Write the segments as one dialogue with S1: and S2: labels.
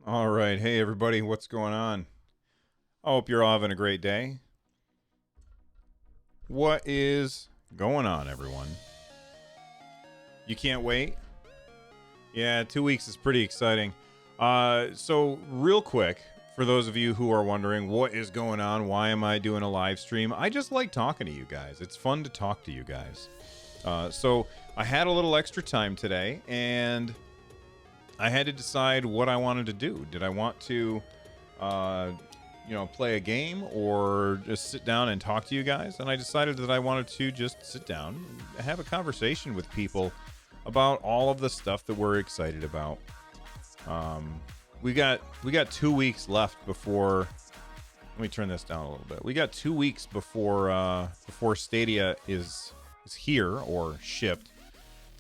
S1: All right. Hey, everybody. What's going on? I hope you're all having a great day. What is going on, everyone? You can't wait? Yeah, 2 weeks is pretty exciting. So real quick, for those of you who are wondering what is going on, why am I doing a live stream? I just like talking to you guys. It's fun to talk to you guys. So I had a little extra time today, and I had to decide what I wanted to do. Did I want to, play a game or just sit down and talk to you guys? And I decided that I wanted to just sit down and have a conversation with people about all of the stuff that we're excited about. We got 2 weeks left before. Let me turn this down a little bit. We got 2 weeks before Stadia is here or shipped.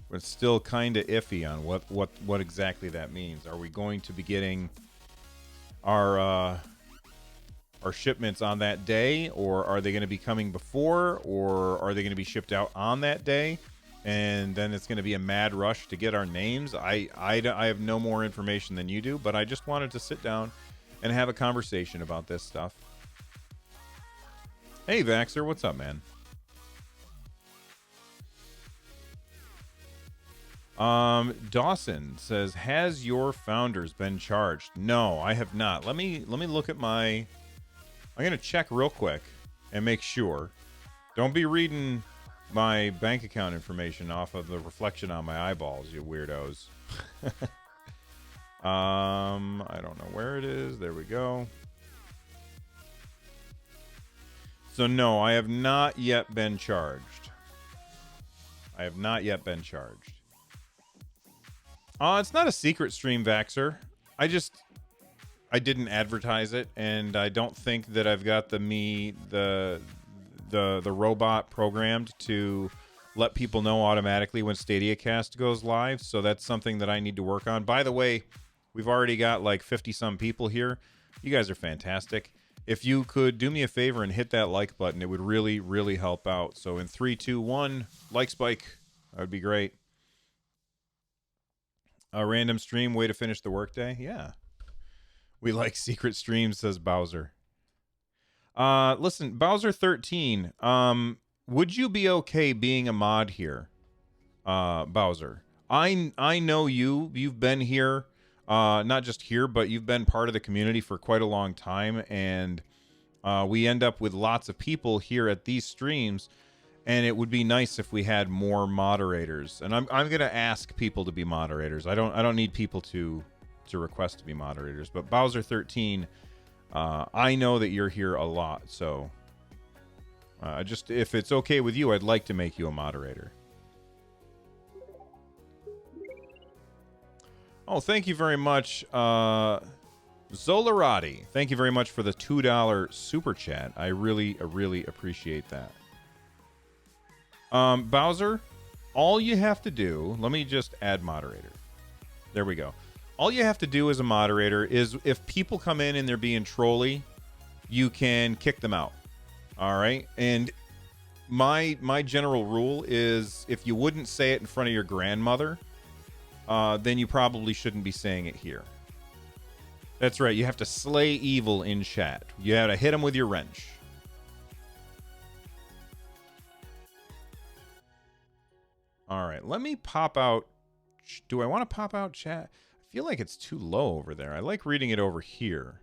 S1: But it's still kind of iffy on what exactly that means. Are we going to be getting our shipments on that day, or are they going to be coming before, or are they going to be shipped out on that day? And then it's going to be a mad rush to get our names. I have no more information than you do, but I just wanted to sit down and have a conversation about this stuff. Hey, Vaxxer, what's up, man? Dawson says, has your founders been charged? No, I have not. Let me look at my... I'm going to check real quick and make sure. Don't be reading my bank account information off of the reflection on my eyeballs, you weirdos. I don't know where it is. There we go. So no, I have not yet been charged. I have not yet been charged. It's not a secret stream, Vaxxer. I didn't advertise it, and I don't think that I've got the robot programmed to let people know automatically when Stadiacast goes live. So that's something that I need to work on. By the way, we've already got like 50 some people here. You guys are fantastic. If you could do me a favor and hit that like button, it would really, really help out. So in 3, 2, 1, like spike. That would be great. A random stream, way to finish the workday. Yeah. We like secret streams, says Bowser. Listen, Bowser 13, would you be okay being a mod here? Bowser. I know you've been here, not just here, but you've been part of the community for quite a long time, and we end up with lots of people here at these streams, and it would be nice if we had more moderators. And I'm gonna ask people to be moderators. I don't need people to request to be moderators, but Bowser 13, I know that you're here a lot, so just if it's okay with you, I'd like to make you a moderator. Oh, thank you very much, Zolarati. Thank you very much for the $2 super chat. I really appreciate that. Bowser, all you have to do, let me just add moderator. There we go. All you have to do as a moderator is if people come in and they're being trolly, you can kick them out. All right. And my general rule is if you wouldn't say it in front of your grandmother, then you probably shouldn't be saying it here. That's right. You have to slay evil in chat. You have to hit them with your wrench. All right. Let me pop out. Do I want to pop out chat? I feel like it's too low over there. I like reading it over here.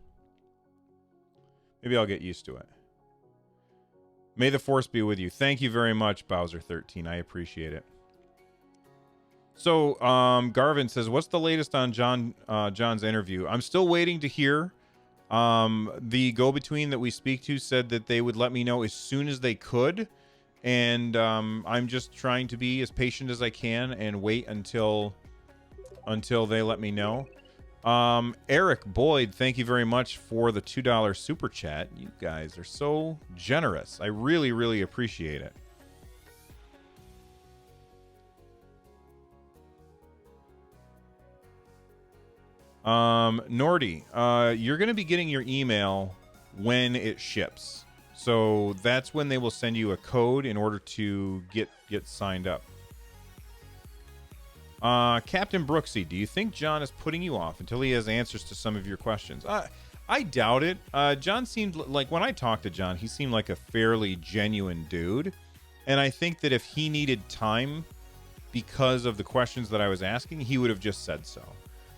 S1: Maybe I'll get used to it. May the force be with you. Thank you very much, Bowser13. I appreciate it. So, Garvin says, what's the latest on John's interview? I'm still waiting to hear. The go-between that we speak to said that they would let me know as soon as they could. And I'm just trying to be as patient as I can and wait until they let me know. Eric Boyd, thank you very much for the $2 super chat. You guys are so generous. I really, really appreciate it. Nordy, you're going to be getting your email when it ships. So that's when they will send you a code in order to get signed up. Captain Brooksy, do you think John is putting you off until he has answers to some of your questions? I doubt it. John seemed like, when I talked to John, he seemed like a fairly genuine dude. And I think that if he needed time because of the questions that I was asking, he would have just said so.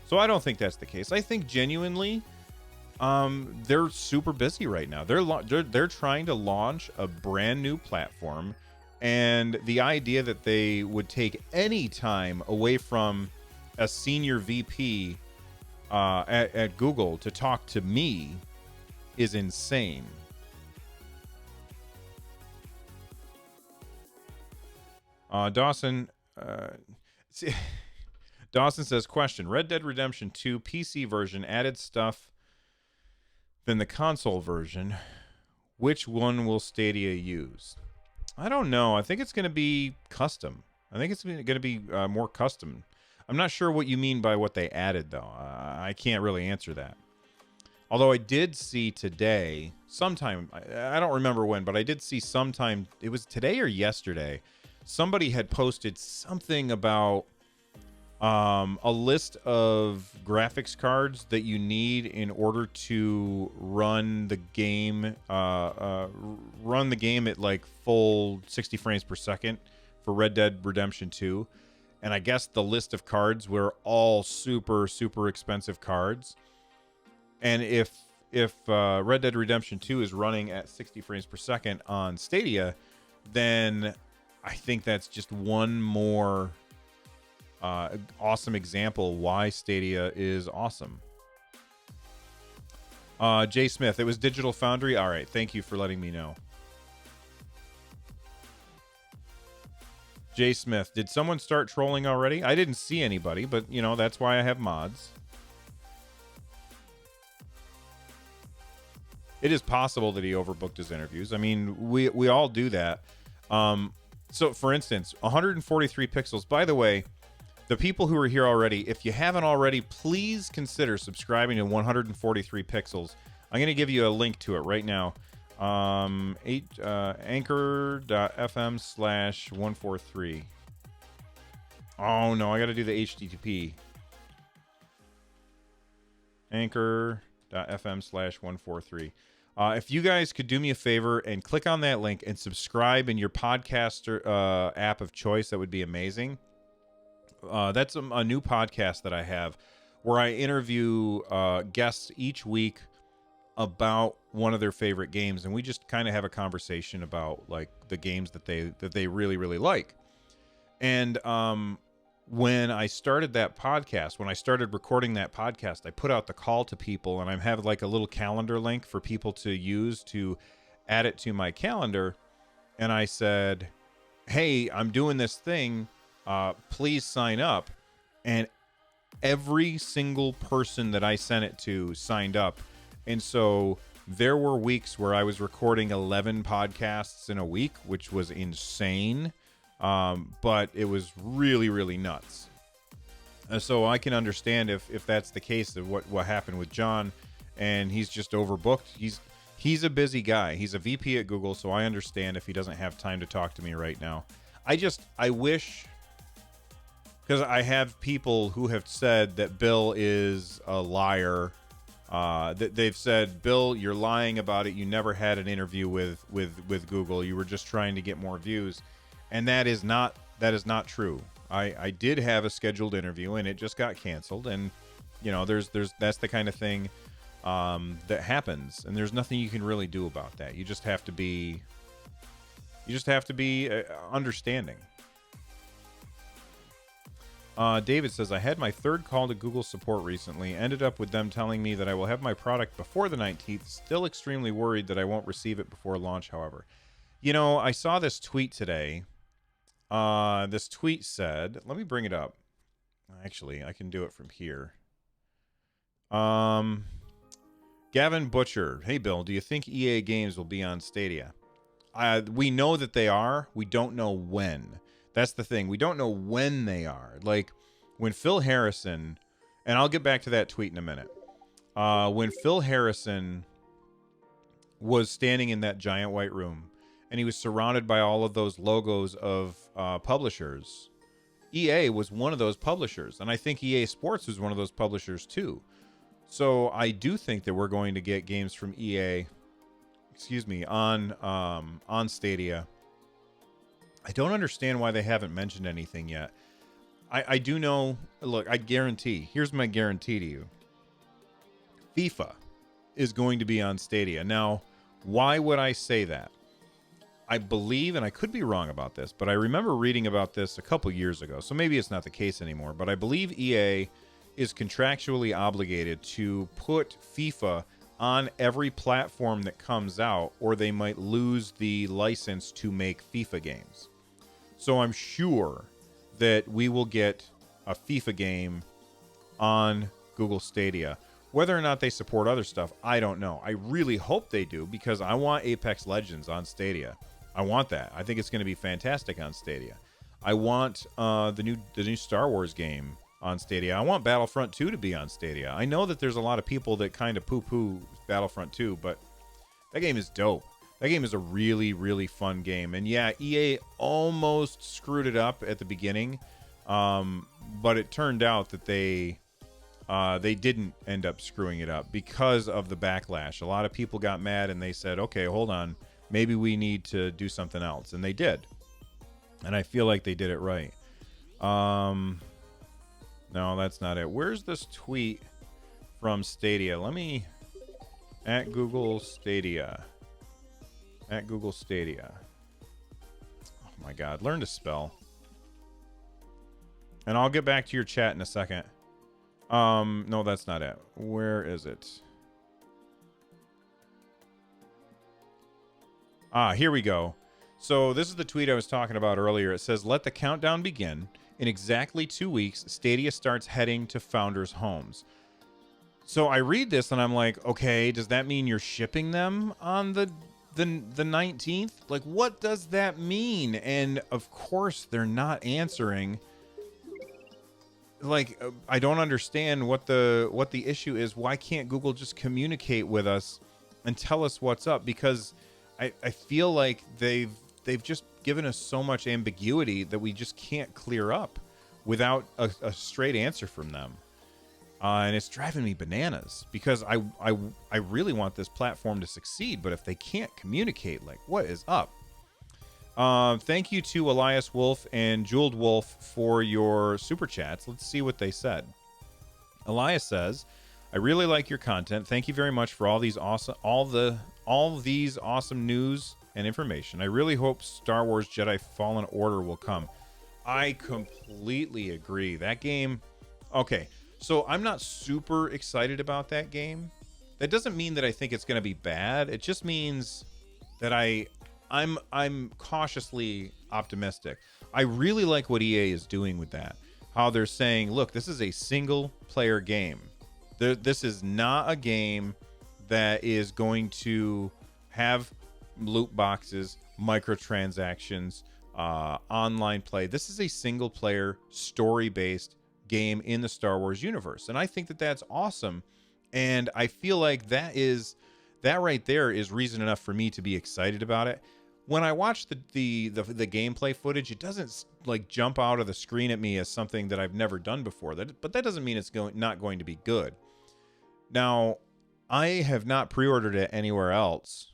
S1: So I don't think that's the case. I think genuinely, they're super busy right now. They're trying to launch a brand new platform. And the idea that they would take any time away from a senior VP at Google to talk to me is insane. Dawson says, question, Red Dead Redemption 2 PC version added stuff than the console version. Which one will Stadia use? I don't know. I think it's going to be custom. I think it's going to be more custom. I'm not sure what you mean by what they added, though. I can't really answer that. Although I did see today, sometime, I don't remember when, but I did see sometime, it was today or yesterday, somebody had posted something about a list of graphics cards that you need in order to run the game at like full 60 frames per second for Red Dead Redemption 2. And I guess the list of cards were all super, super expensive cards. And if Red Dead Redemption 2 is running at 60 frames per second on Stadia, then I think that's just one more awesome example why Stadia is awesome. Jay Smith, it was Digital Foundry. All right, thank you for letting me know. Jay Smith, did someone start trolling already? I didn't see anybody, but you know, that's why I have mods. It is possible that he overbooked his interviews. I mean, we all do that. So for instance, 143 pixels. By the way, the people who are here already, if you haven't already, please consider subscribing to 143 pixels. I'm going to give you a link to it right now. Anchor.fm/143. Oh no, I got to do the HTTP. Anchor.fm/143. If you guys could do me a favor and click on that link and subscribe in your podcaster app of choice, that would be amazing. That's a new podcast that I have where I interview guests each week about one of their favorite games, and we just kind of have a conversation about like the games that they really, really like. And when I started that podcast, when I started recording that podcast, I put out the call to people, and I have like a little calendar link for people to use to add it to my calendar. And I said, hey, I'm doing this thing. Please sign up. And every single person that I sent it to signed up. And so there were weeks where I was recording 11 podcasts in a week, which was insane. But it was really, really nuts. So I can understand if that's the case of what happened with John, and he's just overbooked. He's a busy guy. He's a VP at Google, so I understand if he doesn't have time to talk to me right now. I wish, because I have people who have said that Bill is a liar. They've said, Bill, you're lying about it. You never had an interview with Google. You were just trying to get more views, and that is not true. I did have a scheduled interview, and it just got canceled. And there's that's the kind of thing that happens, and there's nothing you can really do about that. You just have to be understanding. David says, I had my third call to Google support recently. Ended up with them telling me that I will have my product before the 19th. Still extremely worried that I won't receive it before launch, however. I saw this tweet today. This tweet said, let me bring it up. Actually, I can do it from here. Gavin Butcher. Hey, Bill, do you think EA games will be on Stadia? We know that they are. We don't know when. That's the thing. We don't know when they are. Like, when Phil Harrison, and I'll get back to that tweet in a minute. When Phil Harrison was standing in that giant white room, and he was surrounded by all of those logos of publishers, EA was one of those publishers. And I think EA Sports was one of those publishers, too. So I do think that we're going to get games from EA, on Stadia. I don't understand why they haven't mentioned anything yet. I do know, look, here's my guarantee to you. FIFA is going to be on Stadia. Now, why would I say that? I believe, and I could be wrong about this, but I remember reading about this a couple years ago, so maybe it's not the case anymore, but I believe EA is contractually obligated to put FIFA on every platform that comes out, or they might lose the license to make FIFA games. So I'm sure that we will get a FIFA game on Google Stadia. Whether or not they support other stuff, I don't know. I really hope they do, because I want Apex Legends on Stadia. I want that. I think it's going to be fantastic on Stadia. I want the new Star Wars game on Stadia. I want Battlefront 2 to be on Stadia. I know that there's a lot of people that kind of poo-poo Battlefront 2, but that game is dope. That game is a really, really fun game. And yeah, EA almost screwed it up at the beginning, but it turned out that they didn't end up screwing it up because of the backlash. A lot of people got mad, and they said, okay, hold on, maybe we need to do something else. And they did. And I feel like they did it right. No, that's not it. Where's this tweet from Stadia? At Google Stadia. At Google Stadia. Oh my God, learn to spell. And I'll get back to your chat in a second. No, that's not it. Where is it? Here we go. So this is the tweet I was talking about earlier. It says, let the countdown begin. In exactly 2 weeks, Stadia starts heading to founders' homes. So I read this and I'm like, okay, does that mean you're shipping them on the 19th? Like, what does that mean? And of course, they're not answering. Like, I don't understand what the issue is. Why can't Google just communicate with us and tell us what's up? Because I feel like they've just given us so much ambiguity that we just can't clear up without a straight answer from them. And it's driving me bananas, because I really want this platform to succeed, but if they can't communicate, like, what is up? Thank you to Elias Wolf and Jeweled Wolf for your super chats. Let's see what they said. Elias says, I really like your content. Thank you very much for all these awesome news and information. I really hope Star Wars Jedi Fallen Order will come. I completely agree. That game, okay, so I'm not super excited about that game. That doesn't mean that I think it's going to be bad. It just means that I'm cautiously optimistic. I really like what EA is doing with that. How they're saying, look, this is a single player game. This is not a game that is going to have loot boxes, microtransactions, online play. This is a single player, story-based game in the Star Wars universe. And I think that that's awesome. And I feel like that right there is reason enough for me to be excited about it. When I watch the gameplay footage, it doesn't like jump out of the screen at me as something that I've never done before. But that doesn't mean it's not going to be good. Now, I have not pre-ordered it anywhere else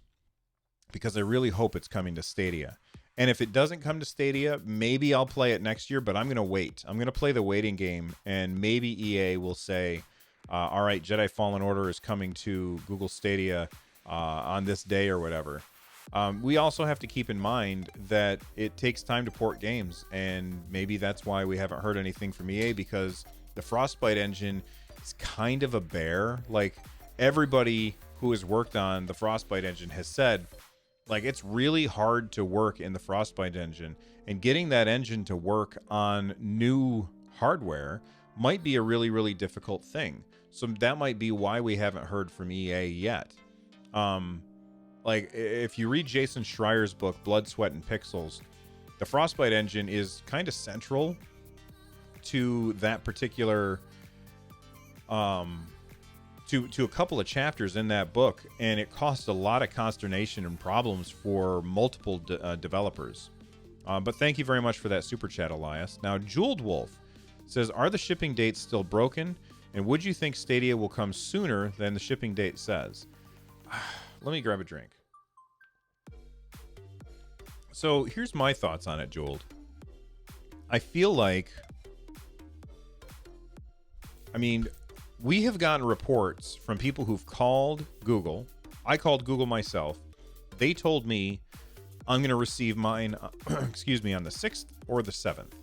S1: because I really hope it's coming to Stadia. And if it doesn't come to Stadia, maybe I'll play it next year, but I'm going to wait. I'm going to play the waiting game, and maybe EA will say, all right, Jedi Fallen Order is coming to Google Stadia on this day or whatever. We also have to keep in mind that it takes time to port games, and maybe that's why we haven't heard anything from EA, because the Frostbite engine is kind of a bear. Like, everybody who has worked on the Frostbite engine has said, like, it's really hard to work in the Frostbite engine, and getting that engine to work on new hardware might be a really, really difficult thing. So that might be why we haven't heard from EA yet. Like, if you read Jason Schreier's book, Blood, Sweat, and Pixels, the Frostbite engine is kind of central to that particular, to a couple of chapters in that book, and it caused a lot of consternation and problems for multiple developers. But thank you very much for that super chat, Elias. Now, Jeweled Wolf says, are the shipping dates still broken? And would you think Stadia will come sooner than the shipping date says? Let me grab a drink. So here's my thoughts on it, Jeweled. I feel like, I mean, we have gotten reports from people who've called Google. I called Google myself. They told me I'm going to receive mine, excuse me, on the 6th or the 7th.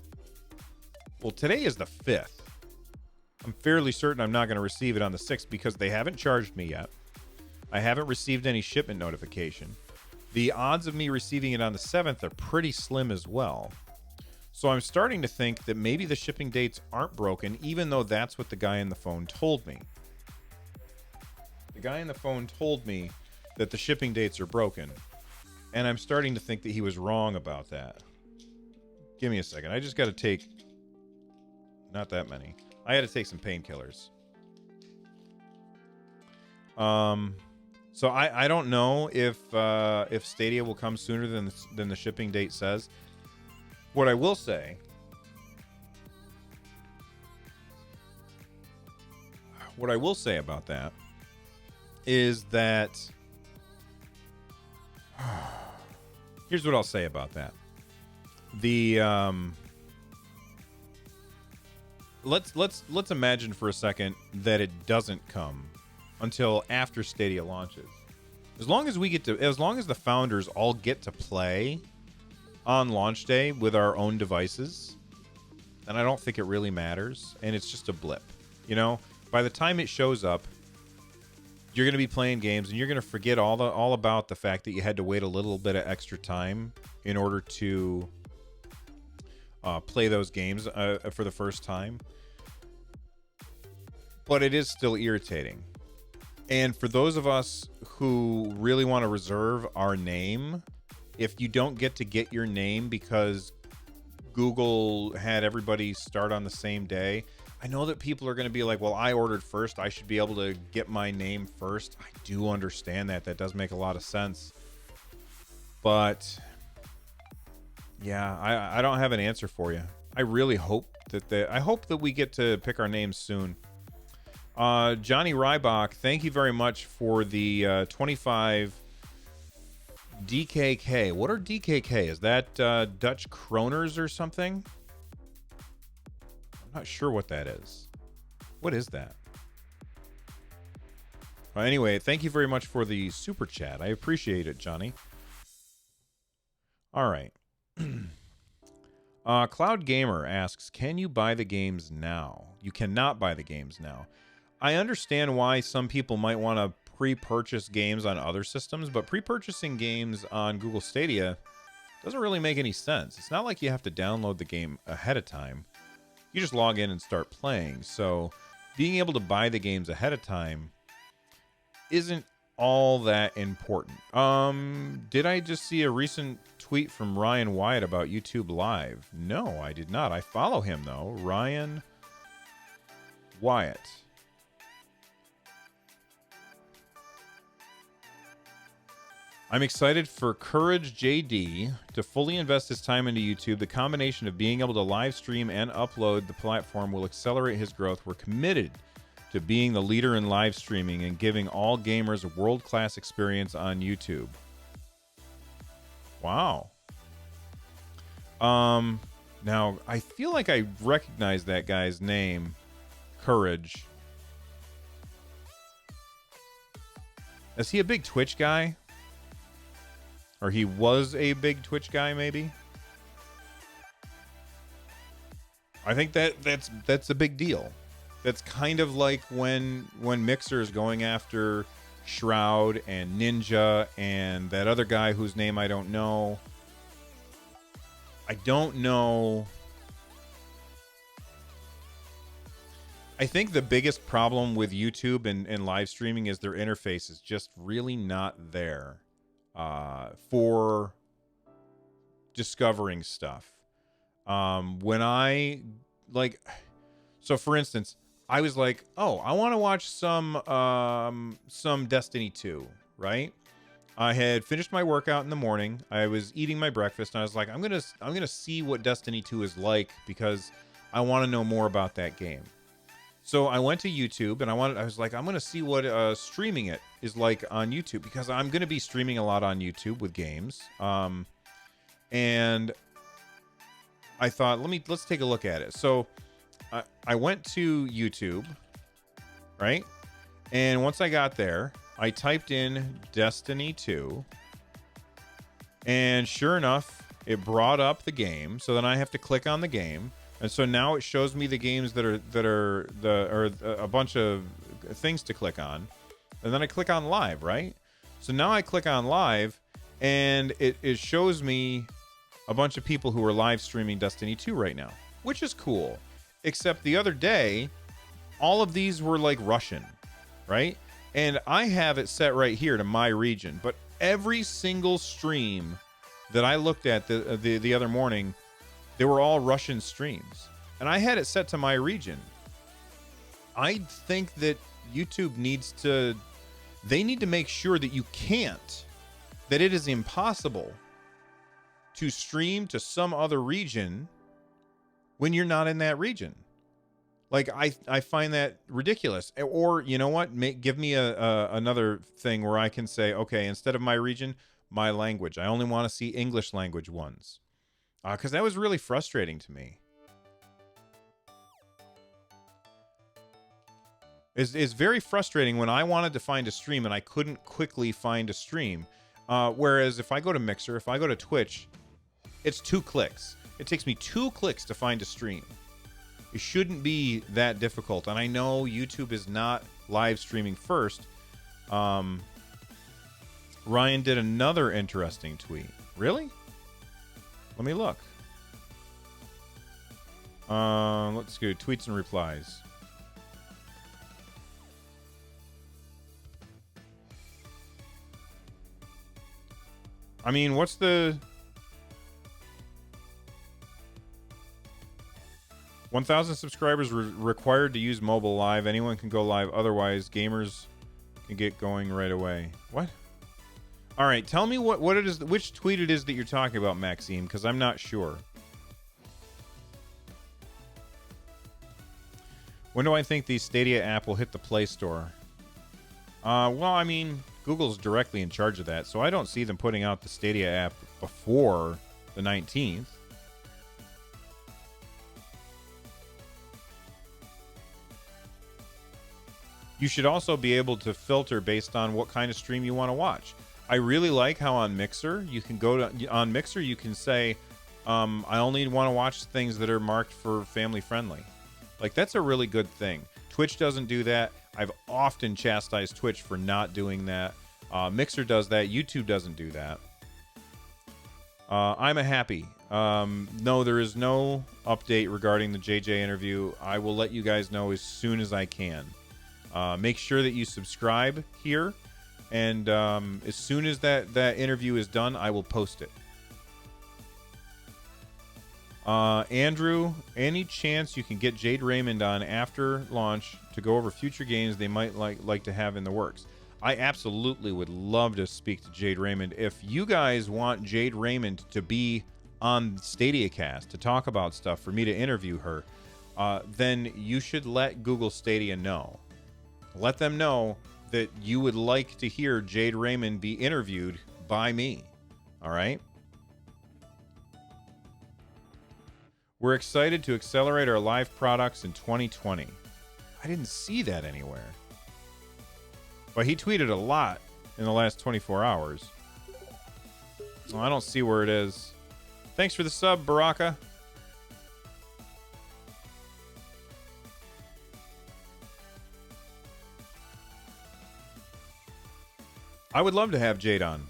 S1: Well, today is the 5th. I'm fairly certain I'm not going to receive it on the 6th because they haven't charged me yet. I haven't received any shipment notification. The odds of me receiving it on the 7th are pretty slim as well. So I'm starting to think that maybe the shipping dates aren't broken, even though that's what the guy on the phone told me. The guy on the phone told me that the shipping dates are broken, and I'm starting to think that he was wrong about that. Give me a second. I just got to take... Not that many. I had to take some painkillers. So I don't know if Stadia will come sooner than the shipping date says. What I will say about that is that here's what I'll say about that. The let's imagine for a second that it doesn't come until after Stadia launches. As long as the founders all get to play on launch day with our own devices, then I don't think it really matters, and it's just a blip. You know, by the time it shows up, you're going to be playing games, and you're going to forget all about the fact that you had to wait a little bit of extra time in order to play those games for the first time. But it is still irritating. And for those of us who really want to reserve our name, if you don't get to get your name because Google had everybody start on the same day, I know that people are going to be like, well, I ordered first. I should be able to get my name first. I do understand that. That does make a lot of sense. But yeah, I don't have an answer for you. I really hope that we get to pick our names soon. Johnny Rybach, thank you very much for the 25 DKK. What are DKK? Is that Dutch kroners or something? I'm not sure what that is. What is that? Anyway, thank you very much for the super chat. I appreciate it, Johnny. All right. Cloud Gamer asks, can you buy the games now? You cannot buy the games now. I understand why some people might want to pre-purchase games on other systems, but pre-purchasing games on Google Stadia doesn't really make any sense. It's not like you have to download the game ahead of time. You just log in and start playing. So being able to buy the games ahead of time isn't all that important. Did I just see a recent tweet from Ryan Wyatt about YouTube Live? No, I did not. I follow him, though. Ryan Wyatt. I'm excited for Courage JD to fully invest his time into YouTube. The combination of being able to live stream and upload the platform will accelerate his growth. We're committed to being the leader in live streaming and giving all gamers a world-class experience on YouTube. Wow. Now, I feel like I recognize that guy's name, Courage. Is he a big Twitch guy? Or he was a big Twitch guy, maybe? I think that's a big deal. That's kind of like when Mixer is going after Shroud and Ninja and that other guy whose name I don't know. I don't know. I think the biggest problem with YouTube and live streaming is their interface is just really not there for discovering stuff. When I like, so for instance, I was like, oh, I want to watch some Destiny 2, right? I had finished my workout in the morning. I was eating my breakfast, and I was like, I'm gonna see what Destiny 2 is like because I want to know more about that game. So I went to YouTube, and I was like, I'm gonna see what streaming it is like on YouTube because I'm gonna be streaming a lot on YouTube with games. And I thought, let's take a look at it. So I went to YouTube, right? And once I got there, I typed in Destiny 2, and sure enough, it brought up the game. So then I have to click on the game, and so now it shows me the games that are a bunch of things to click on, and then I click on live, right? So now I click on live, and it shows me a bunch of people who are live streaming Destiny 2 right now, which is cool. Except the other day, all of these were like Russian, right? And I have it set right here to my region, but every single stream that I looked at the other morning, they were all Russian streams, and I had it set to my region. I think that YouTube they need to make sure that you can't, that it is impossible to stream to some other region when you're not in that region. Like, I find that ridiculous. Or, you know what? Give me another thing where I can say, okay, instead of my region, my language. I only want to see English language ones. Because that was really frustrating to me. It's very frustrating when I wanted to find a stream and I couldn't quickly find a stream. Whereas if I go to Mixer, if I go to Twitch, it's 2 clicks. It takes me 2 clicks to find a stream. It shouldn't be that difficult. And I know YouTube is not live streaming first. Ryan did another interesting tweet. Really? Let me look. Let's go tweets and replies. I mean, what's the 1,000 subscribers required to use mobile live? Anyone can go live. Otherwise, gamers can get going right away. What? All right, tell me what it is, which tweet it is that you're talking about, Maxime, because I'm not sure. When do I think the Stadia app will hit the Play Store? Well, I mean, Google's directly in charge of that, so I don't see them putting out the Stadia app before the 19th. You should also be able to filter based on what kind of stream you want to watch. I really like how on Mixer, you can on Mixer, you can say, I only want to watch things that are marked for family friendly. Like, that's a really good thing. Twitch doesn't do that. I've often chastised Twitch for not doing that. Mixer does that. YouTube doesn't do that. I'm happy. No, there is no update regarding the JJ interview. I will let you guys know as soon as I can. Make sure that you subscribe here, and as soon as that interview is done, I will post it. Andrew, any chance you can get Jade Raymond on after launch to go over future games they might like to have in the works? I absolutely would love to speak to Jade Raymond. If you guys want Jade Raymond to be on Stadiacast to talk about stuff, for me to interview her, then you should let Google Stadia know. Let them know that you would like to hear Jade Raymond be interviewed by me. All right? We're excited to accelerate our live products in 2020. I didn't see that anywhere. But he tweeted a lot in the last 24 hours. Well, I don't see where it is. Thanks for the sub, Baraka. I would love to have Jade on.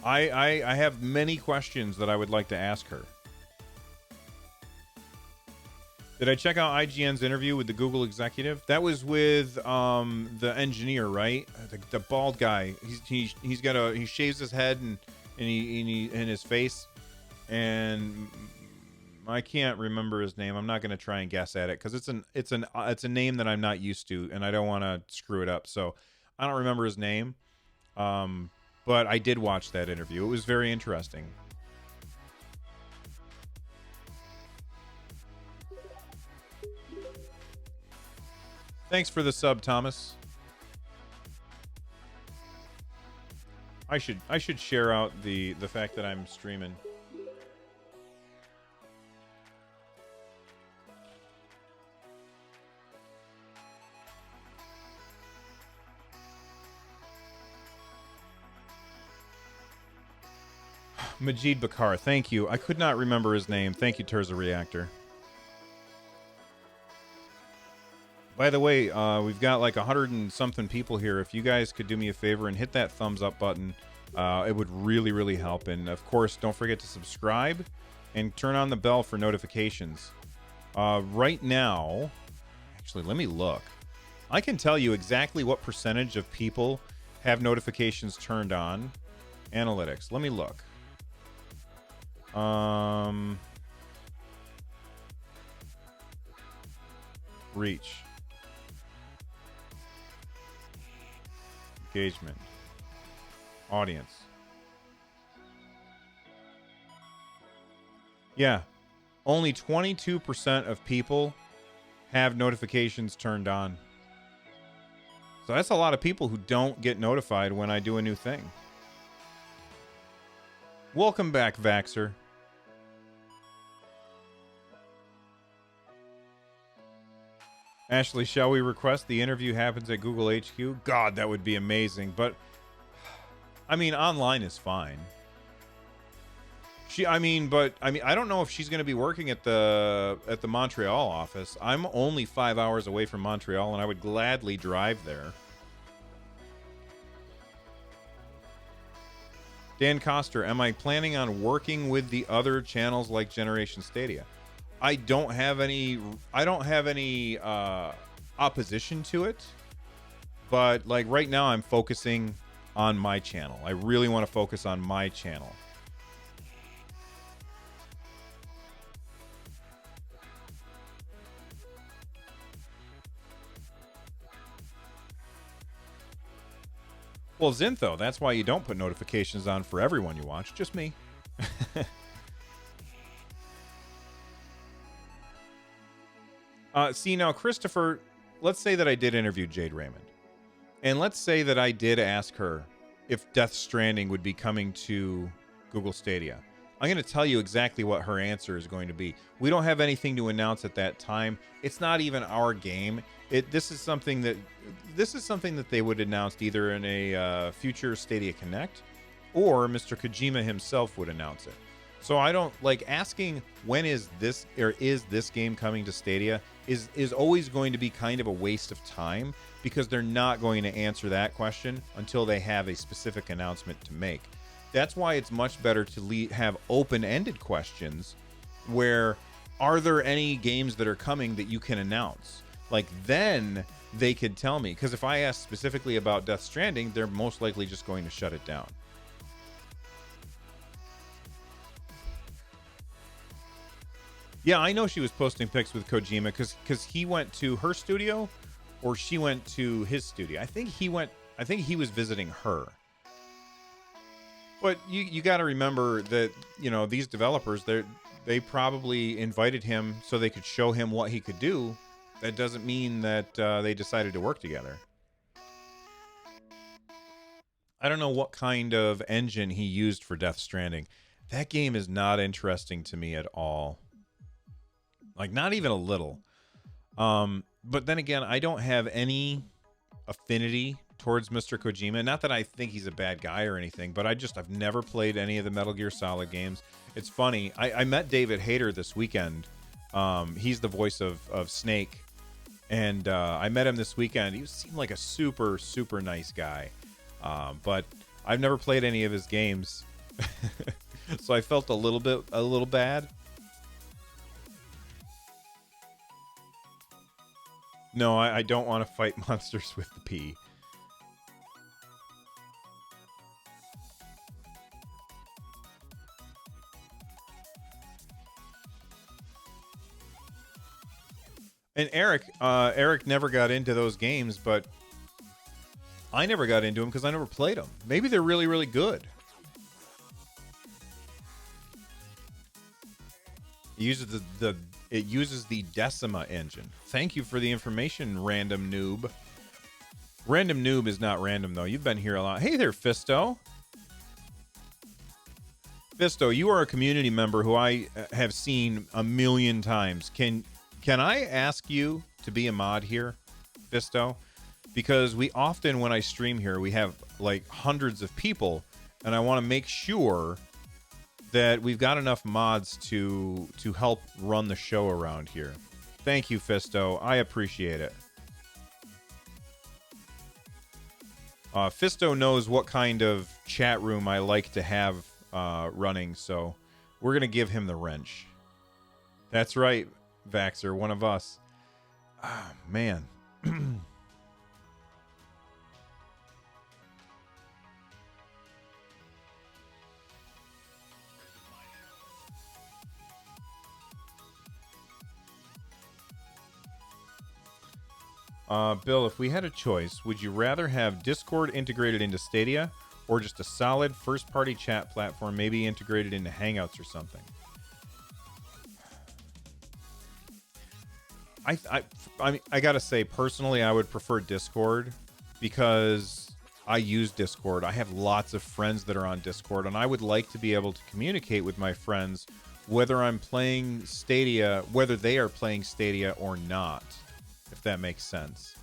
S1: I have many questions that I would like to ask her. Did I check out IGN's interview with the Google executive? That was with the engineer, right? The bald guy. He shaves his head and his face, and I can't remember his name. I'm not going to try and guess at it because it's a name that I'm not used to, and I don't want to screw it up. So I don't remember his name. But I did watch that interview. It was very interesting. Thanks for the sub, Thomas. I should share out the fact that I'm streaming. Majid Bakar, thank you. I could not remember his name. Thank you, Terza Reactor. By the way, we've got like 100 and something people here. If you guys could do me a favor and hit that thumbs up button, it would really, really help. And of course, don't forget to subscribe and turn on the bell for notifications. Right now, actually, let me look. I can tell you exactly what percentage of people have notifications turned on. Analytics. Let me look. Reach. Engagement. Audience. Yeah. Only 22% of people have notifications turned on. So that's a lot of people who don't get notified when I do a new thing. Welcome back, Vaxxer. Ashley, shall we request the interview happens at Google HQ? God, that would be amazing. But, I mean, online is fine. I don't know if she's going to be working at the Montreal office. I'm only 5 hours away from Montreal, and I would gladly drive there. Dan Coster, am I planning on working with the other channels like Generation Stadia? I don't have any opposition to it, but like right now I'm focusing on my channel. I really want to focus on my channel. Well, Zintho, that's why you don't put notifications on for everyone you watch, just me. See, now, Christopher, let's say that I did interview Jade Raymond. And let's say that I did ask her if Death Stranding would be coming to Google Stadia. I'm going to tell you exactly what her answer is going to be. We don't have anything to announce at that time. It's not even our game. This is something that they would announce either in a future Stadia Connect, or Mr. Kojima himself would announce it. So I don't like asking when is this game coming to Stadia is always going to be kind of a waste of time, because they're not going to answer that question until they have a specific announcement to make. That's why it's much better to have open-ended questions where, are there any games that are coming that you can announce? Like, then they could tell me, because if I ask specifically about Death Stranding, they're most likely just going to shut it down. Yeah, I know she was posting pics with Kojima because he went to her studio, or she went to his studio. I think he was visiting her. But you got to remember that, these developers, they probably invited him so they could show him what he could do. That doesn't mean that they decided to work together. I don't know what kind of engine he used for Death Stranding. That game is not interesting to me at all. Like, not even a little. But then again, I don't have any affinity towards Mr. Kojima. Not that I think he's a bad guy or anything, but I've never played any of the Metal Gear Solid games. It's funny. I met David Hayter this weekend. He's the voice of Snake. And I met him this weekend. He seemed like a super, super nice guy. But I've never played any of his games. So I felt a little bad. No, I don't want to fight monsters with the P. And Eric never got into those games, but I never got into them because I never played them. Maybe they're really, really good. It uses the Decima engine. Thank you for the information, Random Noob. Random Noob is not random, though. You've been here a lot. Hey there, Fisto. Fisto, you are a community member who I have seen a million times. Can I ask you to be a mod here, Fisto? Because we often, when I stream here, we have like hundreds of people, and I want to make sure that we've got enough mods to help run the show around here. Thank you, Fisto. I appreciate it. Fisto knows what kind of chat room I like to have running, so we're going to give him the wrench. That's right, Vaxxer, one of us. Ah, man. Bill, if we had a choice, would you rather have Discord integrated into Stadia or just a solid first-party chat platform, maybe integrated into Hangouts or something? I gotta say, personally, I would prefer Discord because I use Discord. I have lots of friends that are on Discord, and I would like to be able to communicate with my friends whether I'm playing Stadia, whether they are playing Stadia or not, if that makes sense.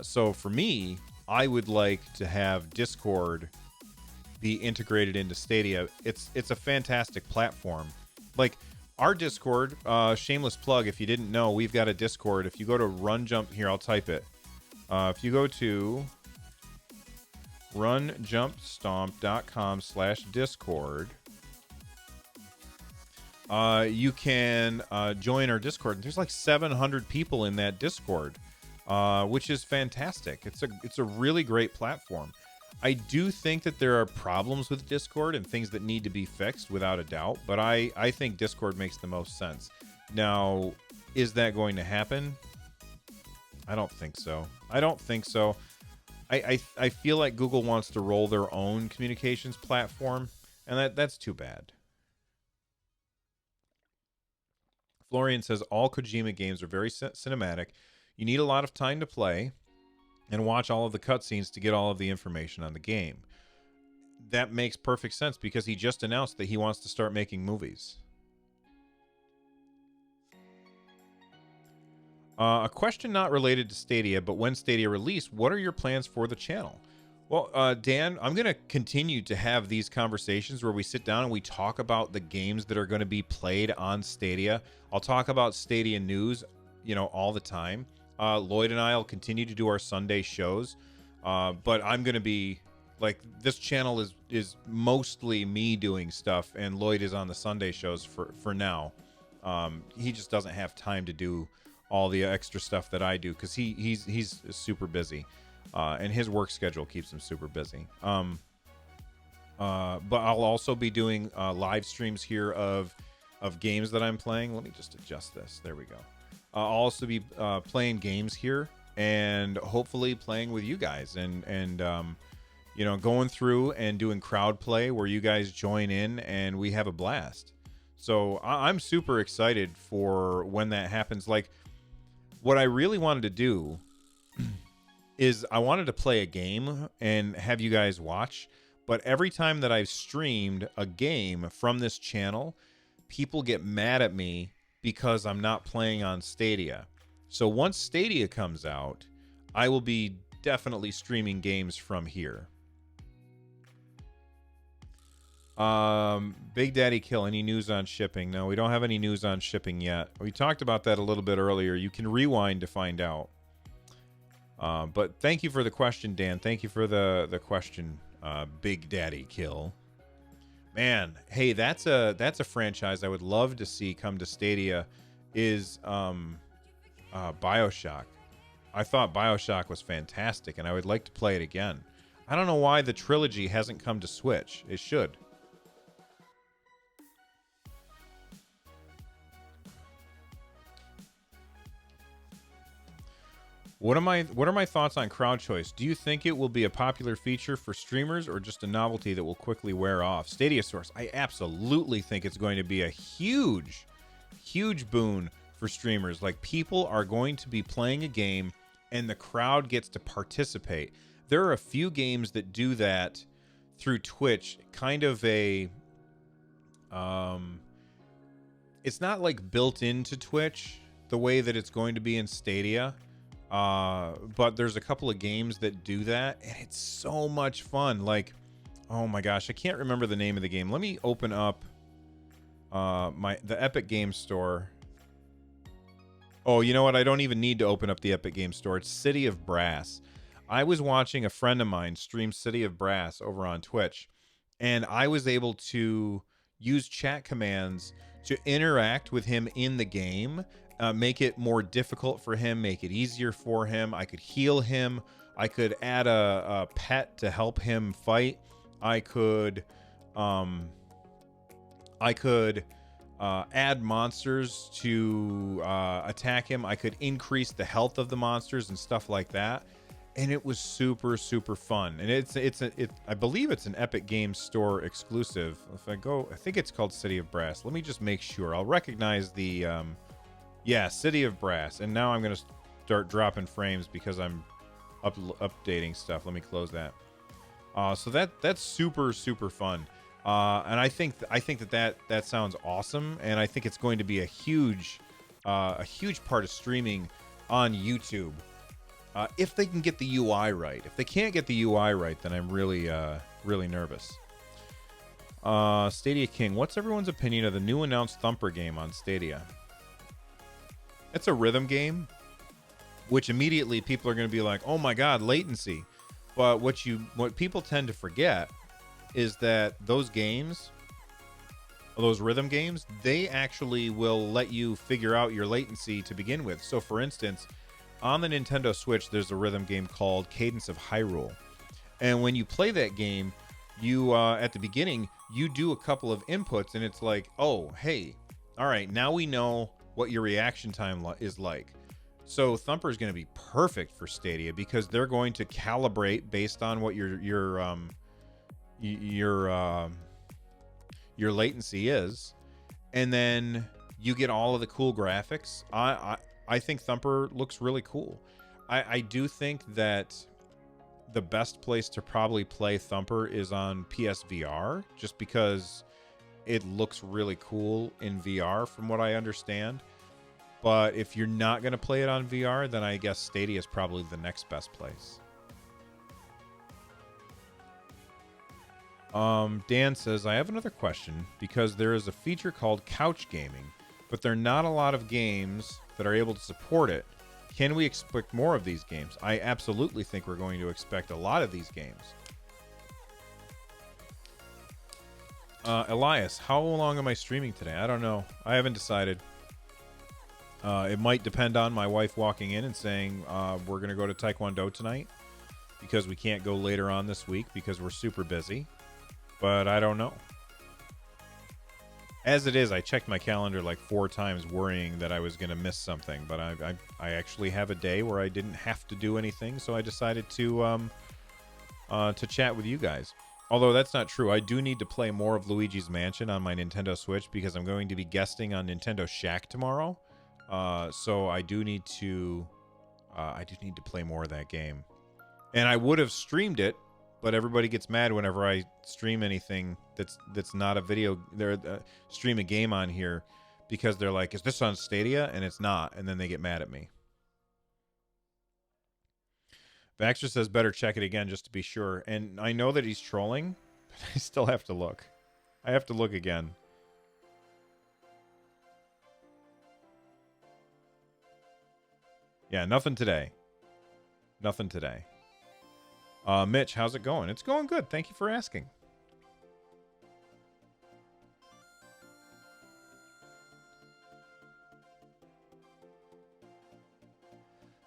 S1: So for me, I would like to have Discord be integrated into Stadia. It's a fantastic platform. Like our Discord, shameless plug, if you didn't know, we've got a Discord. If you go to runjump, here, I'll type it. If you go to runjumpstomp.com/Discord, you can join our Discord. There's like 700 people in that Discord, which is fantastic. It's a really great platform. I do think that there are problems with Discord and things that need to be fixed, without a doubt, but I think Discord makes the most sense. Now, is that going to happen? I don't think so. I feel like Google wants to roll their own communications platform, and that's too bad. Florian says all Kojima games are very cinematic. You need a lot of time to play and watch all of the cutscenes to get all of the information on the game. That makes perfect sense because he just announced that he wants to start making movies. A question not related to Stadia, but when Stadia released, what are your plans for the channel? Well, Dan, I'm going to continue to have these conversations where we sit down and we talk about the games that are going to be played on Stadia. I'll talk about Stadia news, all the time. Lloyd and I will continue to do our Sunday shows, but I'm going to be like, this channel is mostly me doing stuff, and Lloyd is on the Sunday shows for now. He just doesn't have time to do all the extra stuff that I do because he's super busy, and his work schedule keeps him super busy. But I'll also be doing live streams here of of games that I'm playing. Let me just adjust this. There we go. I'll also be playing games here and hopefully playing with you guys and you know, going through and doing crowd play where you guys join in and we have a blast. So I'm super excited for when that happens. Like, what I really wanted to do is I wanted to play a game and have you guys watch. But every time that I've streamed a game from this channel, people get mad at me because I'm not playing on Stadia. So once Stadia comes out, I will be definitely streaming games from here. Big Daddy Kill, any news on shipping? No, we don't have any news on shipping yet. We talked about that a little bit earlier. You can rewind to find out. But thank you for the question, Dan. Thank you for the question, Big Daddy Kill. Man, hey, that's a franchise I would love to see come to Stadia. Is BioShock. I thought BioShock was fantastic, and I would like to play it again. I don't know why the trilogy hasn't come to Switch. It should. What are my thoughts on crowd choice? Do you think it will be a popular feature for streamers or just a novelty that will quickly wear off? Stadia Source, I absolutely think it's going to be a huge boon for streamers. Like, people are going to be playing a game and the crowd gets to participate. There are a few games that do that through Twitch, kind of a it's not like built into Twitch the way that it's going to be in Stadia. But there's a couple of games that do that, and it's so much fun. Like, oh my gosh, I can't remember the name of the game. Let me open up the Epic Games Store. Oh, you know what? I don't even need to open up the Epic Games Store. It's City of Brass. I was watching a friend of mine stream City of Brass over on Twitch, and I was able to use chat commands to interact with him in the game. Make it more difficult for him, make it easier for him. I could heal him. I could add a pet to help him fight. I could add monsters to attack him. I could increase the health of the monsters and stuff like that. And it was super fun. And I believe it's an Epic Games Store exclusive. If I go, I think it's called City of Brass. Let me just make sure. I'll recognize the yeah, City of Brass. And now I'm going to start dropping frames because I'm updating stuff. Let me close that. So that's super fun. And I think that sounds awesome, and I think it's going to be a huge part of streaming on YouTube. If they can get the UI right. If they can't get the UI right, then I'm really nervous. Stadia King, what's everyone's opinion of the new announced Thumper game on Stadia? It's a rhythm game, which immediately people are going to be like, "Oh my God, latency!" But what people tend to forget is that those games, those rhythm games, they actually will let you figure out your latency to begin with. So, for instance, on the Nintendo Switch, there's a rhythm game called Cadence of Hyrule, and when you play that game, you at the beginning you do a couple of inputs, and it's like, "Oh, hey, all right, now we know what your reaction time is like." So Thumper is going to be perfect for Stadia because they're going to calibrate based on what your latency is, and then you get all of the cool graphics. I think Thumper looks really cool. I do think that the best place to probably play Thumper is on PSVR, just because it looks really cool in VR from what I understand. But if you're not going to play it on VR, then I guess Stadia is probably the next best place. Dan says, I have another question, because there is a feature called couch gaming, but there are not a lot of games that are able to support it. Can we expect more of these games? I absolutely think we're going to expect a lot of these games. Elias, how long am I streaming today? I don't know. I haven't decided. It might depend on my wife walking in and saying, we're going to go to Taekwondo tonight, because we can't go later on this week because we're super busy. But I don't know. As it is, I checked my calendar like 4 times, worrying that I was going to miss something. But I actually have a day where I didn't have to do anything, so I decided to chat with you guys. Although that's not true. I do need to play more of Luigi's Mansion on my Nintendo Switch because I'm going to be guesting on Nintendo Shack tomorrow. So I do need to play more of that game. And I would have streamed it, but everybody gets mad whenever I stream anything that's not a video. They're stream a game on here because they're like, "Is this on Stadia?" And it's not, and then they get mad at me. Baxter says better check it again just to be sure. And I know that he's trolling, but I still have to look. I have to look again. Yeah, nothing today. Nothing today. Mitch, how's it going? It's going good. Thank you for asking.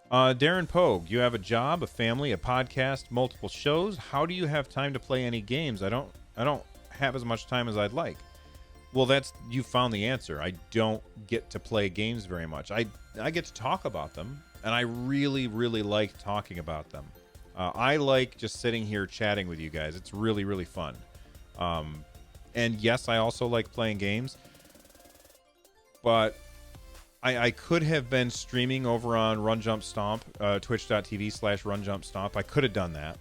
S1: Darren Pogue, you have a job, a family, a podcast, multiple shows. How do you have time to play any games? I don't have as much time as I'd like. Well, you found the answer. I don't get to play games very much. I get to talk about them, and I really, really like talking about them. I like just sitting here chatting with you guys. It's really, really fun. And yes, I also like playing games, but I could have been streaming over on Run Jump Stomp, twitch.tv/Run Jump Stomp. I could have done that.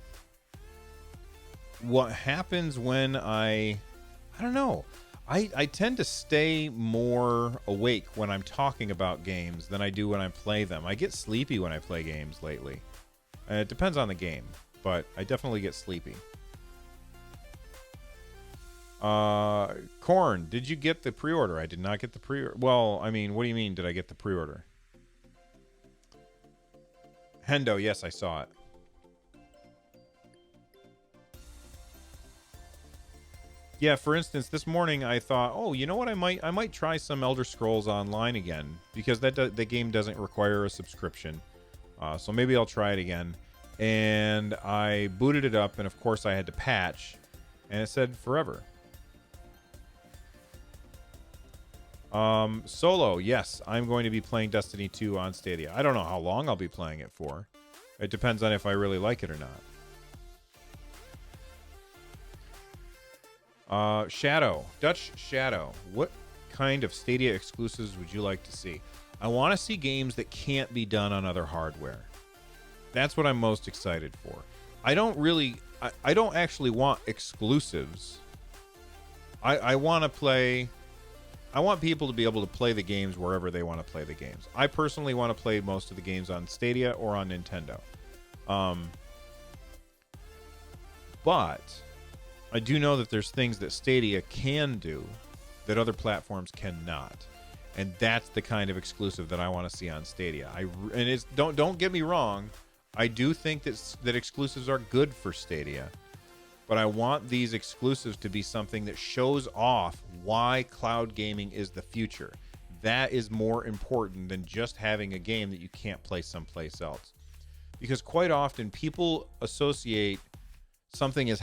S1: What happens when I don't know. I tend to stay more awake when I'm talking about games than I do when I play them. I get sleepy when I play games lately. It depends on the game, but I definitely get sleepy. Corn, did you get the pre-order? I did not get the pre-order. Well, I mean, what do you mean, did I get the pre-order? Hendo, yes, I saw it. Yeah, for instance, this morning I thought, oh, you know what? I might try some Elder Scrolls Online again because the game doesn't require a subscription. So maybe I'll try it again. And I booted it up, and of course I had to patch, and it said forever. Solo, yes, I'm going to be playing Destiny 2 on Stadia. I don't know how long I'll be playing it for. It depends on if I really like it or not. Dutch Shadow, what kind of Stadia exclusives would you like to see? I want to see games that can't be done on other hardware. That's what I'm most excited for. I don't actually want exclusives. I want people to be able to play the games wherever they want to play the games. I personally want to play most of the games on Stadia or on Nintendo. But I do know that there's things that Stadia can do that other platforms cannot. And that's the kind of exclusive that I want to see on Stadia. Don't get me wrong, I do think that exclusives are good for Stadia. But I want these exclusives to be something that shows off why cloud gaming is the future. That is more important than just having a game that you can't play someplace else. Because quite often people associate something as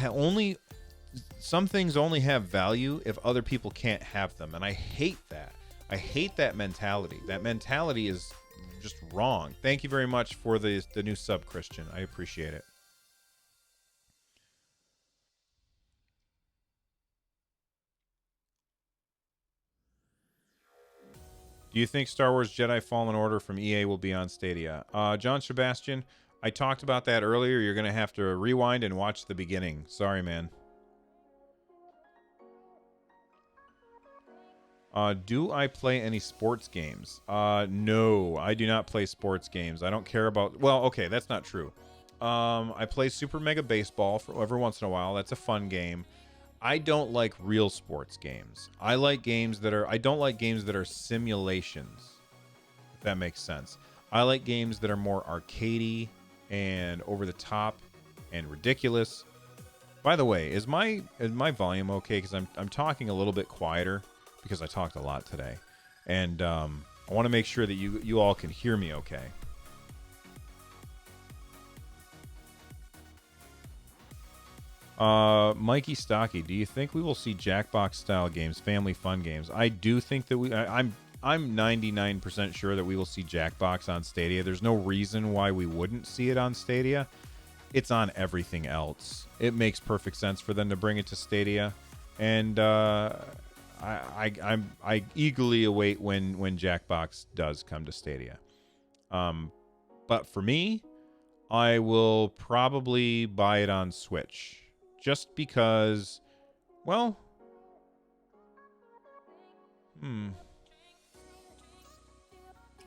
S1: some things only have value if other people can't have them. And I hate that. I hate that mentality. That mentality is just wrong. Thank you very much for the new sub, Christian. I appreciate it. Do you think Star Wars Jedi Fallen Order from EA will be on Stadia? John Sebastian, I talked about that earlier. You're going to have to rewind and watch the beginning. Sorry, man. Do I play any sports games? No, I do not play sports games. I don't care about... Well, okay, that's not true. I play Super Mega Baseball for every once in a while. That's a fun game. I don't like real sports games. I don't like games that are simulations, if that makes sense. I like games that are more arcadey and over the top and ridiculous. By the way, is my volume okay? Because I'm talking a little bit quieter because I talked a lot today, and I want to make sure that you all can hear me okay. Mikey Stocky, do you think we will see Jackbox style games, family fun games? I do think that I'm 99% sure that we will see Jackbox on Stadia. There's no reason why we wouldn't see it on Stadia. It's on everything else. It makes perfect sense for them to bring it to Stadia, and I eagerly await when Jackbox does come to Stadia. But for me, I will probably buy it on Switch. Just because, well,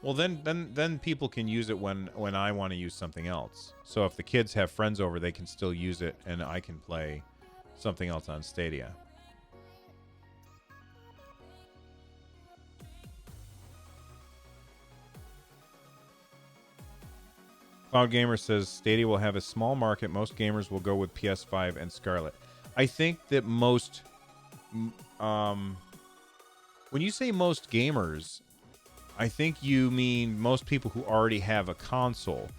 S1: well then people can use it when I want to use something else. So if the kids have friends over, they can still use it, and I can play something else on Stadia. Cloud Gamer says Stadia will have a small market. Most gamers will go with PS5 and Scarlet. I think that most, when you say most gamers, I think you mean most people who already have a console.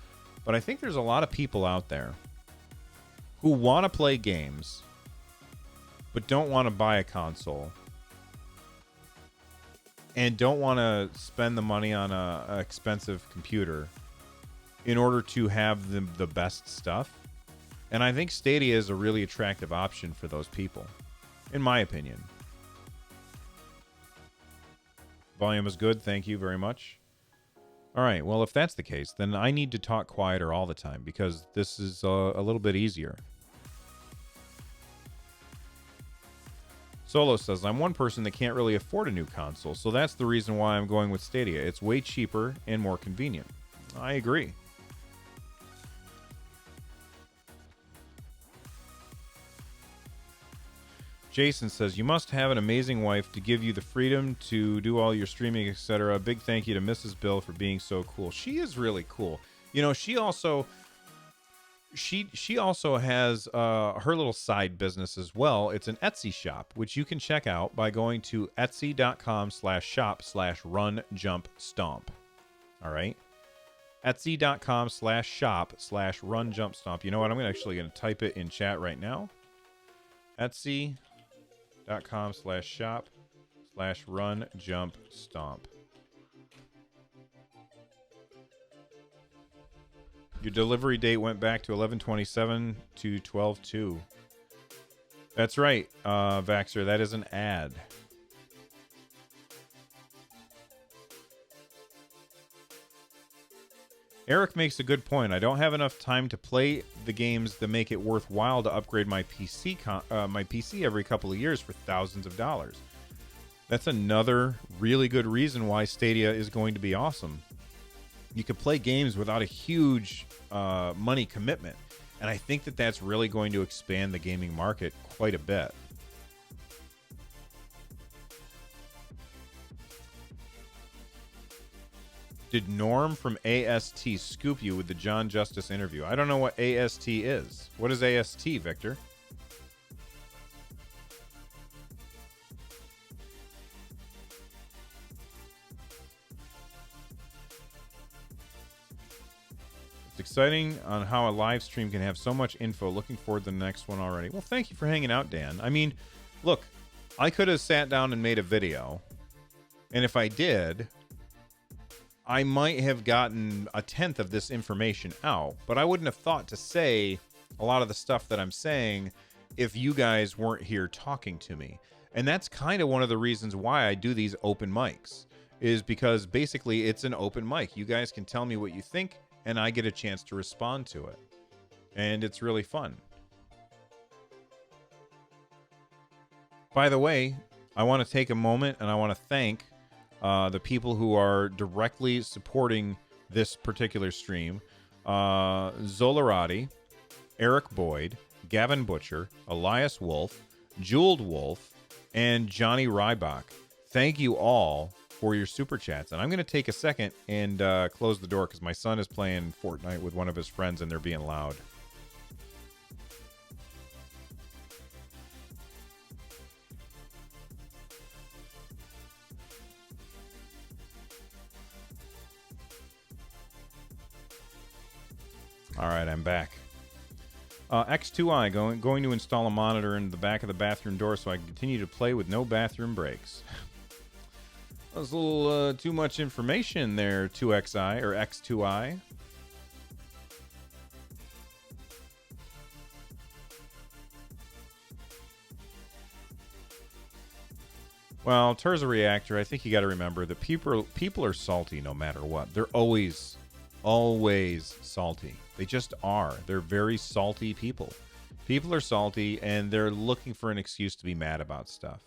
S1: But I think there's a lot of people out there who want to play games, but don't want to buy a console, and don't want to spend the money on a expensive computer in order to have the best stuff. And I think Stadia is a really attractive option for those people, in my opinion. Volume is good. Thank you very much. All right. Well, if that's the case, then I need to talk quieter all the time, because this is a little bit easier. Solo says, I'm one person that can't really afford a new console, so that's the reason why I'm going with Stadia. It's way cheaper and more convenient. I agree. Jason says, you must have an amazing wife to give you the freedom to do all your streaming, etc. Big thank you to Mrs. Bill for being so cool. She is really cool. You know, she also has her little side business as well. It's an Etsy shop, which you can check out by going to etsy.com/shop/runjumpstomp. All right. Etsy.com/shop/runjumpstomp. You know what? I'm actually going to type it in chat right now. Etsy.com/shop/runjumpstomp. Your delivery date went back to 11/27 to 12/2. That's right, Vaxer. That is an ad. Eric makes a good point. I don't have enough time to play the games that make it worthwhile to upgrade my PC every couple of years for thousands of dollars. That's another really good reason why Stadia is going to be awesome. You can play games without a huge money commitment, and I think that that's really going to expand the gaming market quite a bit. Did Norm from AST scoop you with the John Justice interview? I don't know what AST is. What is AST, Victor? It's exciting on how a live stream can have so much info. Looking forward to the next one already. Well, thank you for hanging out, Dan. I mean, look, I could have sat down and made a video, and if I did, I might have gotten a tenth of this information out, but I wouldn't have thought to say a lot of the stuff that I'm saying if you guys weren't here talking to me. And that's kind of one of the reasons why I do these open mics, is because basically it's an open mic. You guys can tell me what you think, and I get a chance to respond to it. And it's really fun. By the way, I want to take a moment and I want to thank the people who are directly supporting this particular stream. Zolarati, Eric Boyd, Gavin Butcher, Elias Wolf, Jeweled Wolf, and Johnny Rybach. Thank you all for your super chats. And I'm going to take a second and close the door because my son is playing Fortnite with one of his friends and they're being loud. All right, I'm back. X2I going to install a monitor in the back of the bathroom door so I can continue to play with no bathroom breaks. That was a little too much information there, 2XI or X2I. Well, Terza Reactor, I think you got to remember that people are salty no matter what. They're always salty. They just are. They're very salty people. People are salty, and they're looking for an excuse to be mad about stuff.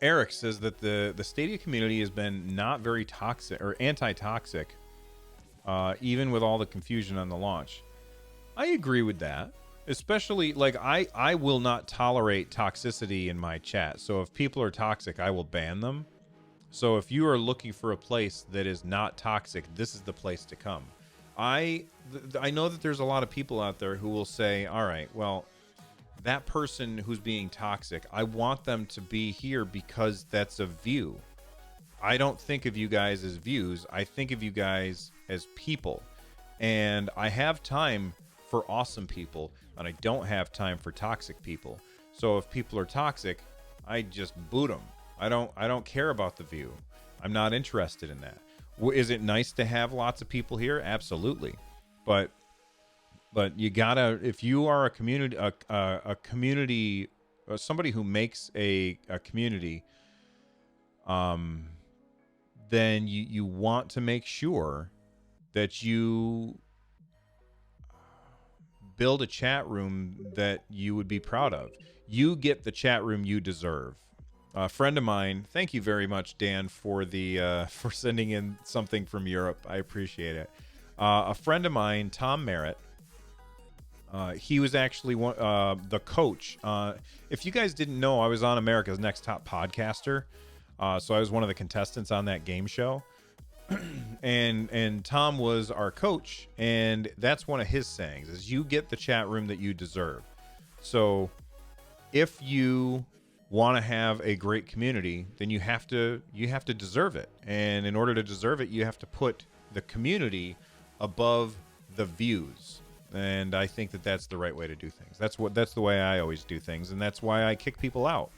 S1: Eric says that the Stadia community has been not very toxic or anti-toxic, even with all the confusion on the launch. I agree with that. Especially, like, I will not tolerate toxicity in my chat. So if people are toxic, I will ban them. So if you are looking for a place that is not toxic, this is the place to come. I know that there's a lot of people out there who will say, all right, well, that person who's being toxic, I want them to be here because that's a view. I don't think of you guys as views. I think of you guys as people. And I have time for awesome people, and I don't have time for toxic people. So if people are toxic, I just boot them. I don't care about the view. I'm not interested in that. Is it nice to have lots of people here? Absolutely. But you gotta, if you are a community, a community, somebody who makes a community, then you want to make sure that you build a chat room that you would be proud of. You get the chat room you deserve. A friend of mine, thank you very much, Dan, for the for sending in something from Europe. I appreciate it. A friend of mine, Tom Merritt, he was actually the coach. If you guys didn't know, I was on America's Next Top Podcaster. So I was one of the contestants on that game show. and Tom was our coach, and that's one of his sayings is you get the chat room that you deserve. So if you want to have a great community, then you have to deserve it. And in order to deserve it, you have to put the community above the views. And I think that that's the right way to do things. That's the way I always do things, and that's why I kick people out.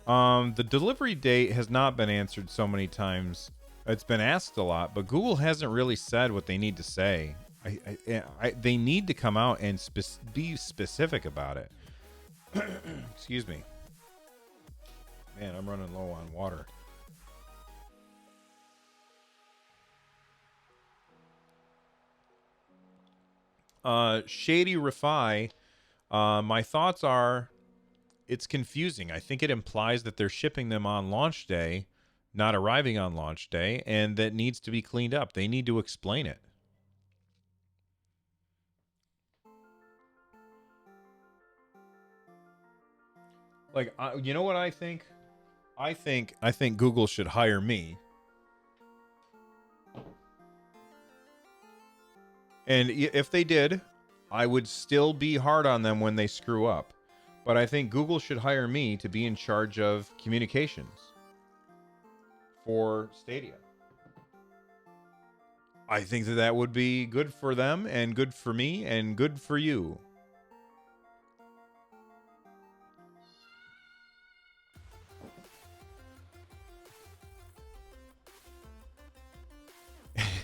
S1: The delivery date has not been answered so many times. It's been asked a lot, but Google hasn't really said what they need to say. They need to come out and be specific about it. Excuse me. Man, I'm running low on water. Shady Refi, my thoughts are it's confusing. I think it implies that they're shipping them on launch day, not arriving on launch day, and that needs to be cleaned up. They need to explain it. Like, you know what I think? I think Google should hire me. And if they did, I would still be hard on them when they screw up. But I think Google should hire me to be in charge of communications for Stadia. I think that would be good for them and good for me and good for you.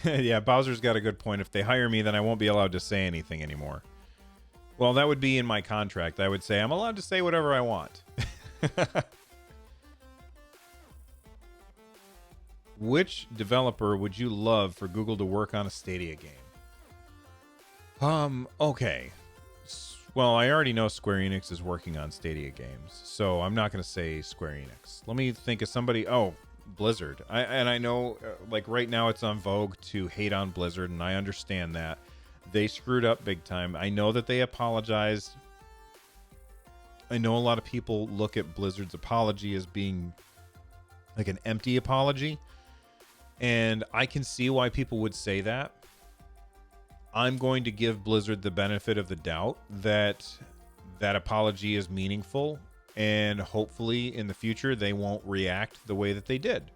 S1: Yeah, Bowser's got a good point. If they hire me, then I won't be allowed to say anything anymore. Well, that would be in my contract. I would say I'm allowed to say whatever I want. Which developer would you love for Google to work on a Stadia game? Okay. Well, I already know Square Enix is working on Stadia games, so I'm not going to say Square Enix. Let me think of somebody. Oh, Blizzard. I know, like, right now it's on vogue to hate on Blizzard, and I understand that. They screwed up big time. I know that they apologized. I know a lot of people look at Blizzard's apology as being like an empty apology, and I can see why people would say that. I'm going to give Blizzard the benefit of the doubt that that apology is meaningful, and hopefully in the future they won't react the way that they did.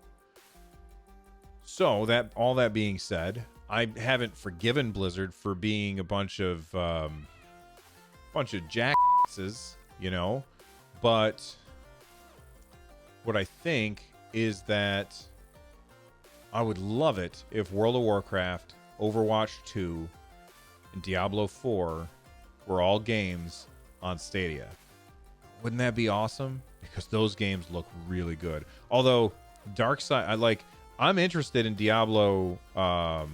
S1: So that all that being said, I haven't forgiven Blizzard for being a bunch of jackasses, you know, but what I think is that I would love it if World of Warcraft, Overwatch 2, and Diablo 4 were all games on Stadia. Wouldn't that be awesome? Because those games look really good. Although I'm interested in Diablo 4.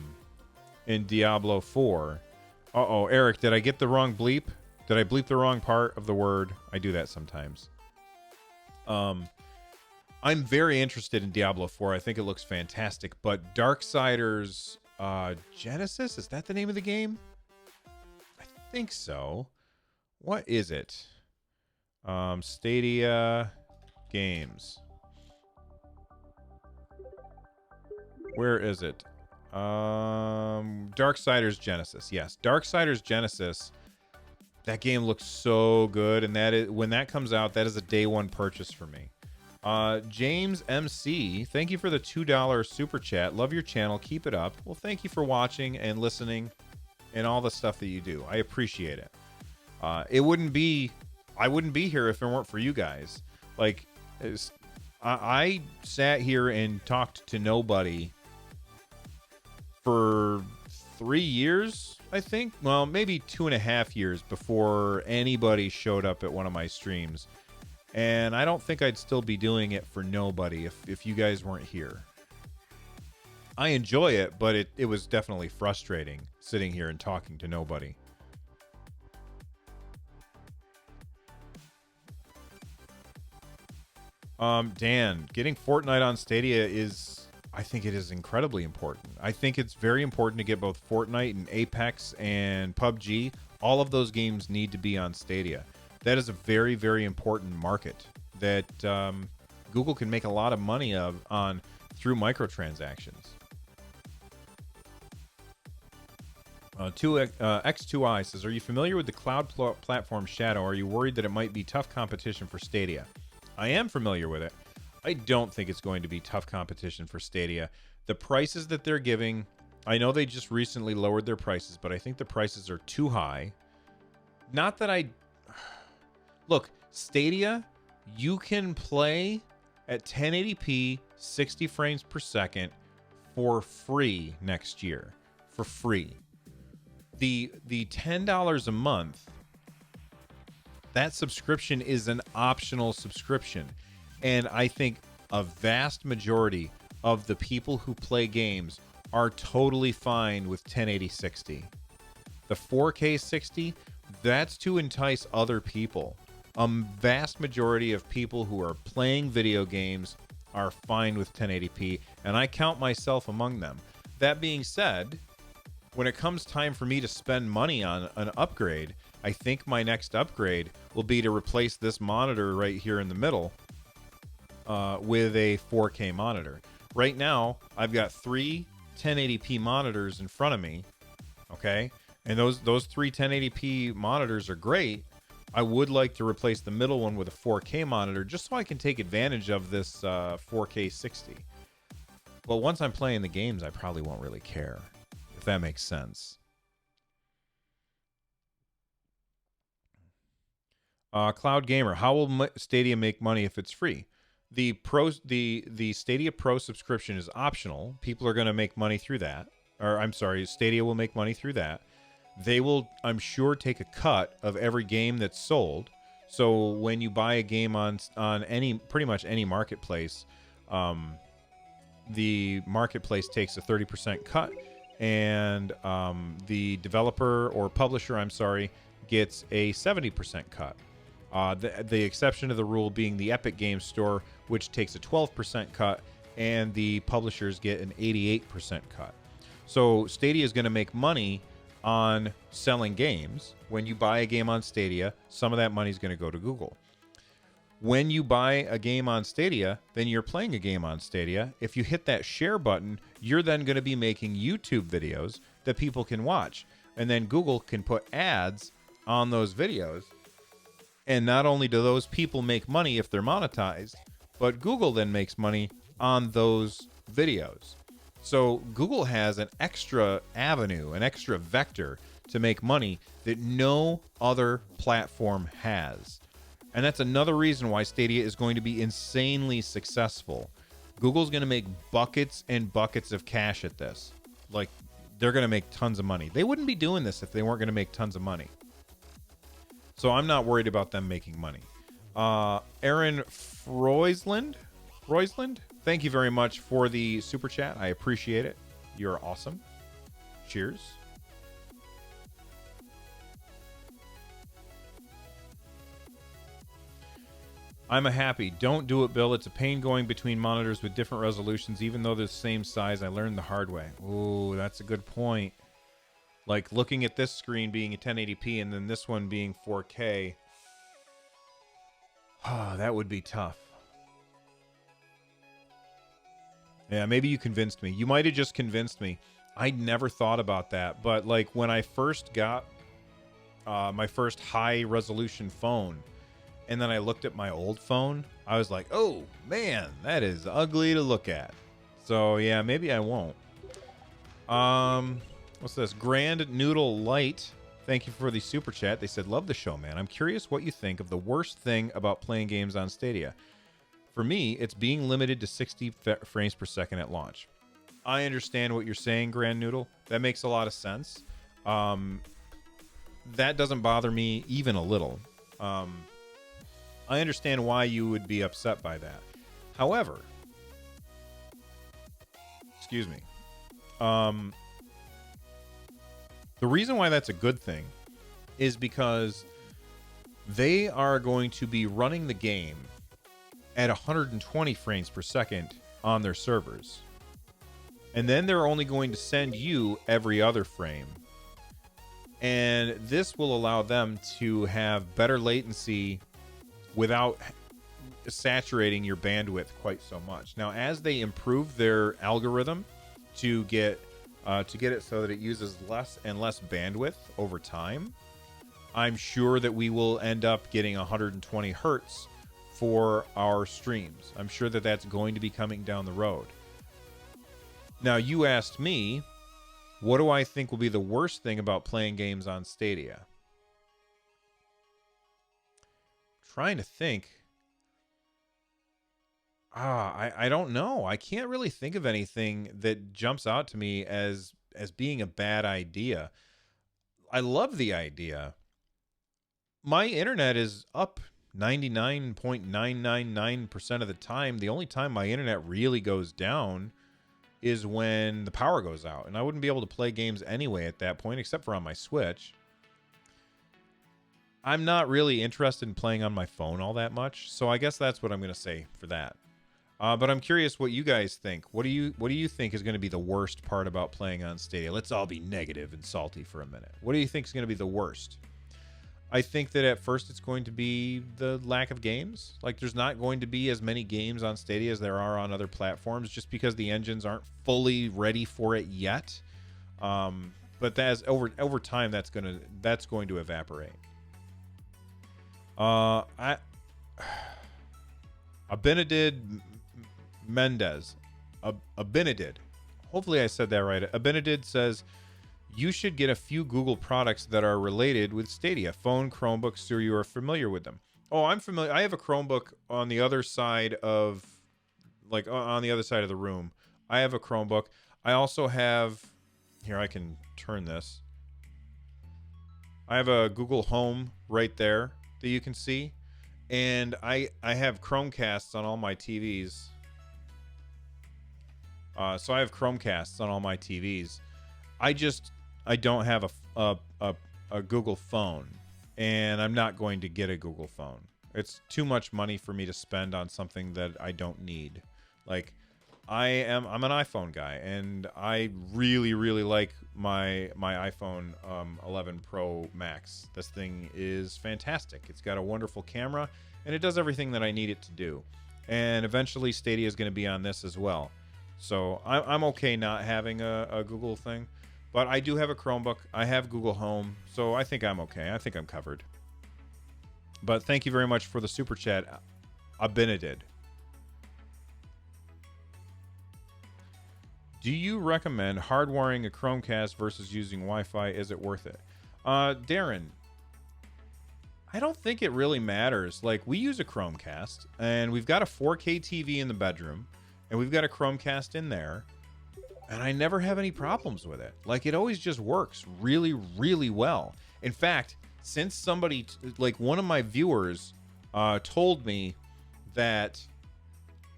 S1: Uh-oh, Eric, did I get the wrong bleep? Did I bleep the wrong part of the word? I do that sometimes. I'm very interested in Diablo 4. I think it looks fantastic. But Darksiders Genesis, is that the name of the game? I think so. What is it? Stadia games. Where is it? Darksiders Genesis. Yes, Darksiders Genesis. That game looks so good, and when that comes out, that is a day one purchase for me. James MC, thank you for the $2 super chat. Love your channel. Keep it up. Well, thank you for watching and listening and all the stuff that you do. I appreciate it. I wouldn't be here if it weren't for you guys. Like, I sat here and talked to nobody for 3 years, I think. Well, maybe 2.5 years before anybody showed up at one of my streams. And I don't think I'd still be doing it for nobody if you guys weren't here. I enjoy it, but it was definitely frustrating sitting here and talking to nobody. Dan, getting Fortnite on Stadia I think it is incredibly important. I think it's very important to get both Fortnite and Apex and PUBG. All of those games need to be on Stadia. That is a very, very important market that Google can make a lot of money on through microtransactions. X2I says, are you familiar with the cloud platform Shadow? Are you worried that it might be tough competition for Stadia? I am familiar with it. I don't think it's going to be tough competition for Stadia. The prices that they're giving, I know they just recently lowered their prices, but I think the prices are too high. Not that Look, Stadia, you can play at 1080p, 60 frames per second for free next year. For free. The $10 a month, that subscription is an optional subscription. And I think a vast majority of the people who play games are totally fine with 1080 60. The 4K 60, that's to entice other people. A vast majority of people who are playing video games are fine with 1080p, and I count myself among them. That being said, when it comes time for me to spend money on an upgrade, I think my next upgrade will be to replace this monitor right here in the middle with a 4K monitor. Right now, I've got 3 1080p monitors in front of me, okay? And those 3 1080p monitors are great. I would like to replace the middle one with a 4K monitor just so I can take advantage of this 4K 60. But once I'm playing the games, I probably won't really care, if that makes sense. Cloud Gamer, how will Stadia make money if it's free? The Stadia Pro subscription is optional. People are going to make money through that. Or I'm sorry, Stadia will make money through that. They will, I'm sure, take a cut of every game that's sold. So when you buy a game on pretty much any marketplace, the marketplace takes a 30% cut, and the developer or publisher, gets a 70% cut. The exception to the rule being the Epic Games Store, which takes a 12% cut, and the publishers get an 88% cut. So Stadia is going to make money on selling games. When you buy a game on Stadia, some of that money is going to go to Google. When you buy a game on Stadia, then you're playing a game on Stadia. If you hit that share button, you're then going to be making YouTube videos that people can watch. And then Google can put ads on those videos. And not only do those people make money if they're monetized, but Google then makes money on those videos. So Google has an extra avenue, an extra vector to make money that no other platform has. And that's another reason why Stadia is going to be insanely successful. Google's going to make buckets and buckets of cash at this. Like, they're going to make tons of money. They wouldn't be doing this if they weren't going to make tons of money. So I'm not worried about them making money. Aaron Froisland, thank you very much for the super chat. I appreciate it. You're awesome. Cheers. I'm a happy. Don't do it, Bill. It's a pain going between monitors with different resolutions, even though they're the same size. I learned the hard way. Ooh, that's a good point. Like looking at this screen being a 1080p and then this one being 4K. That would be tough. Yeah, maybe you convinced me. You might have just convinced me. I never thought about that. But like when I first got my first high resolution phone, and then I looked at my old phone, I was like, oh man, that is ugly to look at. So yeah, maybe I won't. What's this? Grand Noodle Light. Thank you for the super chat. They said, love the show, man. I'm curious what you think of the worst thing about playing games on Stadia. For me, it's being limited to 60 frames per second at launch. I understand what you're saying, Grand Noodle. That makes a lot of sense. That doesn't bother me even a little. I understand why you would be upset by that. However, excuse me. The reason why that's a good thing is because they are going to be running the game at 120 frames per second on their servers. And then they're only going to send you every other frame. And this will allow them to have better latency without saturating your bandwidth quite so much. Now, as they improve their algorithm to get it so that it uses less and less bandwidth over time, I'm sure that we will end up getting 120 hertz for our streams. I'm sure that that's going to be coming down the road. Now, you asked me, what do I think will be the worst thing about playing games on Stadia? Trying to think. I don't know. I can't really think of anything that jumps out to me as being a bad idea. I love the idea. My internet is up 99.999% of the time. The only time my internet really goes down is when the power goes out, and I wouldn't be able to play games anyway at that point, except for on my Switch. I'm not really interested in playing on my phone all that much, so I guess that's what I'm going to say for that. But I'm curious what you guys think. What do you think is going to be the worst part about playing on Stadia? Let's all be negative and salty for a minute. What do you think is going to be the worst? I think that at first it's going to be the lack of games. Like, there's not going to be as many games on Stadia as there are on other platforms, just because the engines aren't fully ready for it yet. But that's over time, that's going to evaporate. Abinadid Mendez. Abinadid. Hopefully I said that right. Abinadid says, you should get a few Google products that are related with Stadia. Phone, Chromebooks, so you are familiar with them. Oh, I'm familiar. I have a Chromebook on the other side of, like, on the other side of the room. I have a Chromebook. I also have, here, I can turn this. I have a Google Home right there that you can see. And I have Chromecasts on all my TVs. So I have Chromecasts on all my TVs. I don't have a Google phone, and I'm not going to get a Google phone. It's too much money for me to spend on something that I don't need. Like, I'm an iPhone guy, and I really, really like my iPhone 11 Pro Max. This thing is fantastic. It's got a wonderful camera, and it does everything that I need it to do. And eventually Stadia is going to be on this as well. So I'm okay not having a Google thing. But I do have a Chromebook. I have Google Home, so I think I'm okay. I think I'm covered. But thank you very much for the super chat, Abinadid. Do you recommend hardwiring a Chromecast versus using Wi-Fi? Is it worth it? Darren, I don't think it really matters. Like, we use a Chromecast, and we've got a 4K TV in the bedroom, and we've got a Chromecast in there, and I never have any problems with it. Like, it always just works really, really well. In fact, since somebody, like one of my viewers, told me that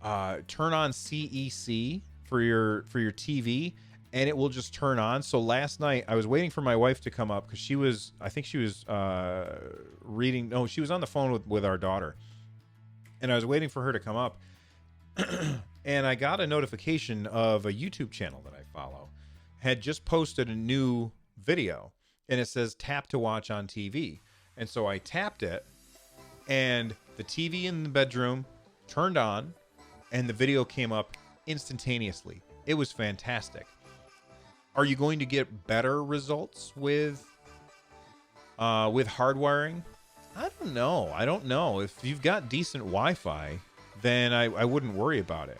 S1: turn on CEC for your TV, and it will just turn on. So last night I was waiting for my wife to come up because she was on the phone with our daughter, and I was waiting for her to come up. And I got a notification of a YouTube channel that I follow had just posted a new video, and it says tap to watch on TV. And so I tapped it, and the TV in the bedroom turned on, and the video came up instantaneously. It was fantastic. Are you going to get better results with hardwiring? I don't know. If you've got decent Wi-Fi, then I wouldn't worry about it.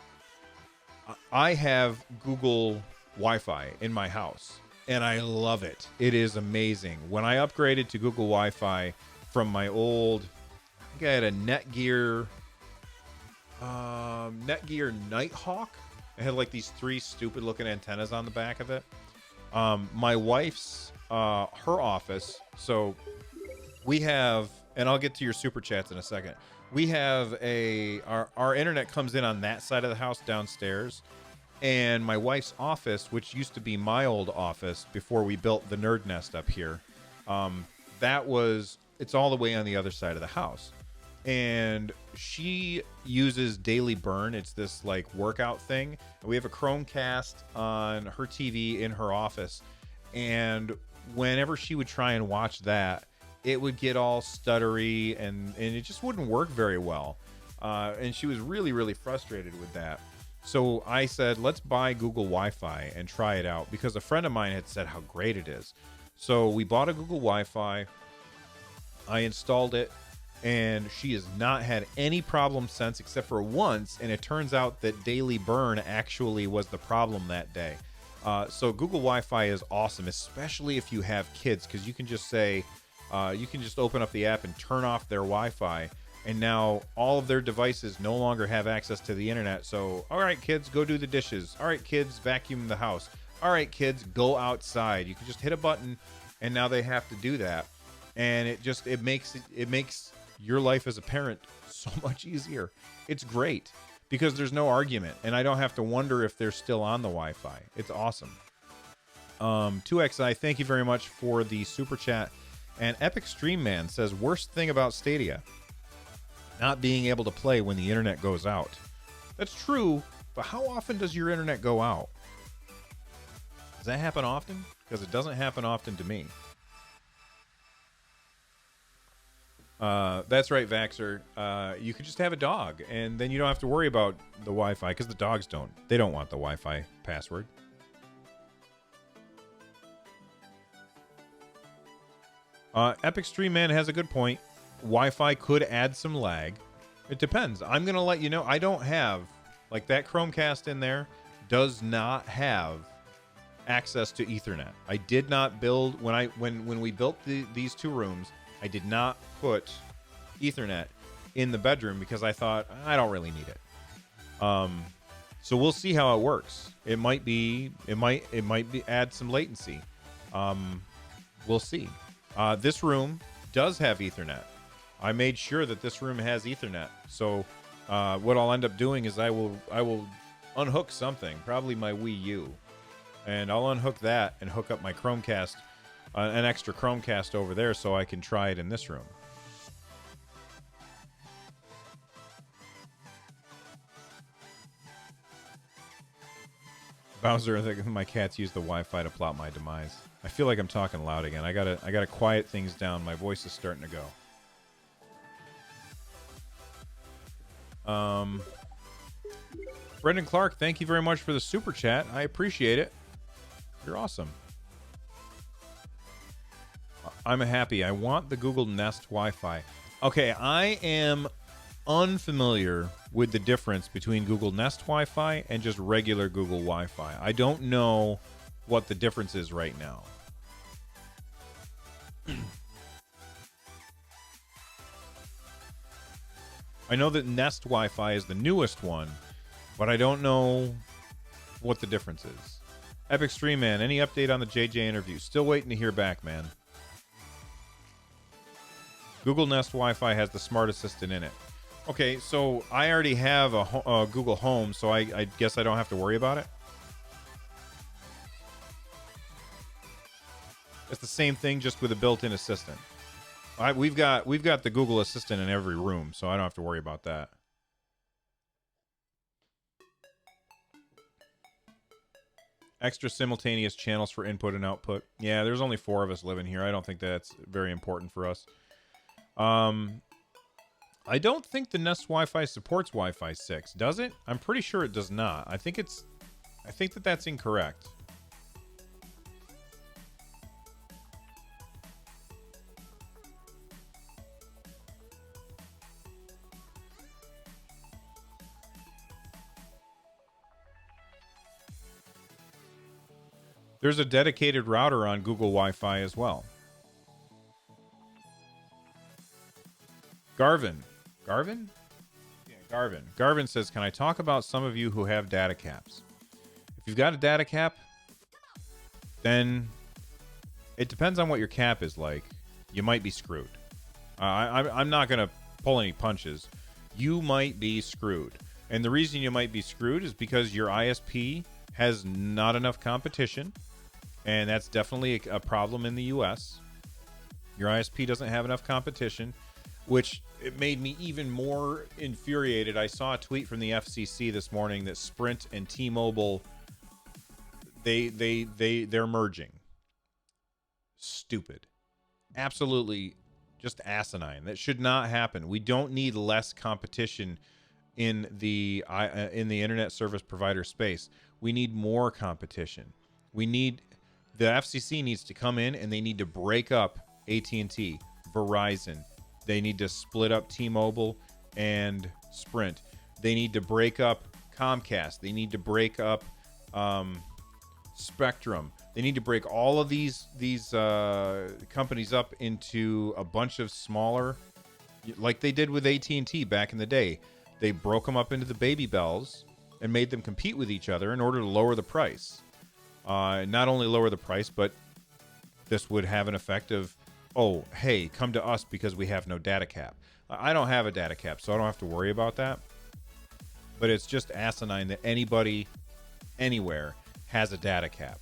S1: I have Google Wi-Fi in my house, and I love it. It is amazing. When I upgraded to Google Wi-Fi from my old, I think I had a Netgear Nighthawk. It had like these 3 stupid looking antennas on the back of it. My wife's, her office. So we have, and I'll get to your super chats in a second. We have our internet comes in on that side of the house downstairs, and my wife's office, which used to be my old office before we built the nerd nest up here, it's all the way on the other side of the house. And she uses Daily Burn. It's this like workout thing. We have a Chromecast on her TV in her office, and whenever she would try and watch that, it would get all stuttery, and it just wouldn't work very well. And she was really, really frustrated with that. So I said, let's buy Google Wi-Fi and try it out, because a friend of mine had said how great it is. So we bought a Google Wi-Fi. I installed it, and she has not had any problems since, except for once, and it turns out that Daily Burn actually was the problem that day. So Google Wi-Fi is awesome, especially if you have kids, because you can just say, you can just open up the app and turn off their Wi-Fi, and now all of their devices no longer have access to the internet. So, all right, kids, go do the dishes. All right, kids, vacuum the house. All right, kids, go outside. You can just hit a button, and now they have to do that. And it makes your life as a parent so much easier. It's great because there's no argument, and I don't have to wonder if they're still on the Wi-Fi. It's awesome. 2XI, thank you very much for the super chat. And Epic Stream Man says, worst thing about Stadia, not being able to play when the internet goes out. That's true, but how often does your internet go out? Does that happen often? Because it doesn't happen often to me. That's right, Vaxxer. You could just have a dog, and then you don't have to worry about the Wi-Fi, because the dogs don't want the Wi-Fi password. Epic Stream Man has a good point. Wi-Fi could add some lag. It depends. I'm going to let you know. I don't have, like, that Chromecast in there does not have access to Ethernet. I did not build, when we built these 2 rooms, I did not put Ethernet in the bedroom because I thought I don't really need it. So we'll see how it works. It might add some latency. We'll see. This room does have Ethernet. I made sure that this room has Ethernet. So what I'll end up doing is I will unhook something, probably my Wii U, and I'll unhook that and hook up my Chromecast, an extra Chromecast over there, so I can try it in this room. Bowser, I think my cats use the Wi-Fi to plot my demise. I feel like I'm talking loud again. I gotta quiet things down. My voice is starting to go. Brendan Clark, thank you very much for the super chat. I appreciate it. You're awesome. I'm happy. I want the Google Nest Wi-Fi. Okay, I am unfamiliar with the difference between Google Nest Wi-Fi and just regular Google Wi-Fi. I don't know what the difference is right now. I know that Nest Wi-Fi is the newest one, but I don't know what the difference is. Epic Stream Man, any update on the JJ interview? Still waiting to hear back, man. Google Nest Wi-Fi has the Smart Assistant in it. Okay, so I already have a Google Home, so I guess I don't have to worry about it. It's the same thing, just with a built-in assistant. We've got the Google Assistant in every room, so I don't have to worry about that. Extra simultaneous channels for input and output. Yeah, there's only 4 of us living here. I don't think that's very important for us. I don't think the Nest Wi-Fi supports Wi-Fi 6, does it? I'm pretty sure it does not. I think that's incorrect. There's a dedicated router on Google Wi-Fi as well. Garvin? Yeah, Garvin. Garvin says, can I talk about some of you who have data caps? If you've got a data cap, then it depends on what your cap is like. You might be screwed. I'm not going to pull any punches. You might be screwed. And the reason you might be screwed is because your ISP has not enough competition. And that's definitely a problem in the US. Your ISP doesn't have enough competition, which it made me even more infuriated. I saw a tweet from the FCC this morning that Sprint and T-Mobile, they're merging. Stupid. Absolutely just asinine. That should not happen. We don't need less competition in the internet service provider space. We need more competition. The FCC needs to come in and they need to break up AT&T, Verizon. They need to split up T-Mobile and Sprint. They need to break up Comcast. They need to break up Spectrum. They need to break all of these companies up into a bunch of smaller, like they did with AT&T back in the day. They broke them up into the baby bells and made them compete with each other in order to lower the price. Not only lower the price, but this would have an effect of, oh, hey, come to us because we have no data cap. I don't have a data cap, so I don't have to worry about that. But it's just asinine that anybody, anywhere, has a data cap.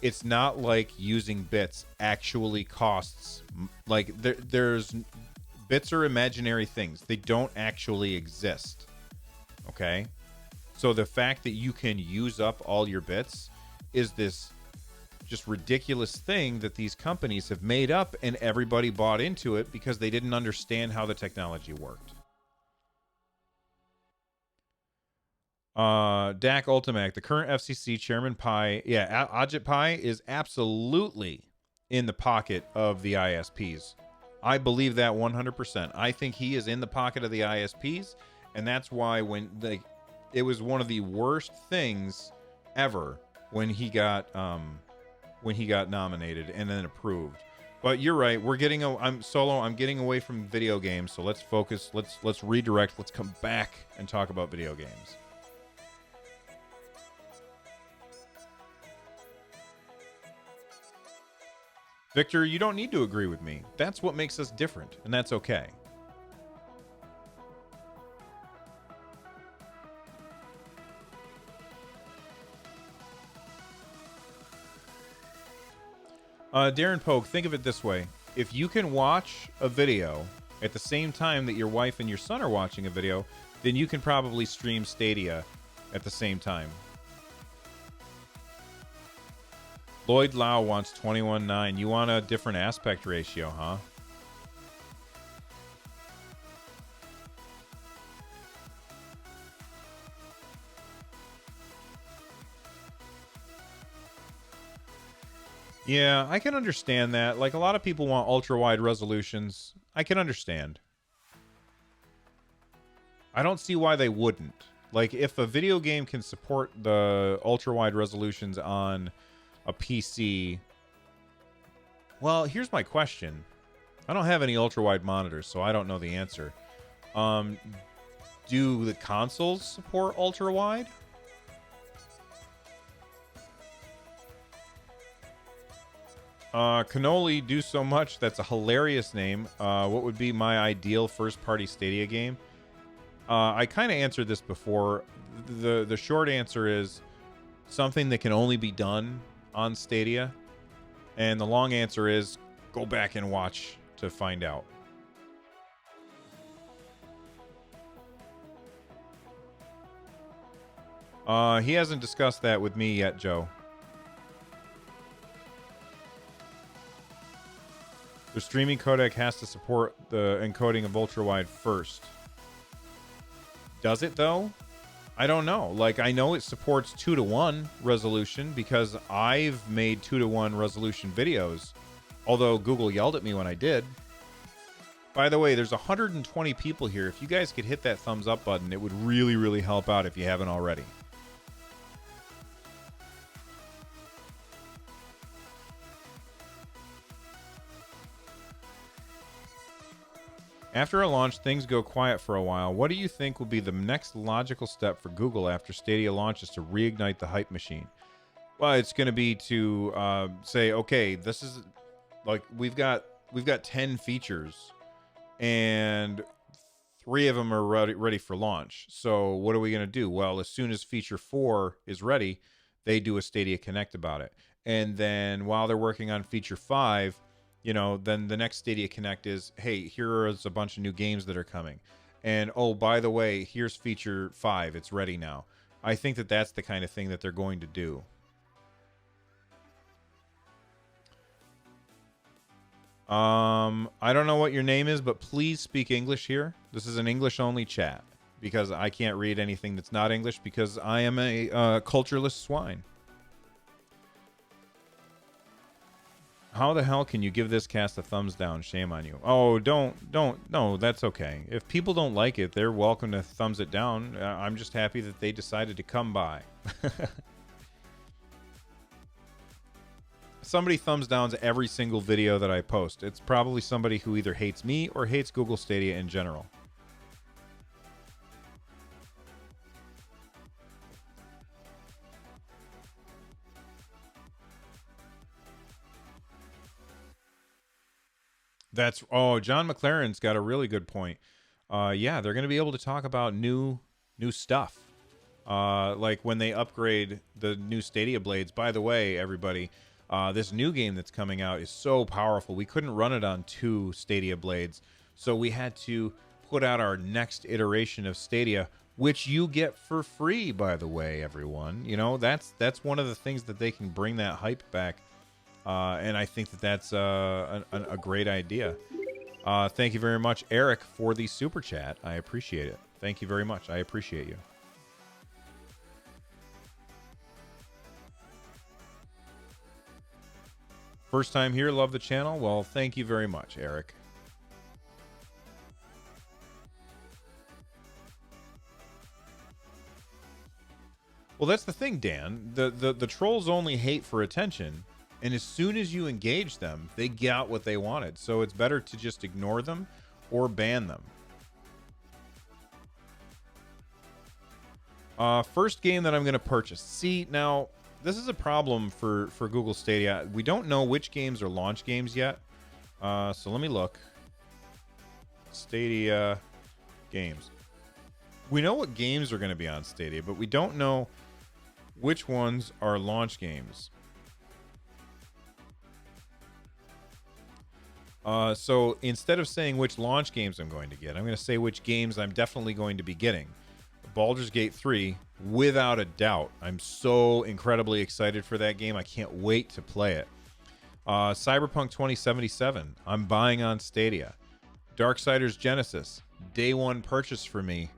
S1: It's not like using bits actually costs. Like, there's bits are imaginary things. They don't actually exist. Okay? So the fact that you can use up all your bits is this just ridiculous thing that these companies have made up, and everybody bought into it because they didn't understand how the technology worked. Dak Ultimac, the current FCC chairman Pai, Ajit Pai is absolutely in the pocket of the ISPs. I believe that 100%. I think he is in the pocket of the ISPs, and that's why it was one of the worst things ever when he got nominated and then approved. But you're right. I'm getting away from video games, so let's focus. Let's redirect. Let's come back and talk about video games. Victor, you don't need to agree with me. That's what makes us different, and that's okay. Darren Pogue, think of it this way. If you can watch a video at the same time that your wife and your son are watching a video, then you can probably stream Stadia at the same time. Lloyd Lau wants 21:9. You want a different aspect ratio, huh? Yeah, I can understand that. Like, a lot of people want ultra wide resolutions. I can understand. I don't see why they wouldn't. Like, if a video game can support the ultra wide resolutions on a PC, well, here's my question. I don't have any ultra wide monitors, so I don't know the answer. Do the consoles support ultra wide? Cannoli do so much. That's a hilarious name. What would be my ideal first-party Stadia game? I kind of answered this before. The short answer is something that can only be done on Stadia, and the long answer is go back and watch to find out. He hasn't discussed that with me yet, Joe. The streaming codec has to support the encoding of ultra-wide first. Does it, though? I don't know. Like, I know it supports 2:1 resolution because I've made 2:1 resolution videos, although Google yelled at me when I did. By the way, there's 120 people here. If you guys could hit that thumbs up button, it would really, really help out if you haven't already. After a launch, things go quiet for a while. What do you think will be the next logical step for Google after Stadia launches to reignite the hype machine? Well, it's going to be to say, okay, this is like we've got 10 features, and 3 of them are ready for launch. So what are we going to do? Well, as soon as feature 4 is ready, they do a Stadia Connect about it, and then while they're working on feature 5. Then the next Stadia Connect is, hey, here is a bunch of new games that are coming. And, oh, by the way, here's feature 5. It's ready now. I think that that's the kind of thing that they're going to do. I don't know what your name is, but please speak English here. This is an English-only chat because I can't read anything that's not English because I am a cultureless swine. How the hell can you give this cast a thumbs down? Shame on you. Oh, don't. No, that's okay. If people don't like it, they're welcome to thumbs it down. I'm just happy that they decided to come by. Somebody thumbs downs every single video that I post. It's probably somebody who either hates me or hates Google Stadia in general. John McLaren's got a really good point. Yeah, they're going to be able to talk about new stuff. Like when they upgrade the new Stadia blades. By the way, everybody, this new game that's coming out is so powerful. We couldn't run it on 2 Stadia blades, so we had to put out our next iteration of Stadia, which you get for free, by the way, everyone. That's one of the things that they can bring that hype back. And I think that that's a great idea. Thank you very much, Eric, for the super chat. I appreciate it. Thank you very much. I appreciate you. First time here, love the channel. Well, thank you very much, Eric. Well, that's the thing, Dan. The trolls only hate for attention. And as soon as you engage them, they get what they wanted. So it's better to just ignore them or ban them. First game that I'm going to purchase. See, now, this is a problem for Google Stadia. We don't know which games are launch games yet. So let me look. Stadia games. We know what games are going to be on Stadia, but we don't know which ones are launch games. So instead of saying which launch games I'm going to get, I'm going to say which games I'm definitely going to be getting. Baldur's Gate 3, without a doubt. I'm so incredibly excited for that game. I can't wait to play it. Cyberpunk 2077, I'm buying on Stadia. Darksiders Genesis, day one purchase for me.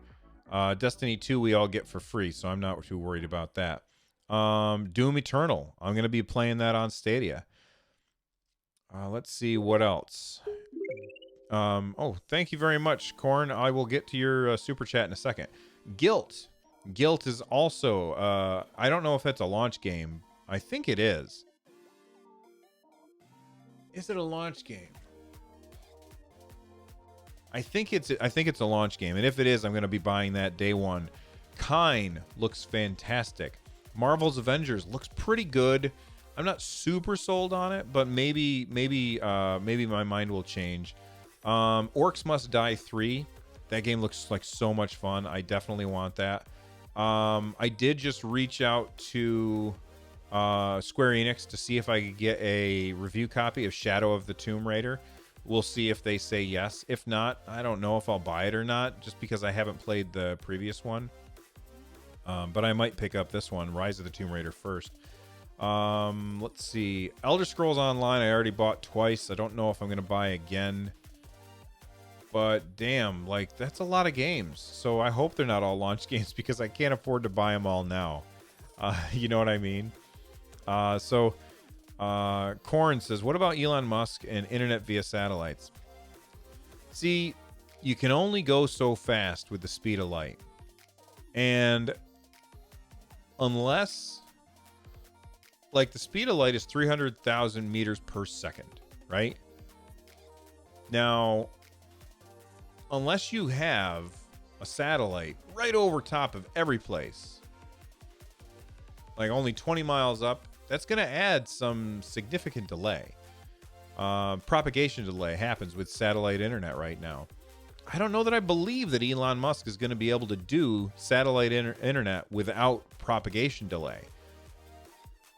S1: Destiny 2 we all get for free, so I'm not too worried about that. Doom Eternal, I'm going to be playing that on Stadia. Let's see what else. Oh, thank you very much, Corn. I will get to your super chat in a second. Guilt. Guilt is also, I don't know if that's a launch game. I think it is. Is it a launch game? I think it's a launch game, and if it is, I'm going to be buying that day one. Kine looks fantastic. Marvel's Avengers looks pretty good. I'm not super sold on it, but maybe my mind will change. Orcs Must Die 3. That game looks like so much fun. I definitely want that. I did just reach out to Square Enix to see if I could get a review copy of Shadow of the Tomb Raider. We'll see if they say yes. If not, I don't know if I'll buy it or not, just because I haven't played the previous one. But I might pick up this one, Rise of the Tomb Raider, first. Let's see. Elder Scrolls Online, I already bought twice. I don't know if I'm going to buy again. But damn, like, that's a lot of games. So I hope they're not all launch games because I can't afford to buy them all now. You know what I mean? Corn says, what about Elon Musk and internet via satellites? See, you can only go so fast with the speed of light. And unless, like, the speed of light is 300,000 meters per second, right? Now, unless you have a satellite right over top of every place, like only 20 miles up, that's going to add some significant delay. Propagation delay happens with satellite internet right now. I don't know that I believe that Elon Musk is going to be able to do satellite internet without propagation delay.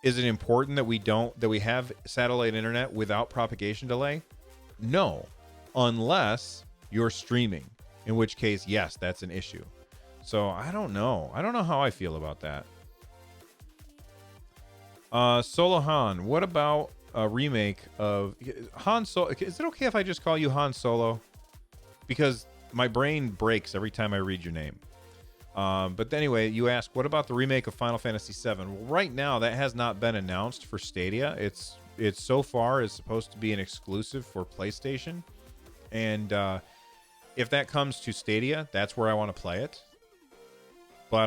S1: Is it important that we have satellite internet without propagation delay? No, unless you're streaming, in which case, yes, that's an issue. So I don't know. I don't know how I feel about that. Solo Han, what about a remake of Han Solo? Is it okay if I just call you Han Solo? Because my brain breaks every time I read your name. But anyway, you ask, what about the remake of Final Fantasy VII? Well, right now, that has not been announced for Stadia. It's so far is supposed to be an exclusive for PlayStation. And if that comes to Stadia, that's where I want to play it. But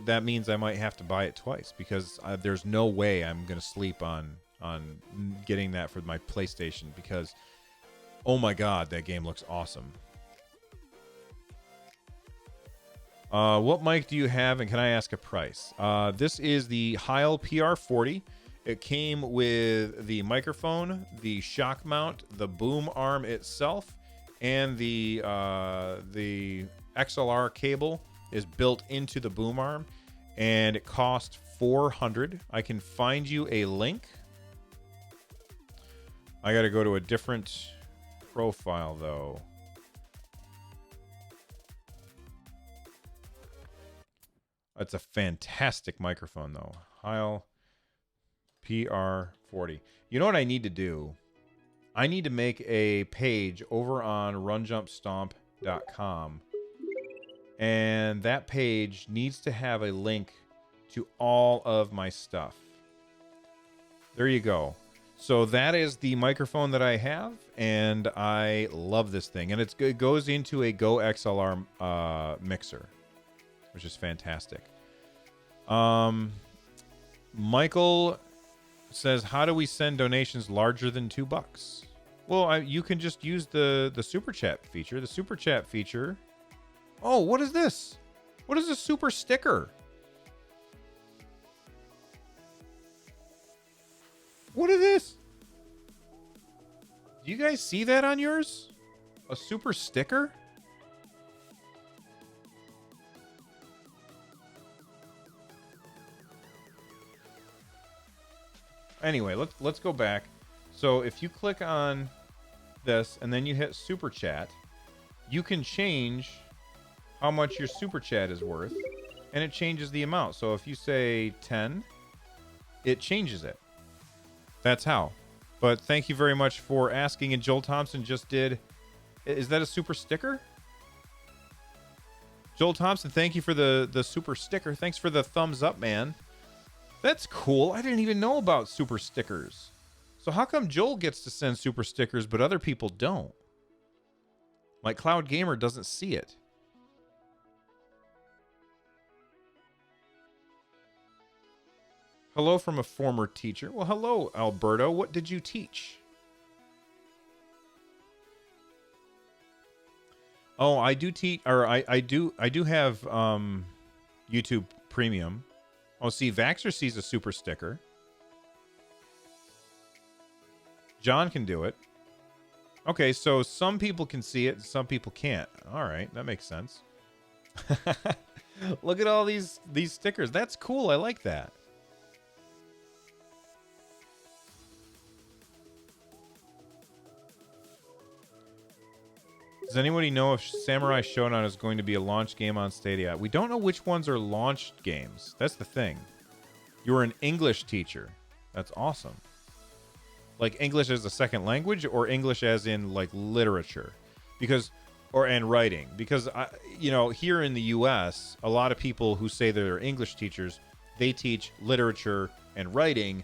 S1: that means I might have to buy it twice because there's no way I'm going to sleep on getting that for my PlayStation because, oh my God, that game looks awesome. What mic do you have, and can I ask a price? This is the Heil PR40. It came with the microphone, the shock mount, the boom arm itself, and the XLR cable is built into the boom arm, and it cost $400. I can find you a link. I got to go to a different profile though. It's a fantastic microphone though. Heil PR40. You know what I need to do? I need to make a page over on runjumpstomp.com. And that page needs to have a link to all of my stuff. There you go. So that is the microphone that I have, and I love this thing. And it goes into a Go XLR mixer, which is fantastic. Michael says, how do we send donations larger than $2? Well, you can just use the super chat feature. The super chat feature. Oh, what is this? What is a super sticker? What is this? Do you guys see that on yours? A super sticker? Anyway, let's go back. So if you click on this and then you hit super chat, you can change how much your super chat is worth, and it changes the amount. So if you say 10, it changes it. That's how. But thank you very much for asking. And Joel Thompson just did. Is that a super sticker? Joel Thompson, thank you for the super sticker. Thanks for the thumbs up, man. That's cool. I didn't even know about super stickers. So how come Joel gets to send super stickers, but other people don't? Like Cloud Gamer doesn't see it. Hello from a former teacher. Well, hello, Alberto. What did you teach? Oh, I do teach, or I do have YouTube Premium. Oh, see, Vaxxer sees a super sticker. John can do it. Okay, so some people can see it, some people can't. All right, that makes sense. Look at all these stickers. That's cool. I like that. Does anybody know if Samurai Shodown is going to be a launch game on Stadia? We don't know which ones are launched games. That's the thing. You're an English teacher. That's awesome. Like English as a second language, or English as in like literature, because and writing, because here in the US, a lot of people who say they're English teachers, they teach literature and writing.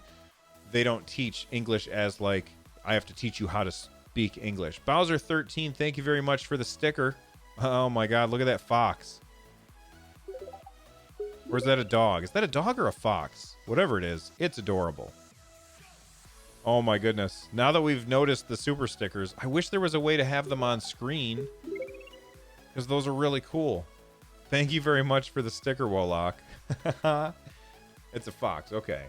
S1: They don't teach English as like, I have to teach you how to speak English. Bowser 13, thank you very much for the sticker. Oh my god, look at that fox. Or is that a dog? Is that a dog or a fox? Whatever it is, it's adorable. Oh my goodness. Now that we've noticed the super stickers, I wish there was a way to have them on screen, because those are really cool. Thank you very much for the sticker, Wollock. It's a fox. Okay.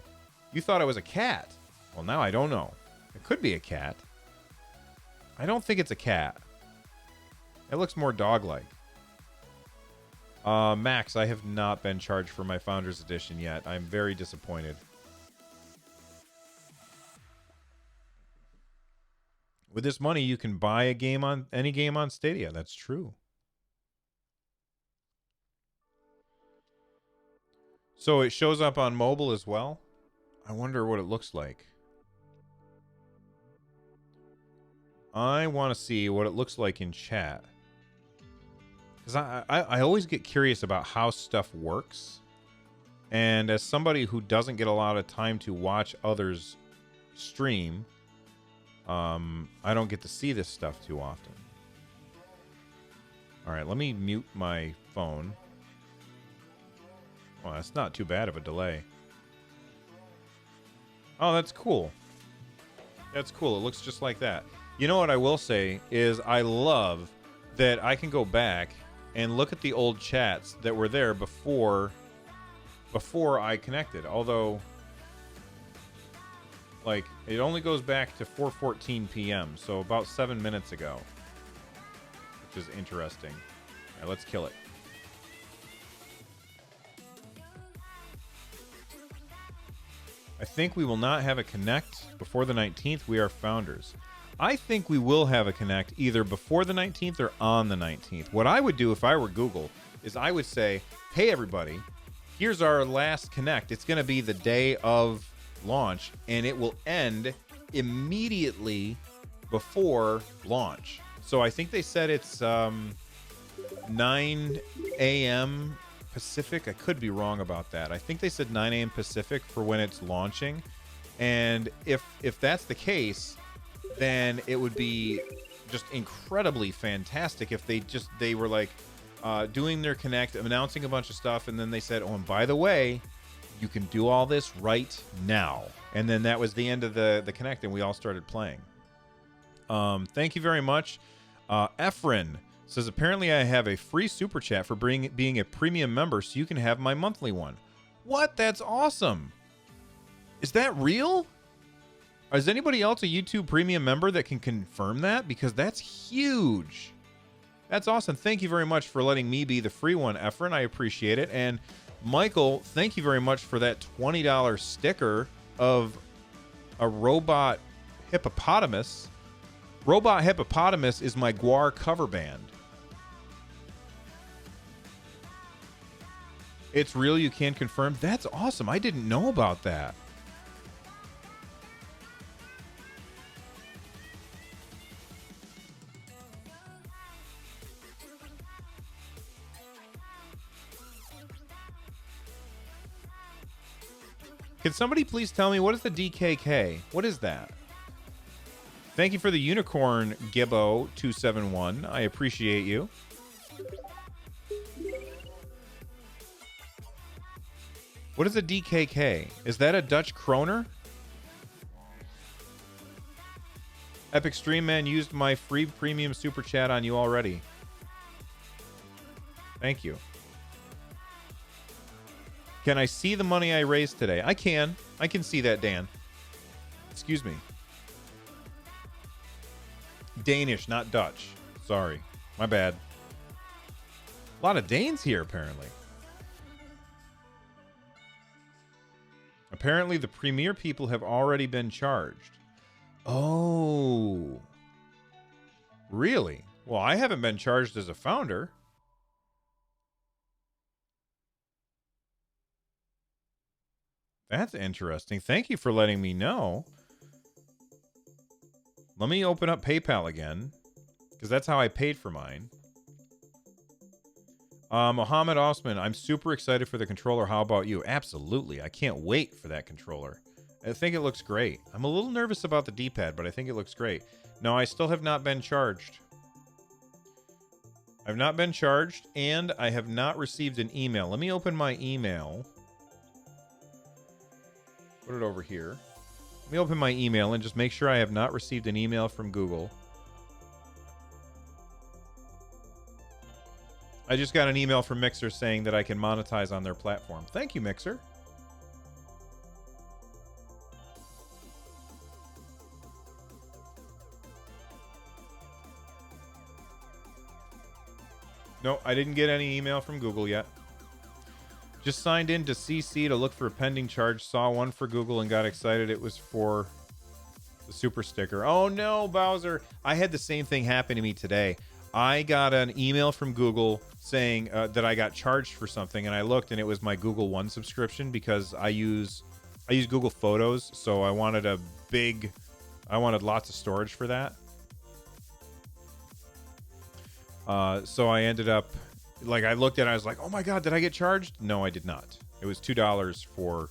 S1: You thought it was a cat. Well, now I don't know. It could be a cat. I don't think it's a cat. It looks more dog-like. Max, I have not been charged for my Founders Edition yet. I'm very disappointed. With this money, you can buy a game on any game on Stadia. That's true. So it shows up on mobile as well. I wonder what it looks like. I want to see what it looks like in chat. Because I always get curious about how stuff works. And as somebody who doesn't get a lot of time to watch others stream, I don't get to see this stuff too often. All right, let me mute my phone. Well, that's not too bad of a delay. Oh, that's cool. That's cool. It looks just like that. You know what I will say is I love that I can go back and look at the old chats that were there before I connected. Although, like, it only goes back to 4:14 p.m., so about 7 minutes ago, which is interesting. All right, let's kill it. I think we will not have a connect before the 19th. We are founders. I think we will have a connect either before the 19th or on the 19th. What I would do if I were Google is I would say, hey, everybody, here's our last connect. It's going to be the day of launch, and it will end immediately before launch. So I think they said it's 9 a.m. Pacific. I could be wrong about that. I think they said 9 a.m. Pacific for when it's launching. And if that's the case, then it would be just incredibly fantastic if they were like doing their connect, announcing a bunch of stuff, and then they said, oh, and by the way, you can do all this right now. And then that was the end of the connect, and we all started playing. Thank you very much. Efren says, apparently I have a free super chat for being a premium member, so you can have my monthly one. What? That's awesome. Is that real? Is anybody else a YouTube premium member that can confirm that? Because that's huge. That's awesome. Thank you very much for letting me be the free one, Efren. I appreciate it. And Michael, thank you very much for that $20 sticker of a robot hippopotamus. Robot Hippopotamus is my Guar cover band. It's real, you can confirm. That's awesome. I didn't know about that. Can somebody please tell me, what is the DKK? What is that? Thank you for the unicorn, Gibbo271. I appreciate you. What is a DKK? Is that a Dutch kroner? Epic Stream Man used my free premium super chat on you already. Thank you. Can I see the money I raised today? I can. I can see that, Dan. Excuse me. Danish, not Dutch. Sorry. My bad. A lot of Danes here, apparently. Apparently, the premier people have already been charged. Oh. Really? Well, I haven't been charged as a founder. That's interesting. Thank you for letting me know. Let me open up PayPal again, because that's how I paid for mine. Mohammed Osman, I'm super excited for the controller. How about you? Absolutely. I can't wait for that controller. I think it looks great. I'm a little nervous about the D-pad, but I think it looks great. No, I still have not been charged. I've not been charged, and I have not received an email. Let me open my email. Put it over here. Let me open my email and just make sure I have not received an email from Google. I just got an email from Mixer saying that I can monetize on their platform. Thank you, Mixer. No, I didn't get any email from Google yet. Just signed in to CC to look for a pending charge. Saw one for Google and got excited. It was for the super sticker. Oh no, Bowser. I had the same thing happen to me today. I got an email from Google saying that I got charged for something, and I looked and it was my Google One subscription because I use Google Photos, so I wanted lots of storage for that. So I ended up, like, I looked at it, I was like, oh my god, did I get charged? No, I did not. It was $2 for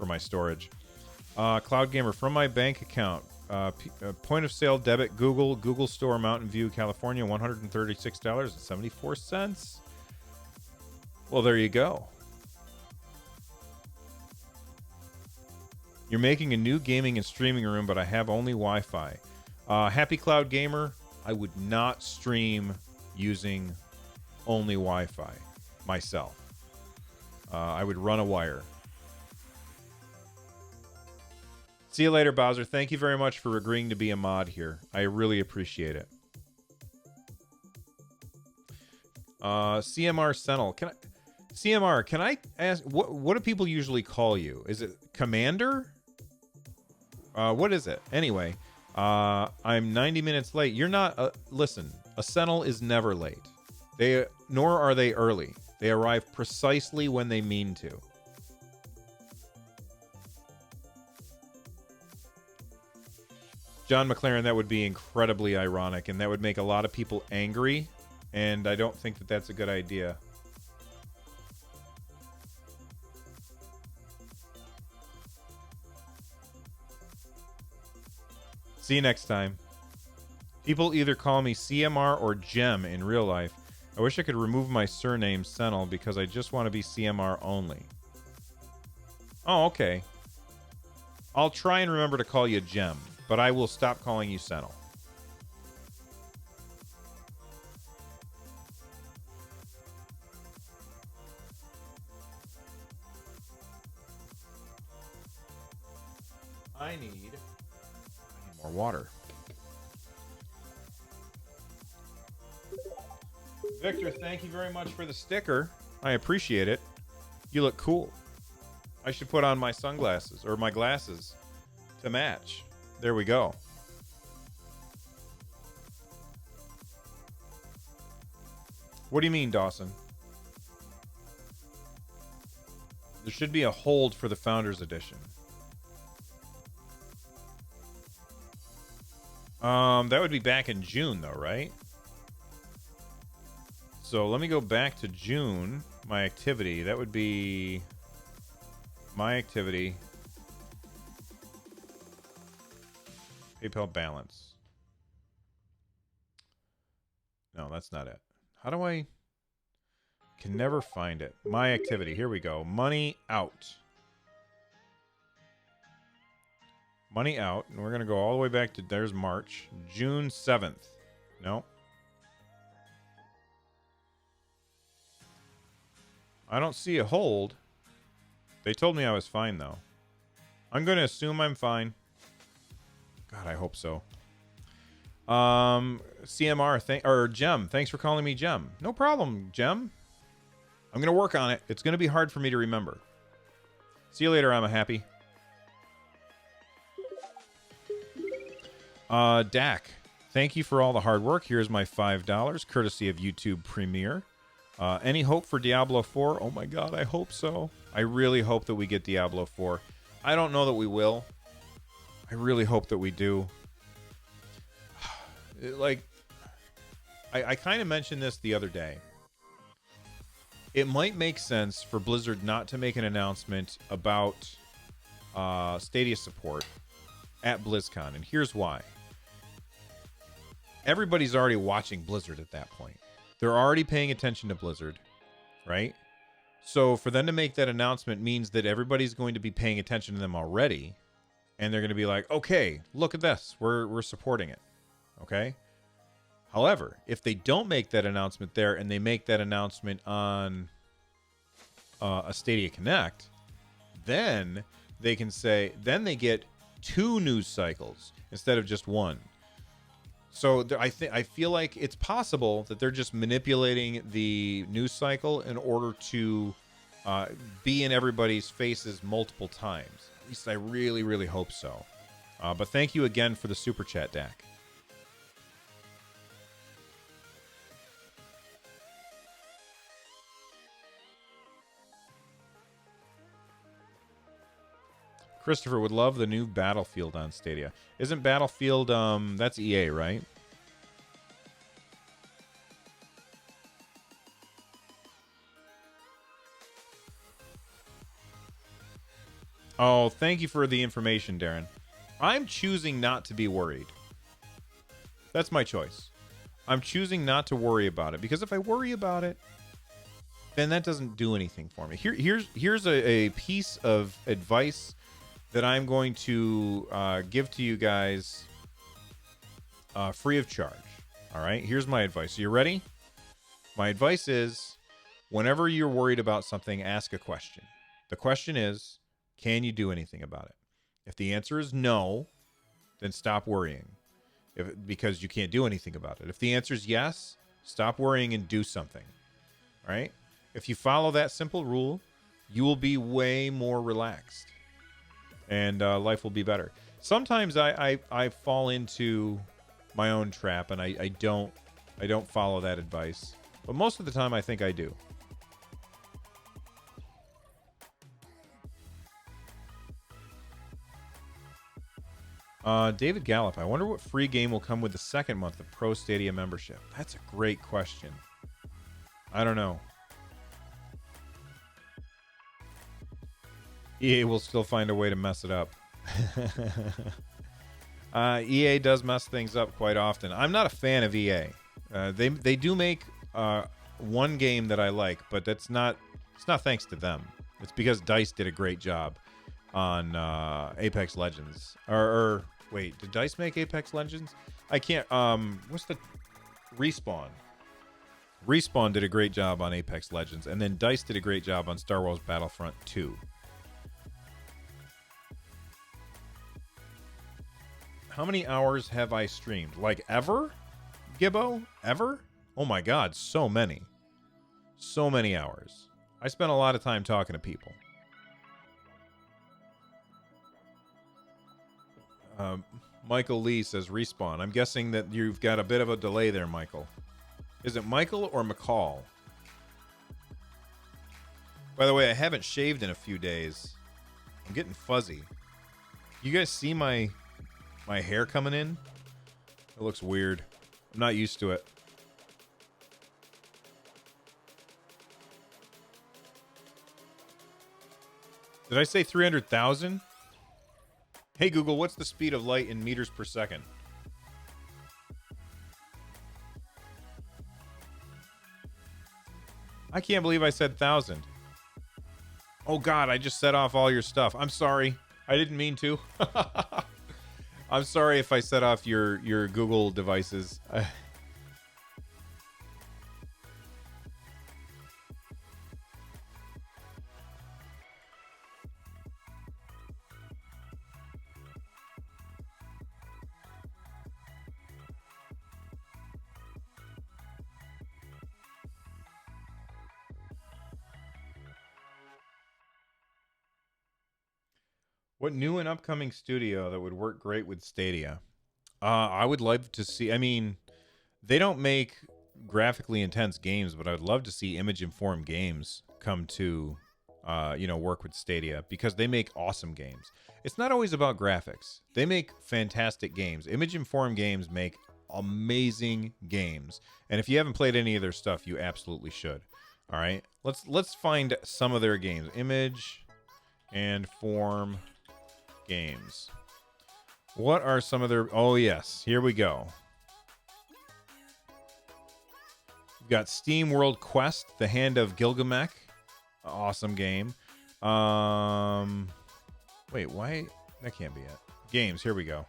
S1: my storage. Cloud Gamer, from my bank account, point of sale debit, Google Store, Mountain View, California, $136.74. Well, there you go. You're making a new gaming and streaming room, but I have only Wi-Fi. Happy Cloud Gamer, I would not stream using only Wi-Fi myself. I would run a wire. See you later, Bowser. Thank you very much for agreeing to be a mod here. I really appreciate it. CMR Sentinel. CMR, can I ask, what do people usually call you? Is it Commander? What is it? Anyway, I'm 90 minutes late. You're not, listen, a Sentinel is never late. Nor are they early. They arrive precisely when they mean to. John McLaren, that would be incredibly ironic, and that would make a lot of people angry, and I don't think that that's a good idea. See you next time. People either call me CMR or Gem in real life. I wish I could remove my surname, Sentinel, because I just want to be CMR only. Oh, okay. I'll try and remember to call you Gem, but I will stop calling you Sentinel. I need more water. Victor, thank you very much for the sticker. I appreciate it. You look cool. I should put on my sunglasses, or my glasses, to match. There we go. What do you mean, Dawson? There should be a hold for the Founders Edition. That would be back in June, though, right? So let me go back to June. My activity. That would be my activity. PayPal balance. No, that's not it. How do I... Can never find it. My activity. Here we go. Money out. Money out. And we're going to go all the way back to... There's March. June 7th. No. I don't see a hold. They told me I was fine, though. I'm going to assume I'm fine. God, I hope so. CMR, or Gem, thanks for calling me Gem. No problem, Gem. I'm going to work on it. It's going to be hard for me to remember. See you later, I'm a happy. Dak, thank you for all the hard work. Here's my $5, courtesy of YouTube Premiere. Any hope for Diablo 4? Oh my god, I hope so. I really hope that we get Diablo 4. I don't know that we will. I really hope that we do. Like, I kind of mentioned this the other day. It might make sense for Blizzard not to make an announcement about Stadia support at BlizzCon, and here's why. Everybody's already watching Blizzard at that point. They're already paying attention to Blizzard, right? So for them to make that announcement means that everybody's going to be paying attention to them already, and they're going to be like, okay, look at this. We're supporting it. Okay? However, if they don't make that announcement there and they make that announcement on a Stadia Connect, then they can say, then they get 2 news cycles instead of just 1. So I feel like it's possible that they're just manipulating the news cycle in order to be in everybody's faces multiple times. At least I really, really hope so. But thank you again for the super chat, Dak. Christopher would love the new Battlefield on Stadia. Isn't Battlefield, that's EA, right? Oh, thank you for the information, Darren. I'm choosing not to be worried. That's my choice. I'm choosing not to worry about it, because if I worry about it, then that doesn't do anything for me. Here's a piece of advice that I'm going to give to you guys free of charge. All right, here's my advice. Are you ready? My advice is, whenever you're worried about something, ask a question. The question is, can you do anything about it? If the answer is no, then stop worrying, because you can't do anything about it. If the answer is yes, stop worrying and do something. All right? If you follow that simple rule, you will be way more relaxed, and life will be better. Sometimes I fall into my own trap, and I don't follow that advice. But most of the time, I think I do. David Gallup, I wonder what free game will come with the second month of Pro Stadia membership. That's a great question. I don't know. EA will still find a way to mess it up. EA does mess things up quite often. I'm not a fan of EA. They do make one game that I like, but it's not thanks to them. It's because DICE did a great job on Apex Legends. Or wait, did DICE make Apex Legends? I can't. What's the Respawn? Respawn did a great job on Apex Legends, and then DICE did a great job on Star Wars Battlefront 2. How many hours have I streamed? Like ever? Gibbo? Ever? Oh my god, so many. So many hours. I spent a lot of time talking to people. Michael Lee says Respawn. I'm guessing that you've got a bit of a delay there, Michael. Is it Michael or McCall? By the way, I haven't shaved in a few days. I'm getting fuzzy. You guys see my hair coming in? It looks weird. I'm not used to it. Did I say 300,000? Hey Google, what's the speed of light in meters per second? I can't believe I said 1,000. Oh God, I just set off all your stuff. I'm sorry. I didn't mean to. I'm sorry if I set off your Google devices. What new and upcoming studio that would work great with Stadia? I would love to see. I mean, they don't make graphically intense games, but I'd love to see image informed games come to, work with Stadia because they make awesome games. It's not always about graphics. They make fantastic games. Image informed games make amazing games, and if you haven't played any of their stuff, you absolutely should. All right, let's find some of their games. Image and form games. What are some of their? Oh yes, here we go. We've got Steam World Quest: The Hand of Gilgamesh. Awesome game. Wait, why? That can't be it. Games. Here we go.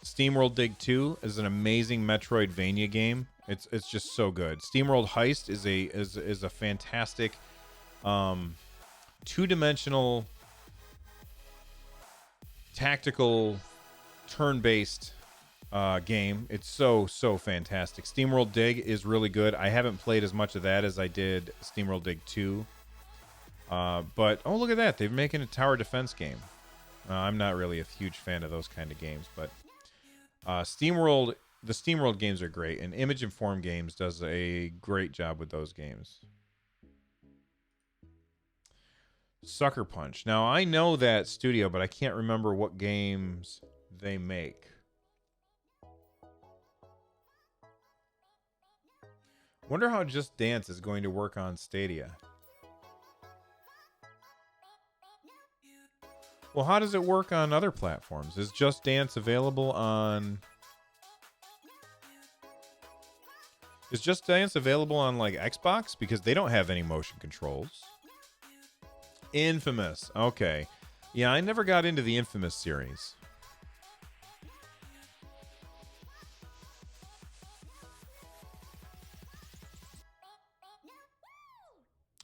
S1: SteamWorld Dig 2 is an amazing Metroidvania game. It's just so good. SteamWorld Heist is a fantastic two-dimensional tactical turn-based game. It's so fantastic. SteamWorld Dig is really good. I haven't played as much of that as I did SteamWorld Dig 2. But oh, look at that. They're making a tower defense game. I'm not really a huge fan of those kind of games, but the SteamWorld games are great, and Image Informed Games does a great job with those games. Sucker Punch. Now, I know that studio, but I can't remember what games they make. Wonder how Just Dance is going to work on Stadia. Well, how does it work on other platforms? Is Just Dance available on... Is Just Dance available on, like, Xbox? Because they don't have any motion controls. Infamous. Okay. Yeah, I never got into the Infamous series.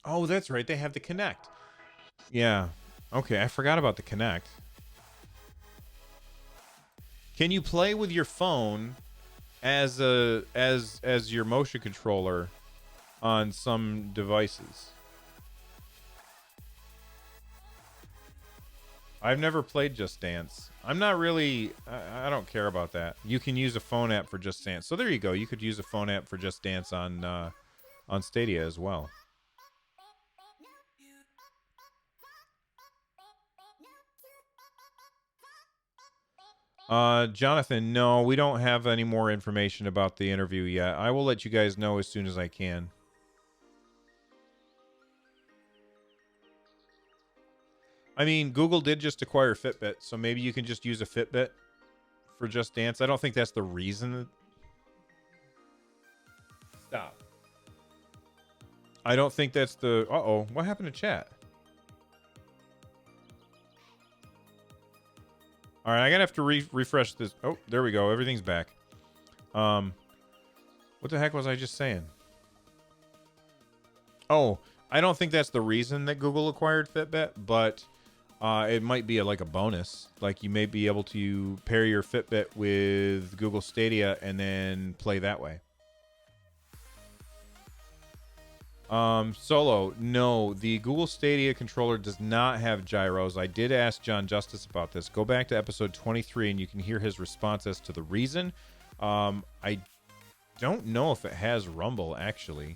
S1: Oh, that's right. They have the Kinect. Yeah. Okay, I forgot about the Kinect. Can you play with your phone as your motion controller on some devices? I've never played Just Dance. I'm not really... I don't care about that. You can use a phone app for Just Dance. So there you go. You could use a phone app for Just Dance on Stadia as well. Jonathan, no, we don't have any more information about the interview yet. I will let you guys know as soon as I can. I mean, Google did just acquire Fitbit, so maybe you can just use a Fitbit for Just Dance. I don't think that's the reason. Stop. I don't think that's the... Uh-oh, what happened to chat? All right, I gotta have to refresh this. Oh, there we go. Everything's back. What the heck was I just saying? Oh, I don't think that's the reason that Google acquired Fitbit, but it might be like a bonus. Like you may be able to pair your Fitbit with Google Stadia and then play that way. Solo, no, the Google Stadia controller does not have gyros. I did ask John Justice about this. Go back to episode 23 and you can hear his response as to the reason. I don't know if it has rumble, actually.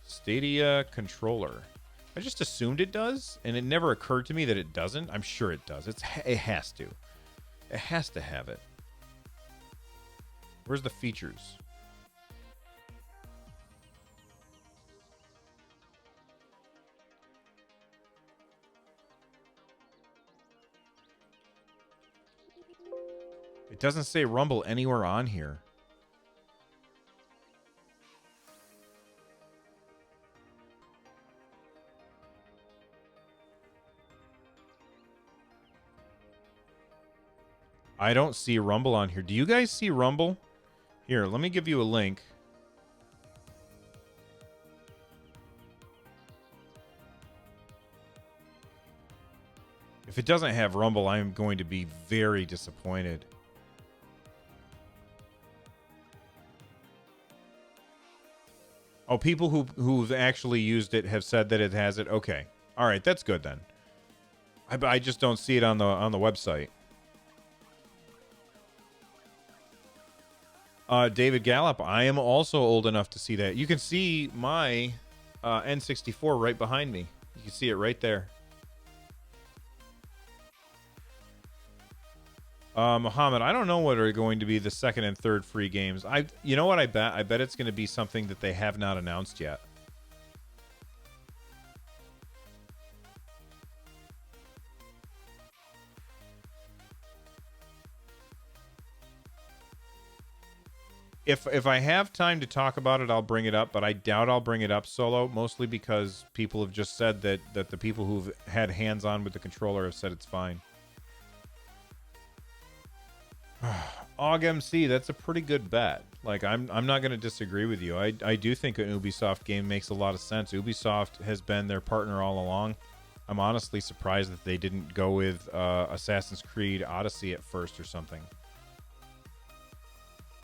S1: Stadia controller. I just assumed it does, and it never occurred to me that it doesn't. I'm sure it does. It has to. It has to have it. Where's the features? It doesn't say Rumble anywhere on here. I don't see Rumble on here. Do you guys see Rumble? Here, let me give you a link. If it doesn't have Rumble, I am going to be very disappointed. Oh, people who've actually used it have said that it has it. Okay. All right, that's good then. I just don't see it on the website. David Gallup, I am also old enough to see that. You can see my N64 right behind me. You can see it right there. Muhammad, I don't know what are going to be the second and third free games. You know what I bet? I bet it's going to be something that they have not announced yet. If I have time to talk about it, I'll bring it up, but I doubt I'll bring it up solo, mostly because people have just said that the people who've had hands-on with the controller have said it's fine. AugMC, that's a pretty good bet. Like, I'm not going to disagree with you. I do think an Ubisoft game makes a lot of sense. Ubisoft has been their partner all along. I'm honestly surprised that they didn't go with Assassin's Creed Odyssey at first or something.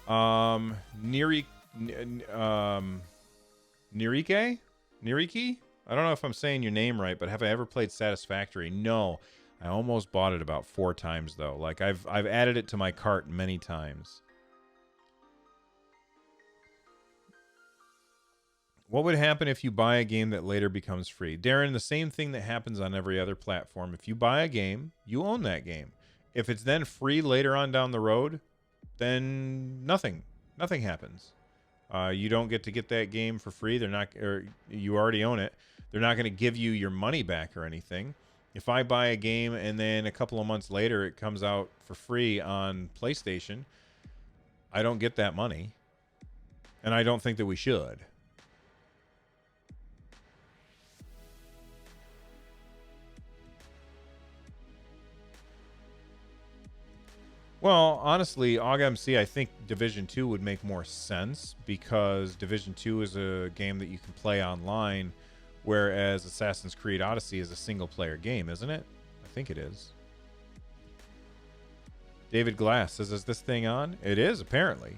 S1: Nirike? Niriki? I don't know if I'm saying your name right, but have I ever played Satisfactory? No. I almost bought it about 4 times though. Like I've added it to my cart many times. What would happen if you buy a game that later becomes free? Darren, the same thing that happens on every other platform. If you buy a game, you own that game. If it's then free later on down the road, then nothing happens. You don't get to get that game for free. They're not, or you already own it. They're not going to give you your money back or anything. If I buy a game and then a couple of months later it comes out for free on PlayStation, I don't get that money. And I don't think that we should. Well, honestly, AugMC, I think Division 2 would make more sense because Division 2 is a game that you can play online, whereas Assassin's Creed Odyssey is a single-player game, isn't it? I think it is. David Glass says, is this thing on? It is, apparently.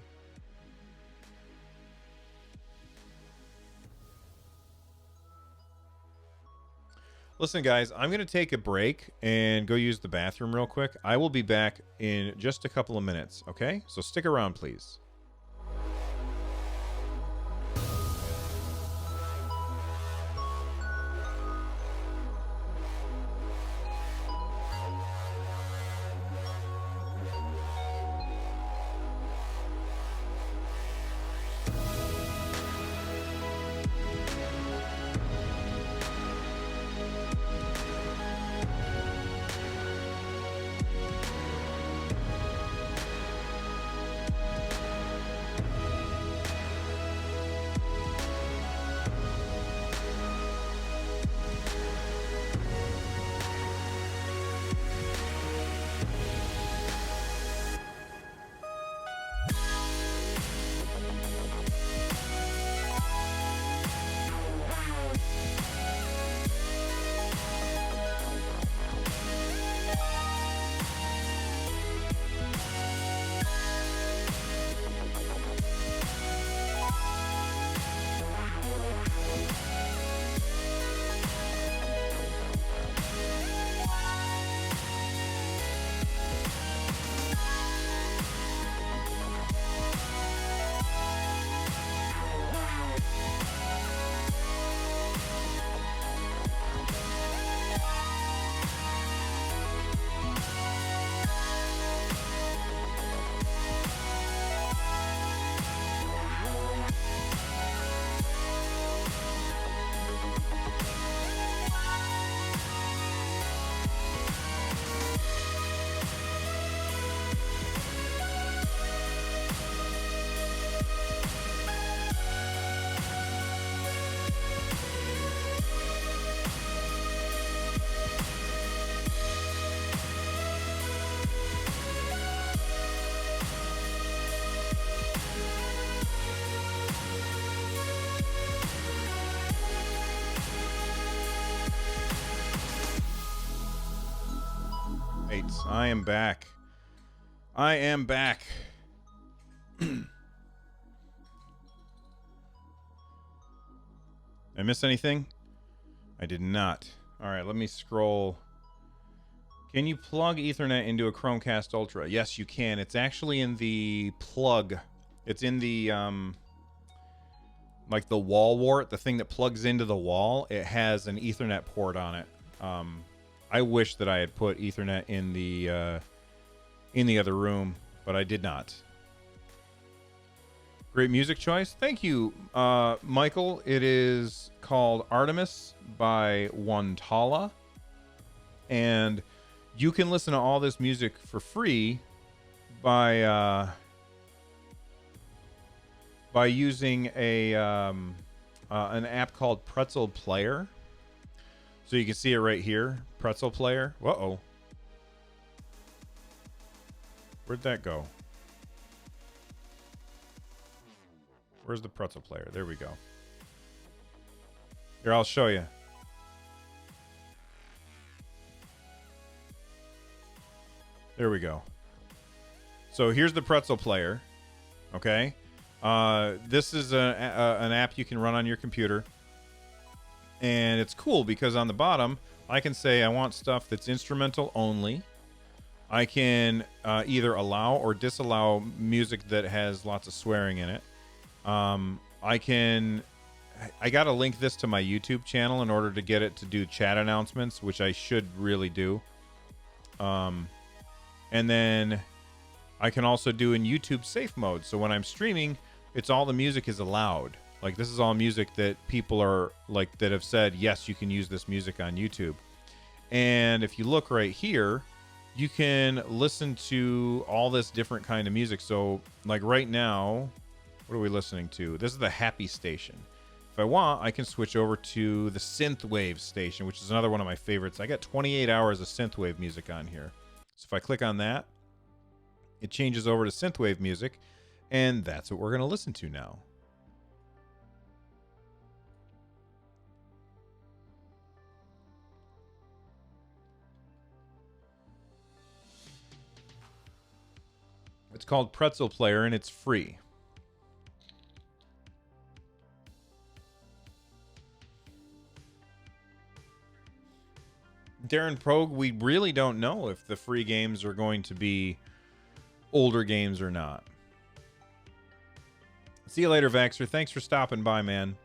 S1: Listen, guys, I'm going to take a break and go use the bathroom real quick. I will be back in just a couple of minutes, okay? So stick around, please. I am back. I am back. I miss anything? I did not. All right, let me scroll. Can you plug Ethernet into a Chromecast Ultra? Yes, you can. It's actually in the plug. It's in the like the wall wart, the thing that plugs into the wall. It has an Ethernet port on it. I wish that I had put Ethernet in the other room, but I did not. Great music choice. Thank you, Michael. It is called Artemis by Wantala. And you can listen to all this music for free by using an app called Pretzel Player. So you can see it right here, Pretzel Player. Uh-oh. Where'd that go? Where's the Pretzel Player? There we go. Here, I'll show you. There we go. So here's the Pretzel Player. Okay. This is an app you can run on your computer. And it's cool because on the bottom, I can say I want stuff that's instrumental only. I can either allow or disallow music that has lots of swearing in it. I got to link this to my YouTube channel in order to get it to do chat announcements, which I should really do. And then I can also do in YouTube safe mode. So when I'm streaming, it's all the music is allowed. Like this is all music that people are like, that have said, yes, you can use this music on YouTube. And if you look right here, you can listen to all this different kind of music. So like right now, what are we listening to? This is the Happy Station. If I want, I can switch over to the Synthwave Station, which is another one of my favorites. I got 28 hours of Synthwave music on here. So if I click on that, it changes over to Synthwave music, and that's what we're going to listen to now. It's called Pretzel Player, and it's free. Darren Progue, we really don't know if the free games are going to be older games or not. See you later, Vaxxer. Thanks for stopping by, man.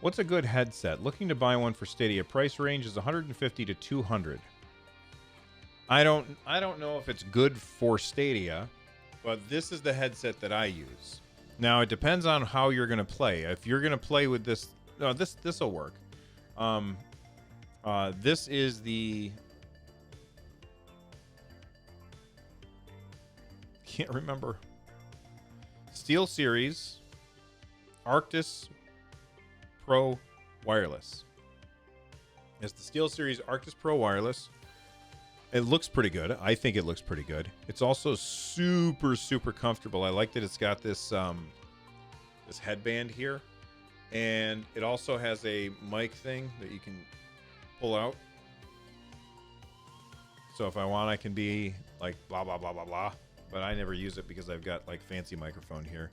S1: What's a good headset? Looking to buy one for Stadia. Price range is 150 to 200. I don't know if it's good for Stadia, but this is the headset that I use. Now it depends on how you're going to play. If you're going to play with this, this will work. This is the, can't remember, SteelSeries Arctis Pro Wireless. It's the SteelSeries Arctis Pro Wireless. It looks pretty good. I think it looks pretty good. It's also super, super comfortable. I like that it's got this this headband here. And it also has a mic thing that you can pull out. So if I want, I can be like blah, blah, blah, blah, blah. But I never use it because I've got like fancy microphone here.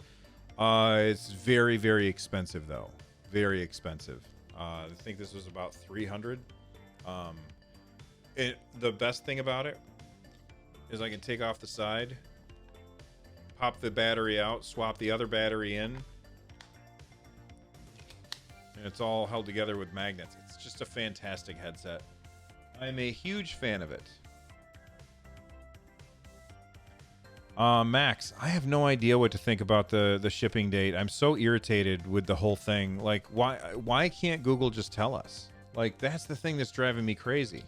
S1: It's very, very expensive though. Very expensive. I think this was about $300. The best thing about it is I can take off the side, pop the battery out, swap the other battery in, and it's all held together with magnets. It's just a fantastic headset. I'm a huge fan of it. Max, I have no idea what to think about the shipping date. I'm so irritated with the whole thing. Like, why can't Google just tell us? Like, that's the thing that's driving me crazy.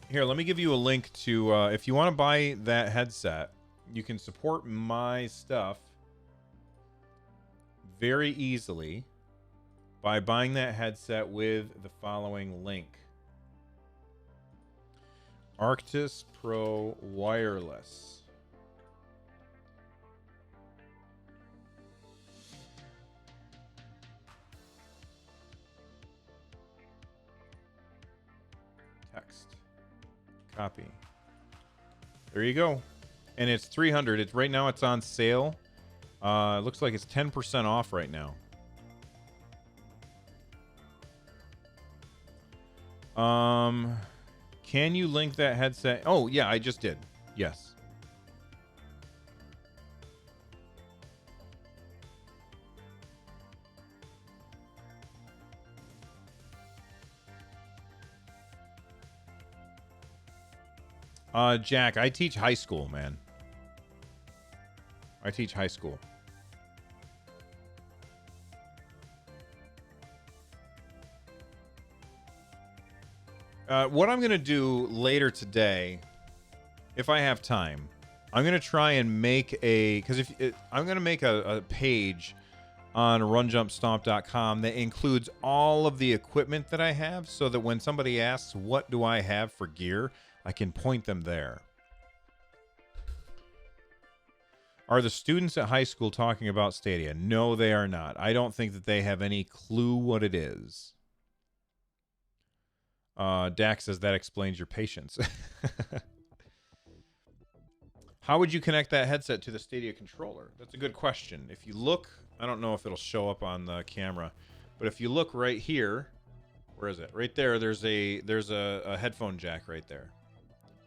S1: Here, let me give you a link to, if you want to buy that headset, you can support my stuff very easily by buying that headset with the following link. Arctis Pro Wireless. Copy. There you go. And it's 300. It's right now it's on sale. It looks like it's 10% off right now. Can you link that headset? Oh, yeah, I just did. Yes. Jack, I teach high school, man. I teach high school. What I'm going to do later today, if I have time, I'm going to try and make I'm going to make a page on runjumpstomp.com that includes all of the equipment that I have so that when somebody asks, what do I have for gear, I can point them there. Are the students at high school talking about Stadia? No, they are not. I don't think that they have any clue what it is. Dax says that explains your patience. How would you connect that headset to the Stadia controller? That's a good question. If you look, I don't know if it'll show up on the camera, but if you look right here, where is it? Right there, there's a headphone jack right there.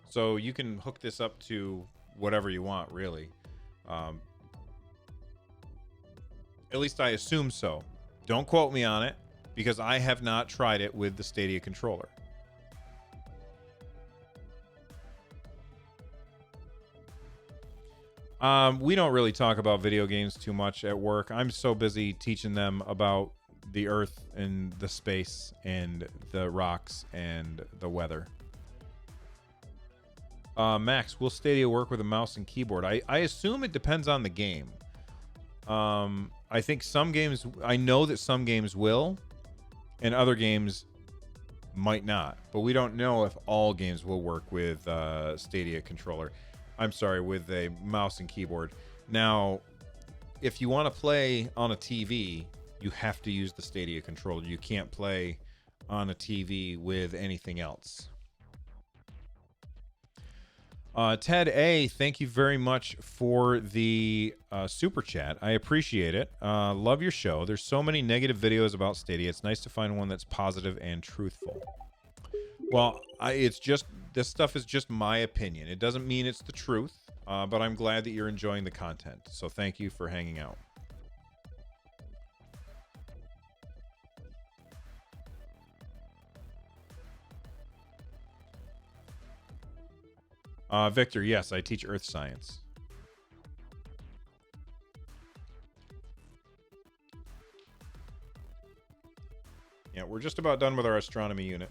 S1: So you can hook this up to whatever you want, really. At least I assume so. Don't quote me on it, because I have not tried it with the Stadia controller. We don't really talk about video games too much at work. I'm so busy teaching them about the Earth and the space and the rocks and the weather. Max, will Stadia work with a mouse and keyboard? I assume it depends on the game. I think some games, I know that some games will, and other games might not. But we don't know if all games will work with Stadia controller. I'm sorry, with a mouse and keyboard. Now, if you want to play on a TV, you have to use the Stadia controller. You can't play on a TV with anything else. Ted A, thank you very much for the super chat. I appreciate it. Love your show. There's so many negative videos about Stadia. It's nice to find one that's positive and truthful. Well, this stuff is just my opinion. It doesn't mean it's the truth, but I'm glad that you're enjoying the content. So thank you for hanging out. Victor, yes, I teach earth science. Yeah, we're just about done with our astronomy unit.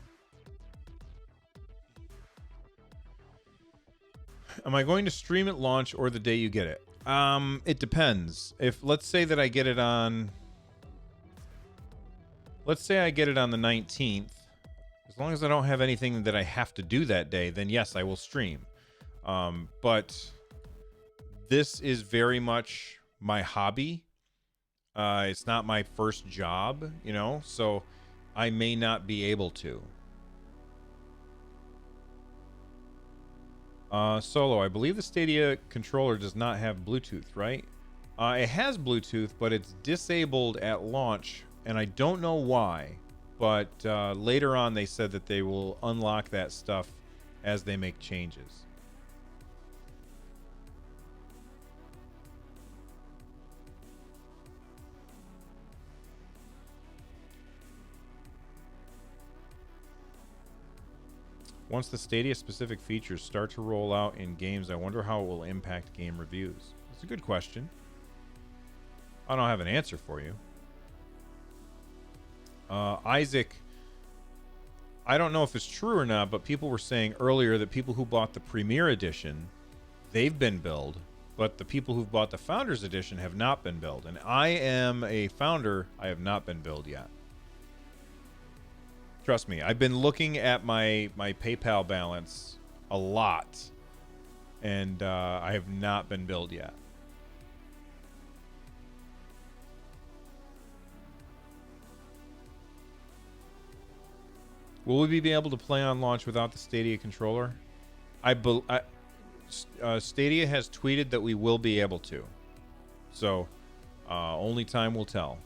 S1: Am I going to stream at launch or the day you get it? It depends. Let's say that I get it on... Let's say I get it on the 19th. As long as I don't have anything that I have to do that day, then yes, I will stream. But this is very much my hobby. It's not my first job, you know, so I may not be able to. Solo, I believe the Stadia controller does not have Bluetooth, right? It has Bluetooth, but it's disabled at launch, and I don't know why. But later on, they said that they will unlock that stuff as they make changes. Once the Stadia-specific features start to roll out in games, I wonder how it will impact game reviews. That's a good question. I don't have an answer for you. Isaac, I don't know if it's true or not, but people were saying earlier that people who bought the Premier Edition, they've been billed, but the people who've bought the Founders Edition have not been billed. And I am a founder. I have not been billed yet. Trust me, I've been looking at my PayPal balance a lot, and I have not been billed yet. Will we be able to play on launch without the Stadia controller? Stadia has tweeted that we will be able to. So, only time will tell.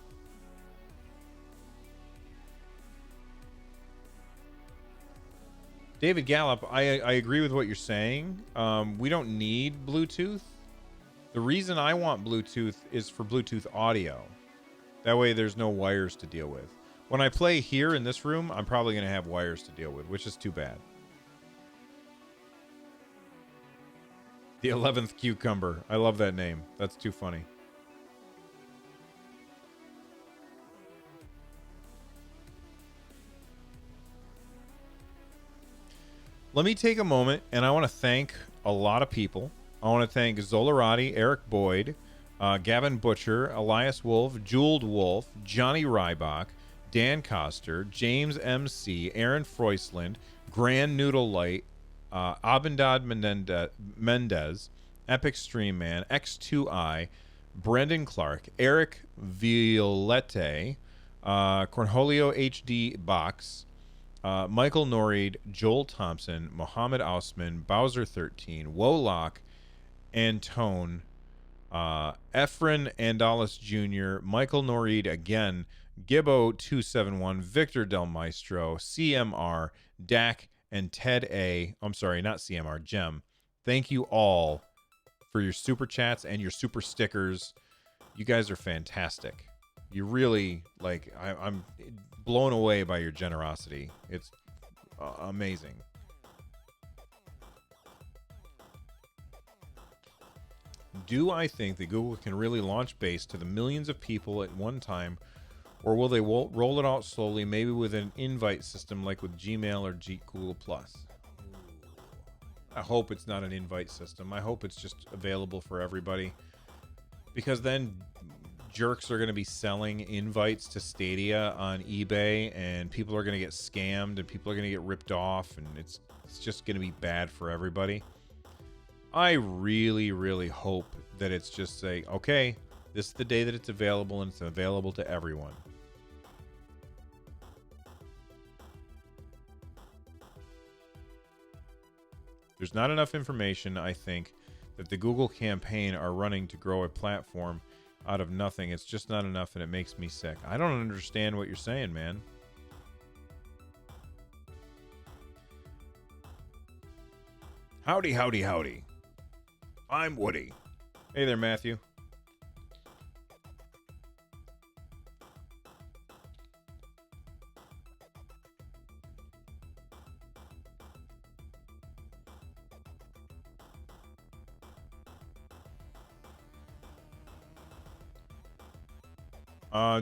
S1: David Gallup, I agree with what you're saying. We don't need Bluetooth. The reason I want Bluetooth is for Bluetooth audio. That way there's no wires to deal with. When I play here in this room, I'm probably going to have wires to deal with, which is too bad. The 11th Cucumber. I love that name. That's too funny. Let me take a moment, and I want to thank a lot of people. I want to thank Zolarati, Eric Boyd, Gavin Butcher, Elias Wolf, Jeweled Wolf, Johnny Rybach, Dan Coster, James MC, Aaron Freusland, Grand Noodle Light, Abendad Mendez, Epic Stream Man, X2I, Brendan Clark, Eric Violette, Cornholio HD Box, Michael Norried, Joel Thompson, Mohammed Ausman, Bowser 13, Wolock, Antone, Efren Andalis Jr., Michael Norried again, Gibbo 271, Victor Del Maestro, CMR, Dak, and Ted A. I'm sorry, not CMR, Gem. Thank you all for your super chats and your super stickers. You guys are fantastic. You really, like, I'm blown away by your generosity. It's amazing. Do I think that Google can really launch Base to the millions of people at one time, or will they roll it out slowly, maybe with an invite system like with Gmail or Google Plus? I hope it's not an invite system. I hope it's just available for everybody, because then jerks are going to be selling invites to Stadia on eBay, and people are going to get scammed, and people are going to get ripped off, and it's just going to be bad for everybody. I really, really hope that it's just say, okay, this is the day that it's available, and it's available to everyone. There's not enough information, I think, that the Google campaign are running to grow a platform out of nothing. It's just not enough, and it makes me sick. I don't understand what you're saying, man. Howdy, howdy, howdy. I'm Woody. Hey there, Matthew.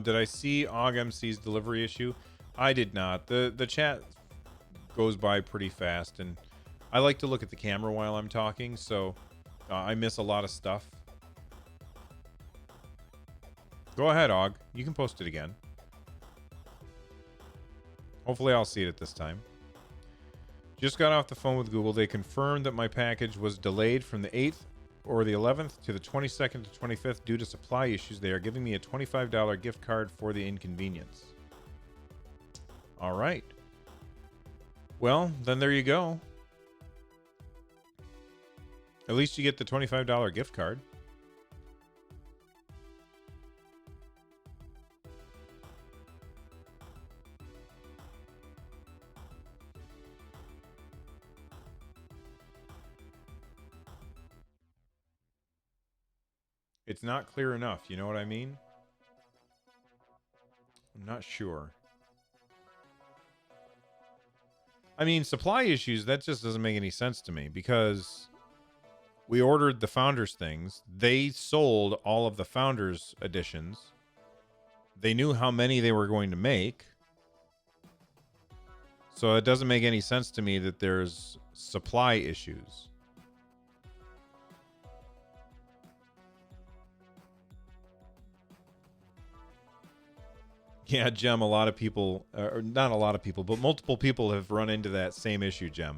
S1: Did I see OgMC's delivery issue? I did not. The chat goes by pretty fast, and I like to look at the camera while I'm talking, so I miss a lot of stuff. Go ahead, Og. You can post it again. Hopefully I'll see it at this time. Just got off the phone with Google. They confirmed that my package was delayed from the 8th or the 11th to the 22nd to 25th due to supply issues. They are giving me a $25 gift card for the inconvenience. All right. Well, then there you go. At least you get the $25 gift card. It's not clear enough, you know what I mean? I'm not sure. I mean, supply issues, that just doesn't make any sense to me, because we ordered the Founders things. They sold all of the Founders editions. They knew how many they were going to make. So it doesn't make any sense to me that there's supply issues. Yeah, Gem, a lot of people, or not a lot of people, but multiple people have run into that same issue, Gem.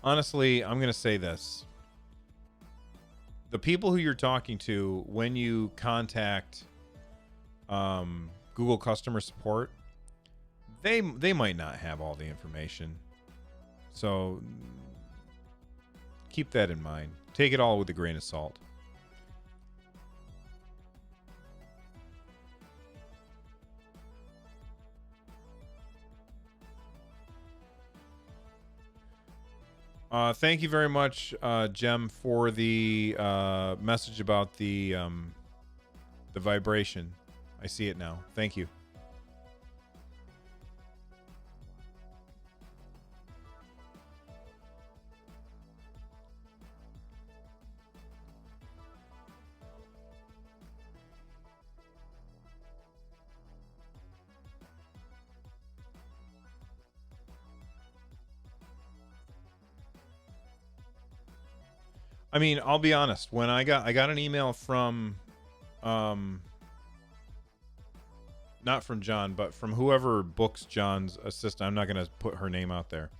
S1: Honestly, I'm going to say this. the people who you're talking to when you contact Google customer support, they might not have all the information. So keep that in mind. Take it all with a grain of salt. Thank you very much, Jem, for the message about the vibration. I see it now. Thank you. I mean, I'll be honest. When I got an email from, not from John, but from whoever books John's assistant. I'm not going to put her name out there.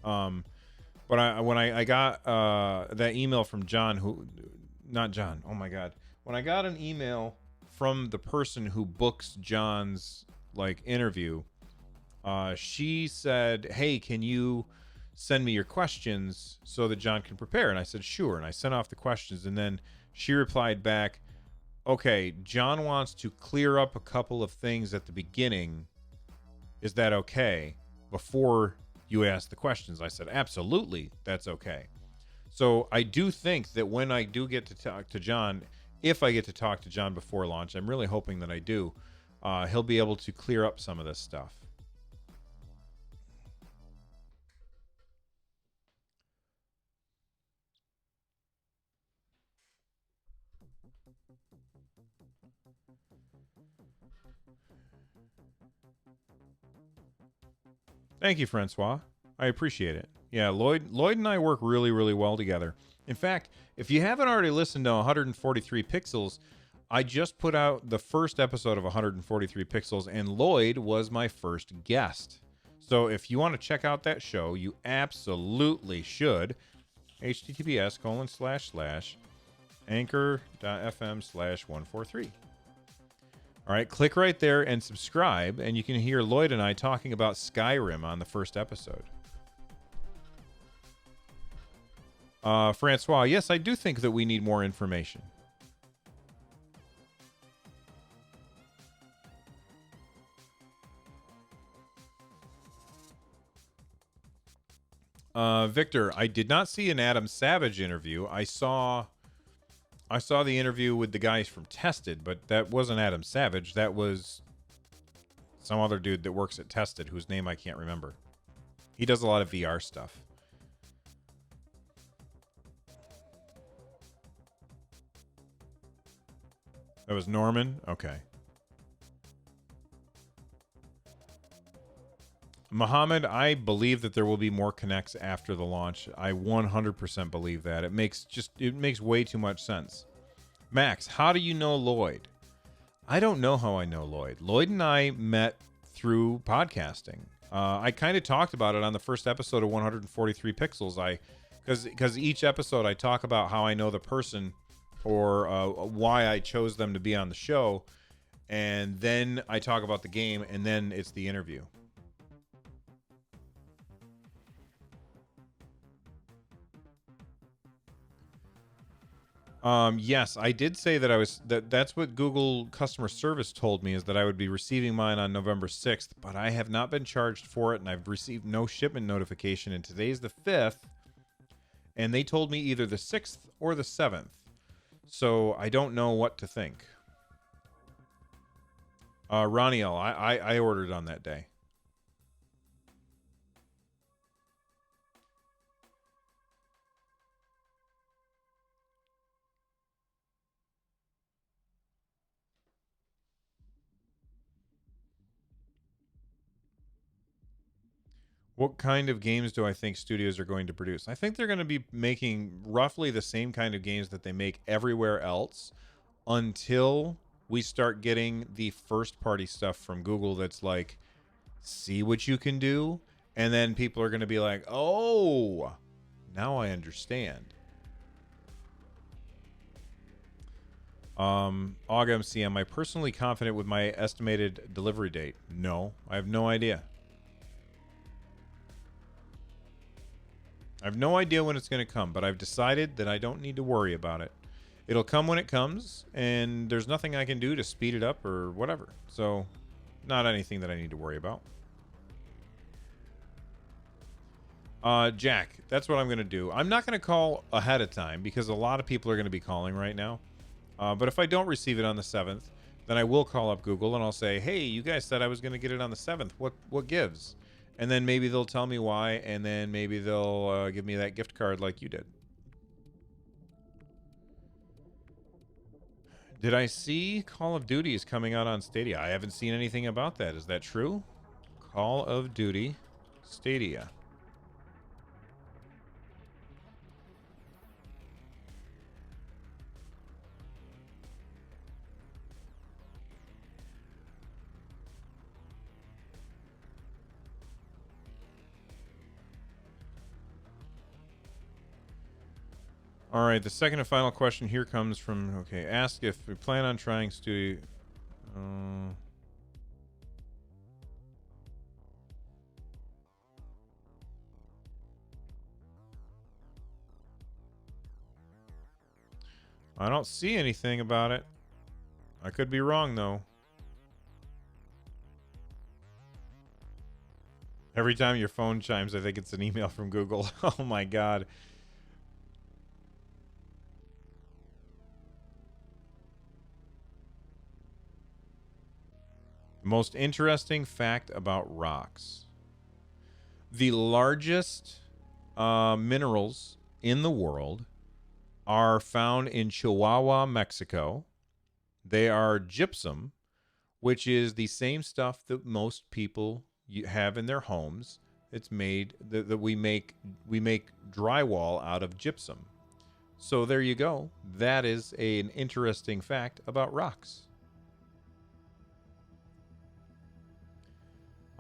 S1: But when I got that email from John, not John. Oh my God. When I got an email from the person who books John's like interview, she said, "Hey, can you send me your questions so that John can prepare?" And I said, "Sure." And I sent off the questions, and then she replied back, "Okay, John wants to clear up a couple of things at the beginning. Is that okay? Before you ask the questions." I said, "Absolutely, that's okay." So I do think that when I do get to talk to John, if I get to talk to John before launch, I'm really hoping that I do, he'll be able to clear up some of this stuff. Thank you, Francois. I appreciate it. Yeah, Lloyd and I work really, really well together. In fact, if you haven't already listened to 143 Pixels, I just put out the first episode of 143 Pixels, and Lloyd was my first guest. So if you want to check out that show, you absolutely should. https://anchor.fm/143. All right, click right there and subscribe, and you can hear Lloyd and I talking about Skyrim on the first episode. Francois, yes, I do think that we need more information. Victor, I did not see an Adam Savage interview. I saw the interview with the guys from Tested, but that wasn't Adam Savage. That was some other dude that works at Tested, whose name I can't remember. He does a lot of VR stuff. That was Norman? Okay. Mohammed, I believe that there will be more connects after the launch. I 100% believe that. It makes way too much sense. Max, how do you know Lloyd? I don't know how I know Lloyd. Lloyd and I met through podcasting. I kind of talked about it on the first episode of 143 Pixels. Because each episode I talk about how I know the person or why I chose them to be on the show, and then I talk about the game, and then it's the interview. Yes, I did say that that's what Google customer service told me, is that I would be receiving mine on November 6th, but I have not been charged for it, and I've received no shipment notification, and today's the 5th, and they told me either the 6th or the 7th. So I don't know what to think. Roniel, I ordered on that day. What kind of games do I think studios are going to produce? I think they're going to be making roughly the same kind of games that they make everywhere else until we start getting the first party stuff from Google that's like, see what you can do. And then people are going to be like, oh, now I understand. AugMC, am I personally confident with my estimated delivery date? No, I have no idea. I have no idea when it's going to come, but I've decided that I don't need to worry about it. It'll come when it comes, and there's nothing I can do to speed it up or whatever. So, not anything that I need to worry about. Jack, that's what I'm going to do. I'm not going to call ahead of time because a lot of people are going to be calling right now. But if I don't receive it on the 7th, then I will call up Google and I'll say, hey, you guys said I was going to get it on the 7th. What gives? And then maybe they'll tell me why, and then maybe they'll give me that gift card like you did. Did I see Call of Duty is coming out on Stadia? I haven't seen anything about that. Is that true? Call of Duty Stadia. All right, the second and final question here comes from, okay, ask if we plan on trying Studio. I don't see anything about it. I could be wrong, though. Every time your phone chimes, I think it's an email from Google. Oh, my God. Most interesting fact about rocks. The largest minerals in the world are found in Chihuahua, Mexico. They are gypsum, which is the same stuff that most people have in their homes. It's made that we make drywall out of gypsum. So there you go. That is an interesting fact about rocks.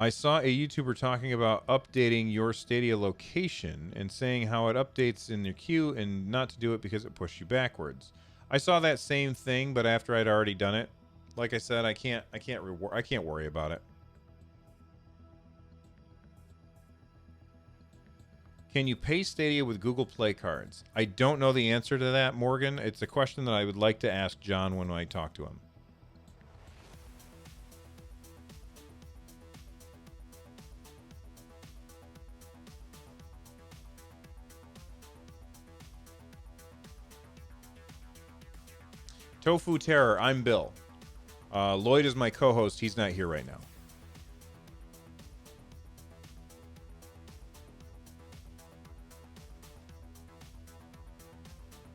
S1: I saw a YouTuber talking about updating your Stadia location and saying how it updates in your queue and not to do it because it pushed you backwards. I saw that same thing, but after I'd already done it. Like I said, I can't worry about it. Can you pay Stadia with Google Play cards? I don't know the answer to that, Morgan. It's a question that I would like to ask John when I talk to him. Tofu Terror, I'm Bill. Lloyd is my co-host. He's not here right now.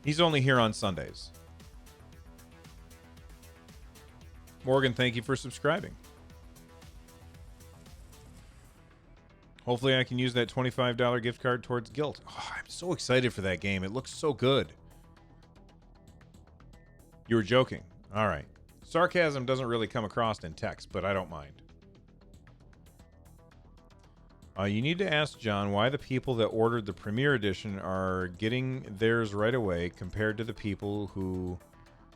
S1: He's only here on Sundays. Morgan, thank you for subscribing. Hopefully I can use that $25 gift card towards Guilt. Oh, I'm so excited for that game. It looks so good. You were joking. All right. Sarcasm doesn't really come across in text, but I don't mind. You need to ask John why the people that ordered the Premier Edition are getting theirs right away compared to the people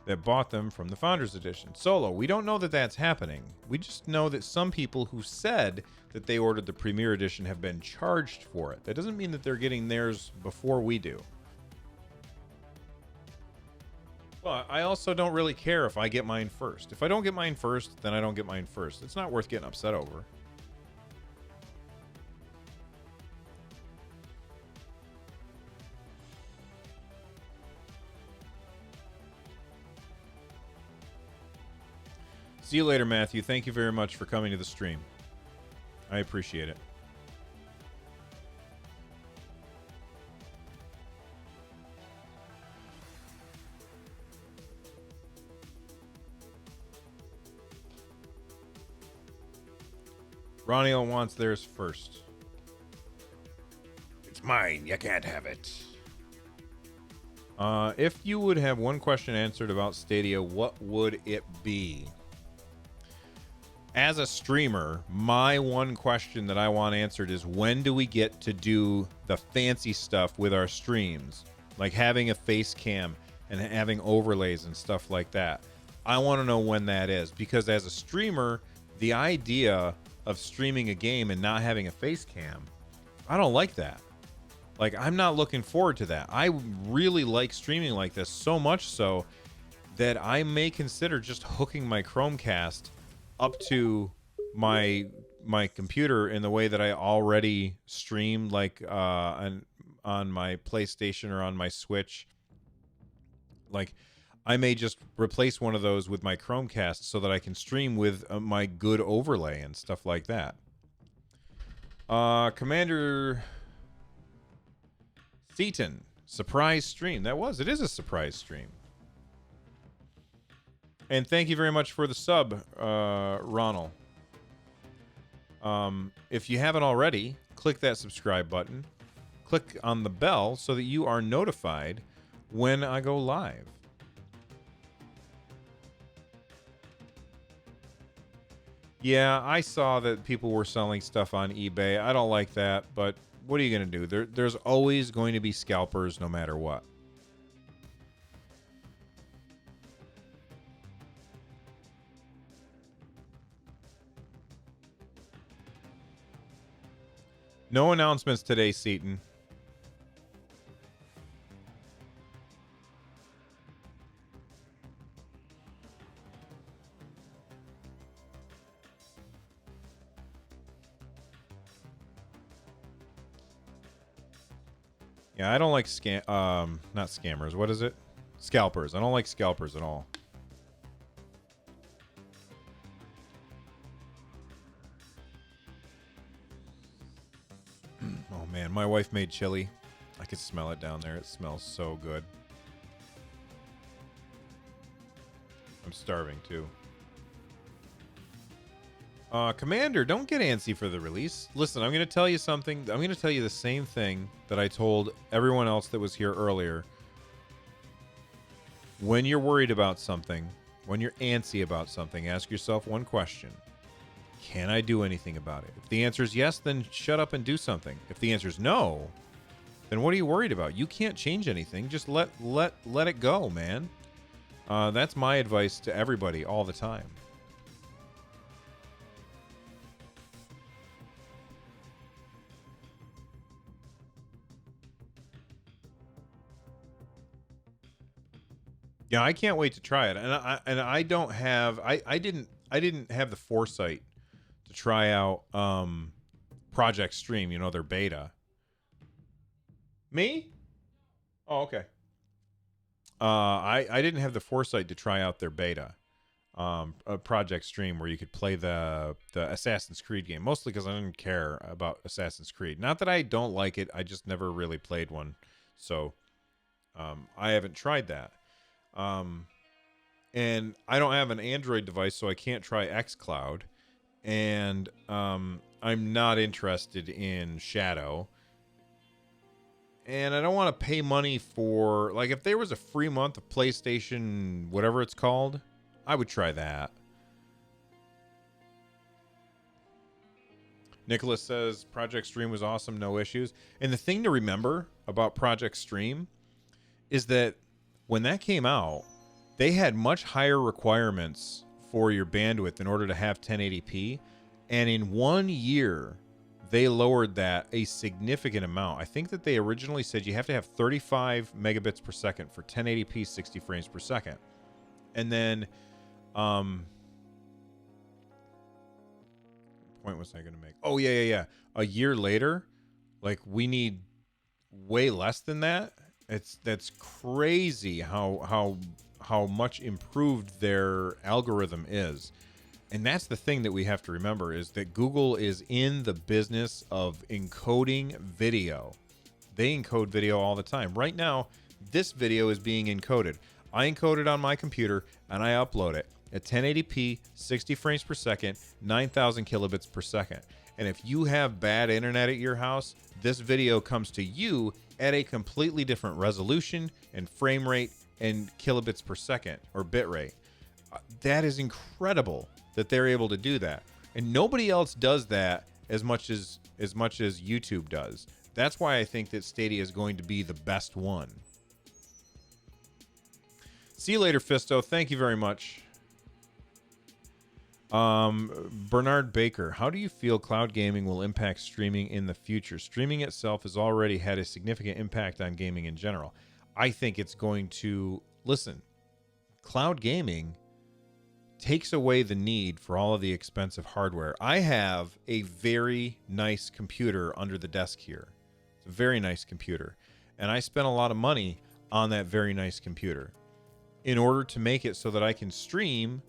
S1: that bought them from the Founders Edition. Solo, we don't know that that's happening. We just know that some people who said that they ordered the Premier Edition have been charged for it. That doesn't mean that they're getting theirs before we do. Well, I also don't really care if I get mine first. If I don't get mine first, then I don't get mine first. It's not worth getting upset over. See you later, Matthew. Thank you very much for coming to the stream. I appreciate it. Ronnie wants theirs first. It's mine. You can't have it. If you would have one question answered about Stadia, what would it be? As a streamer, my one question that I want answered is when do we get to do the fancy stuff with our streams? Like having a face cam, and having overlays and stuff like that. I want to know when that is, because as a streamer, the idea of streaming a game and not having a face cam, I don't like that. Like, I'm not looking forward to that. I really like streaming like this, so much so that I may consider just hooking my Chromecast up to my computer in the way that I already stream, like on my PlayStation or on my Switch. Like, I may just replace one of those with my Chromecast so that I can stream with my good overlay and stuff like that. Commander Seaton, surprise stream. It is a surprise stream. And thank you very much for the sub, Ronald. If you haven't already, click that subscribe button. Click on the bell so that you are notified when I go live. Yeah, I saw that people were selling stuff on eBay. I don't like that, but what are you going to do? There's always going to be scalpers no matter what. No announcements today, Seaton. Yeah, I don't like not scammers. What is it? Scalpers. I don't like scalpers at all. Oh man, my wife made chili. I could smell it down there. It smells so good. I'm starving too. Commander, don't get antsy for the release. Listen, I'm going to tell you something. I'm going to tell you the same thing that I told everyone else that was here earlier. When you're worried about something, when you're antsy about something, ask yourself one question. Can I do anything about it? If the answer is yes, then shut up and do something. If the answer is no, then what are you worried about? You can't change anything. Just let it go, man. That's my advice to everybody all the time. Yeah, I can't wait to try it, and I don't have I didn't have the foresight to try out Project Stream, their beta. Me? Oh, okay. I didn't have the foresight to try out their beta, Project Stream, where you could play the Assassin's Creed game, mostly because I didn't care about Assassin's Creed. Not that I don't like it, I just never really played one, so I haven't tried that. And I don't have an Android device, so I can't try xCloud. And I'm not interested in Shadow. And I don't want to pay money for, like, if there was a free month of PlayStation, whatever it's called, I would try that. Nicholas says Project Stream was awesome, no issues. And the thing to remember about Project Stream is that when that came out, they had much higher requirements for your bandwidth in order to have 1080p. And in 1 year, they lowered that a significant amount. I think that they originally said you have to have 35 megabits per second for 1080p 60 frames per second. And then, what point was I going to make? Oh, yeah. A year later, like, we need way less than that. That's crazy how much improved their algorithm is. And that's the thing that we have to remember, is that Google is in the business of encoding video. They encode video all the time. Right now, this video is being encoded. I encode it on my computer and I upload it at 1080p, 60 frames per second, 9,000 kilobits per second. And if you have bad internet at your house, this video comes to you at a completely different resolution and frame rate and kilobits per second, or bit rate. That is incredible that they're able to do that. And nobody else does that as much as YouTube does. That's why I think that Stadia is going to be the best one. See you later, Fisto. Thank you very much. Bernard Baker, how do you feel cloud gaming will impact streaming in the future? Streaming itself has already had a significant impact on gaming in general. I think it's going to, listen, cloud gaming takes away the need for all of the expensive hardware. I have a very nice computer under the desk here. It's a very nice computer. And I spent a lot of money on that very nice computer in order to make it so that I can stream,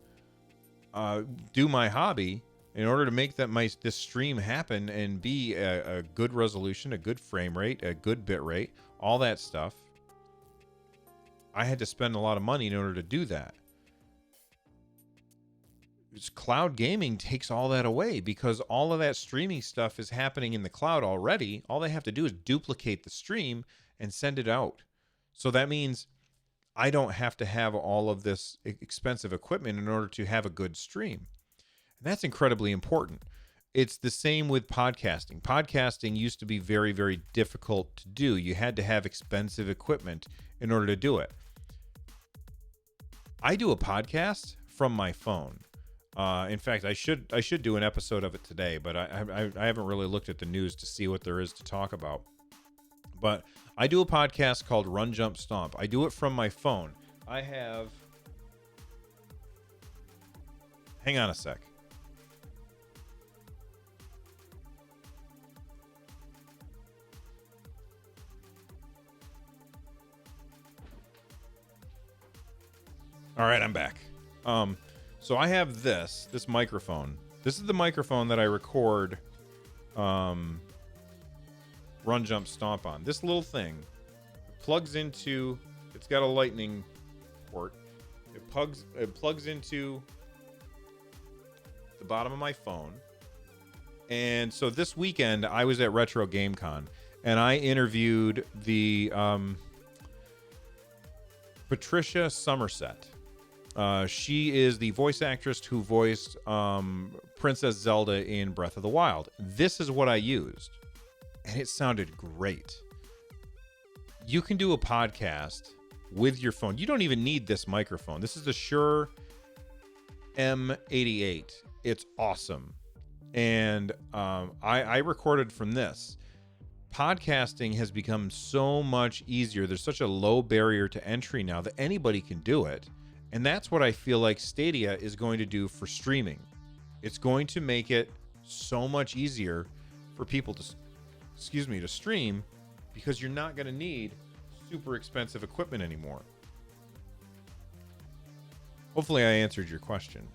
S1: do my hobby, in order to make this stream happen and be a good resolution, a good frame rate, a good bit rate, all that stuff. I had to spend a lot of money in order to do that. Cloud gaming takes all that away because all of that streaming stuff is happening in the cloud already. All they have to do is duplicate the stream and send it out. So that means I don't have to have all of this expensive equipment in order to have a good stream. And that's incredibly important. It's the same with podcasting. Podcasting used to be very, very difficult to do. You had to have expensive equipment in order to do it. I do a podcast from my phone. In fact, I should do an episode of it today, but I haven't really looked at the news to see what there is to talk about. But I do a podcast called Run, Jump, Stomp. I do it from my phone. I have... Hang on a sec. All right, I'm back. So I have this microphone. This is the microphone that I record Run, Jump, Stomp on. This little thing plugs into, it's got a lightning port. It plugs into the bottom of my phone. And so this weekend I was at Retro Game Con and I interviewed the Patricia Somerset. She is the voice actress who voiced Princess Zelda in Breath of the Wild. This is what I used, and it sounded great. You can do a podcast with your phone. You don't even need this microphone. This is the Shure M88. It's awesome. And I recorded from this. Podcasting has become so much easier. There's such a low barrier to entry now that anybody can do it. And that's what I feel like Stadia is going to do for streaming. It's going to make it so much easier for people to, to stream, because you're not going to need super expensive equipment anymore. Hopefully I answered your question.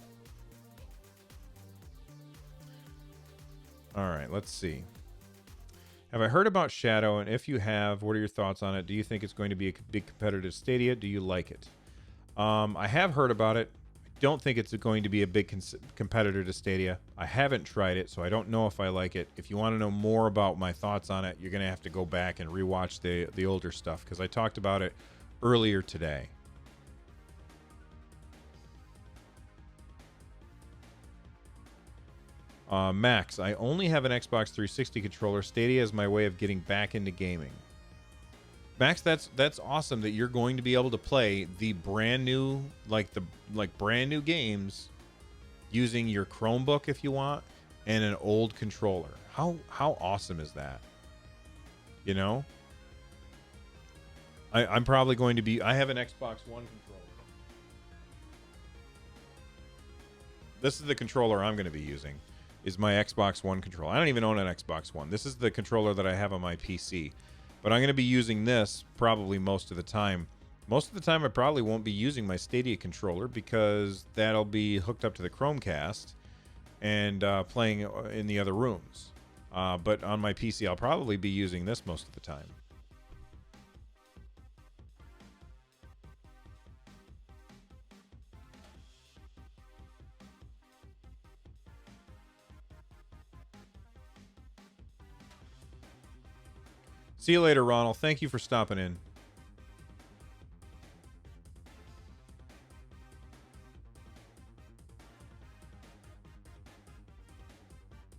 S1: All right, let's see. Have I heard about Shadow? And if you have, what are your thoughts on it? Do you think it's going to be a big competitor to Stadia? Do you like it? I have heard about it. I don't think it's going to be a big competitor to Stadia. I haven't tried it, so I don't know if I like it. If you want to know more about my thoughts on it, you're going to have to go back and rewatch the older stuff, because I talked about it earlier today. Max, I only have an Xbox 360 controller. Stadia is my way of getting back into gaming. Max, that's awesome that you're going to be able to play the brand new, brand new games using your Chromebook if you want, and an old controller. How awesome is that? You know? I'm probably going to be, I have an Xbox One controller. This is the controller I'm going to be using, is my Xbox One controller. I don't even own an Xbox One. This is the controller that I have on my PC. But I'm going to be using this probably most of the time. Most of the time I probably won't be using my Stadia controller, because that'll be hooked up to the Chromecast and playing in the other rooms. But on my PC I'll probably be using this most of the time. See you later, Ronald. Thank you for stopping in.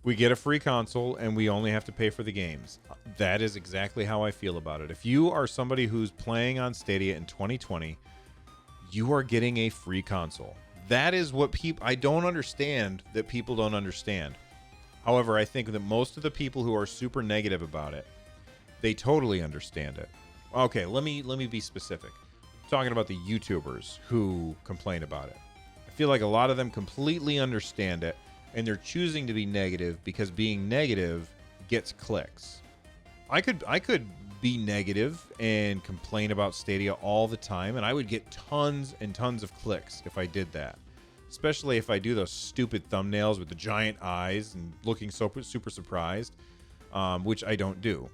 S1: We get a free console and we only have to pay for the games. That is exactly how I feel about it. If you are somebody who's playing on Stadia in 2020, you are getting a free console. That is what I don't understand that people don't understand. However, I think that most of the people who are super negative about it, they totally understand it. Okay, let me be specific. I'm talking about the YouTubers who complain about it. I feel like a lot of them completely understand it, and they're choosing to be negative because being negative gets clicks. I could be negative and complain about Stadia all the time, and I would get tons and tons of clicks if I did that. Especially if I do those stupid thumbnails with the giant eyes and looking super surprised, which I don't do.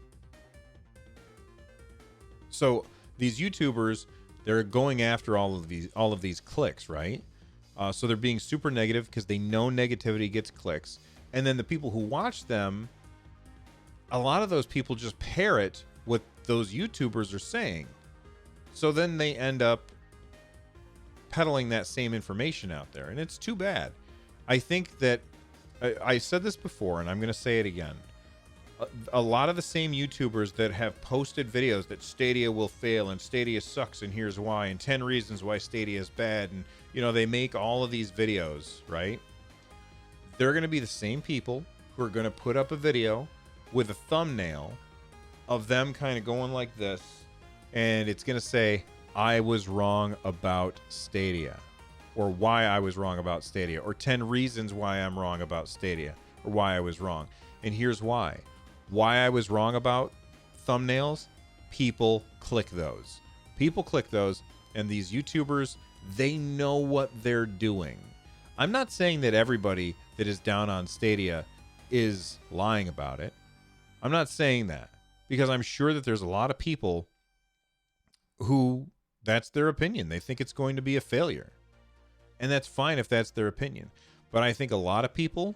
S1: So these YouTubers, they're going after all of these clicks, right? So they're being super negative because they know negativity gets clicks. And then the people who watch them, a lot of those people just parrot what those YouTubers are saying. So then they end up peddling that same information out there. And it's too bad. I think that I said this before, and I'm going to say it again. A lot of the same YouTubers that have posted videos that Stadia will fail and Stadia sucks and here's why and 10 reasons why Stadia is bad, and they make all of these videos, right? They're going to be the same people who are going to put up a video with a thumbnail of them kind of going like this, and it's going to say, I was wrong about Stadia, or why I was wrong about Stadia, or 10 reasons why I'm wrong about Stadia, or why I was wrong. And here's why. Why I was wrong about thumbnails, people click those. People click those, and these YouTubers, they know what they're doing. I'm not saying that everybody that is down on Stadia is lying about it. I'm not saying that, because I'm sure that there's a lot of people who that's their opinion. They think it's going to be a failure. And that's fine if that's their opinion. But I think a lot of people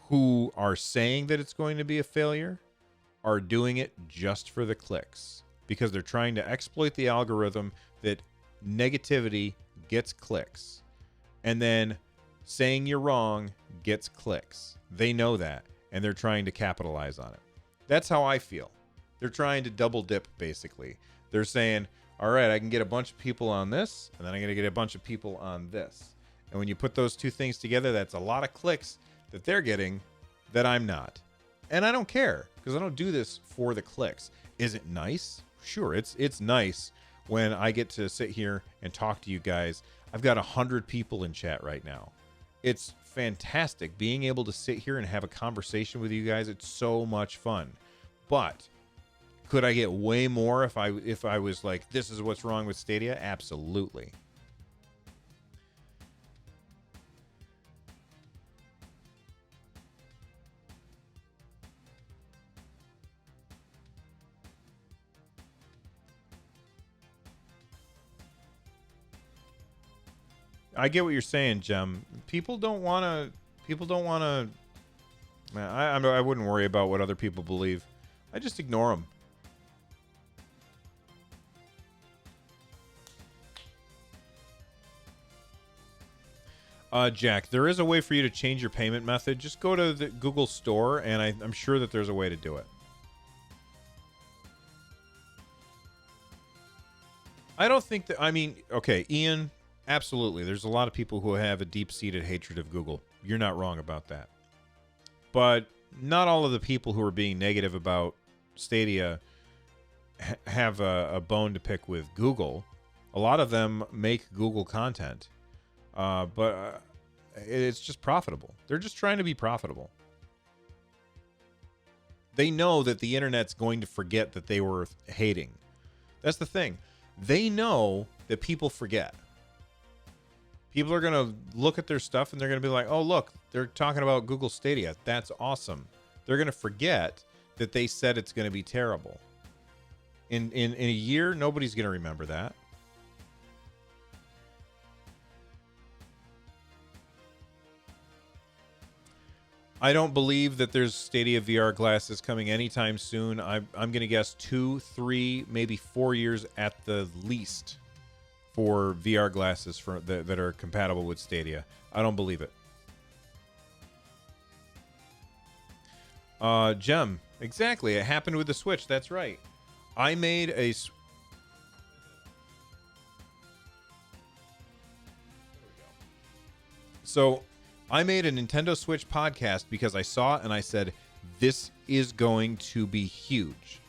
S1: who are saying that it's going to be a failure are doing it just for the clicks, because they're trying to exploit the algorithm that negativity gets clicks, and then saying you're wrong gets clicks. They know that, and they're trying to capitalize on it. That's how I feel. They're trying to double dip, basically. They're saying, all right, I can get a bunch of people on this, and then I'm going to get a bunch of people on this. And when you put those two things together, that's a lot of clicks that they're getting that I'm not. And I don't care, because I don't do this for the clicks. Is it nice? Sure, it's nice when I get to sit here and talk to you guys. I've got 100 people in chat right now. It's fantastic being able to sit here and have a conversation with you guys. It's so much fun. But could I get way more if I was like, this is what's wrong with Stadia? Absolutely. I get what you're saying, Jem. People don't want to. I wouldn't worry about what other people believe. I just ignore them. Jack, there is a way for you to change your payment method. Just go to the Google Store, and I'm sure that there's a way to do it. I don't think that. I mean, okay, Ian. Absolutely. There's a lot of people who have a deep-seated hatred of Google. You're not wrong about that. But not all of the people who are being negative about Stadia have a bone to pick with Google. A lot of them make Google content. But it's just profitable. They're just trying to be profitable. They know that the internet's going to forget that they were hating. That's the thing. They know that people forget. People are going to look at their stuff and they're going to be like, oh, look, they're talking about Google Stadia. That's awesome. They're going to forget that they said it's going to be terrible. In a year, nobody's going to remember that. I don't believe that there's Stadia VR glasses coming anytime soon. I'm going to guess 2, 3, maybe 4 years at the least for VR glasses that are compatible with Stadia. I don't believe it. Gem, exactly. It happened with the Switch. That's right. I made a... So I made a Nintendo Switch podcast because I saw it and I said, this is going to be huge.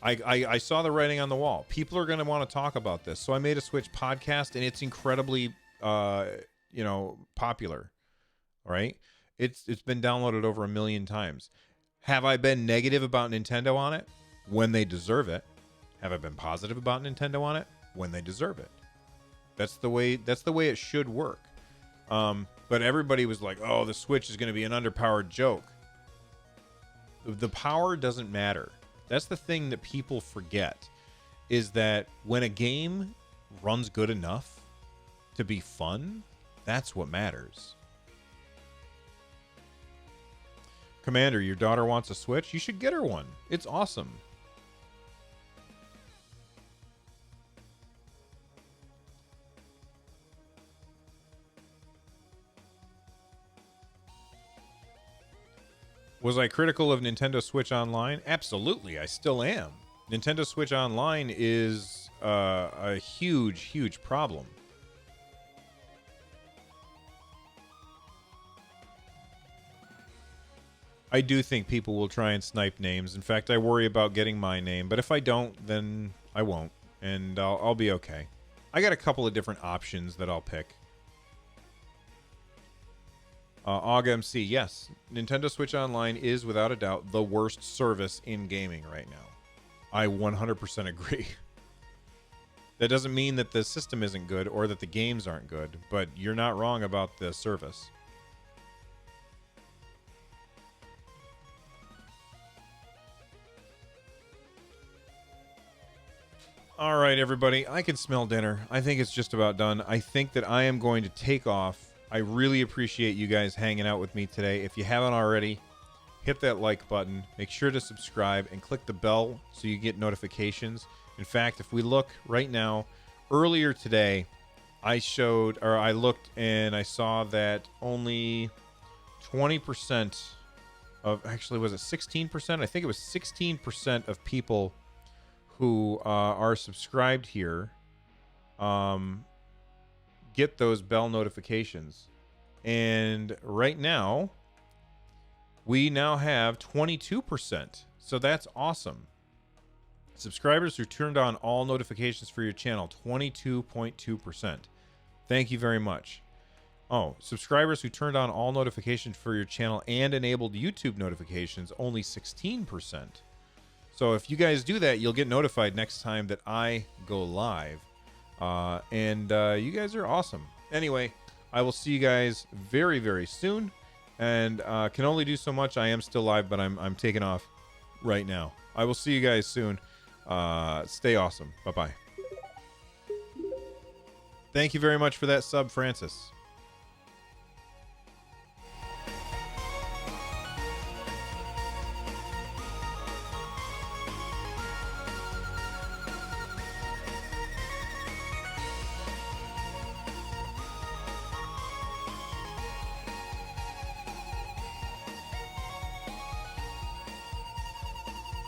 S1: I saw the writing on the wall. People are going to want to talk about this. So I made a Switch podcast, and it's incredibly, popular. Right? It's been downloaded over 1 million times. Have I been negative about Nintendo on it? When they deserve it. Have I been positive about Nintendo on it? When they deserve it. That's the way it should work. But everybody was like, "Oh, the Switch is going to be an underpowered joke." The power doesn't matter. That's the thing that people forget, is that when a game runs good enough to be fun, that's what matters. Commander, your daughter wants a Switch? You should get her one. It's awesome. Was I critical of Nintendo Switch Online? Absolutely, I still am. Nintendo Switch Online is a huge, huge problem. I do think people will try and snipe names. In fact, I worry about getting my name, but if I don't, then I won't, and I'll be okay. I got a couple of different options that I'll pick. AugMC, yes. Nintendo Switch Online is, without a doubt, the worst service in gaming right now. I 100% agree. That doesn't mean that the system isn't good or that the games aren't good, but you're not wrong about the service. All right, everybody. I can smell dinner. I think it's just about done. I think that I am going to take off. I really appreciate you guys hanging out with me today. If you haven't already, hit that like button. Make sure to subscribe and click the bell so you get notifications. In fact, if we look right now, earlier today, I looked and I saw that only 20% of, actually, was it 16%? I think it was 16% of people who are subscribed here get those bell notifications. And right now, we now have 22%. So that's awesome. Subscribers who turned on all notifications for your channel, 22.2%. Thank you very much. Oh, subscribers who turned on all notifications for your channel and enabled YouTube notifications, only 16%. So if you guys do that, you'll get notified next time that I go live. You guys are awesome. Anyway, I will see you guys very, very soon. And can only do so much. I am still live, but I'm taking off right now. I will see you guys soon. Stay awesome. Bye-bye. Thank you very much for that sub, Francis.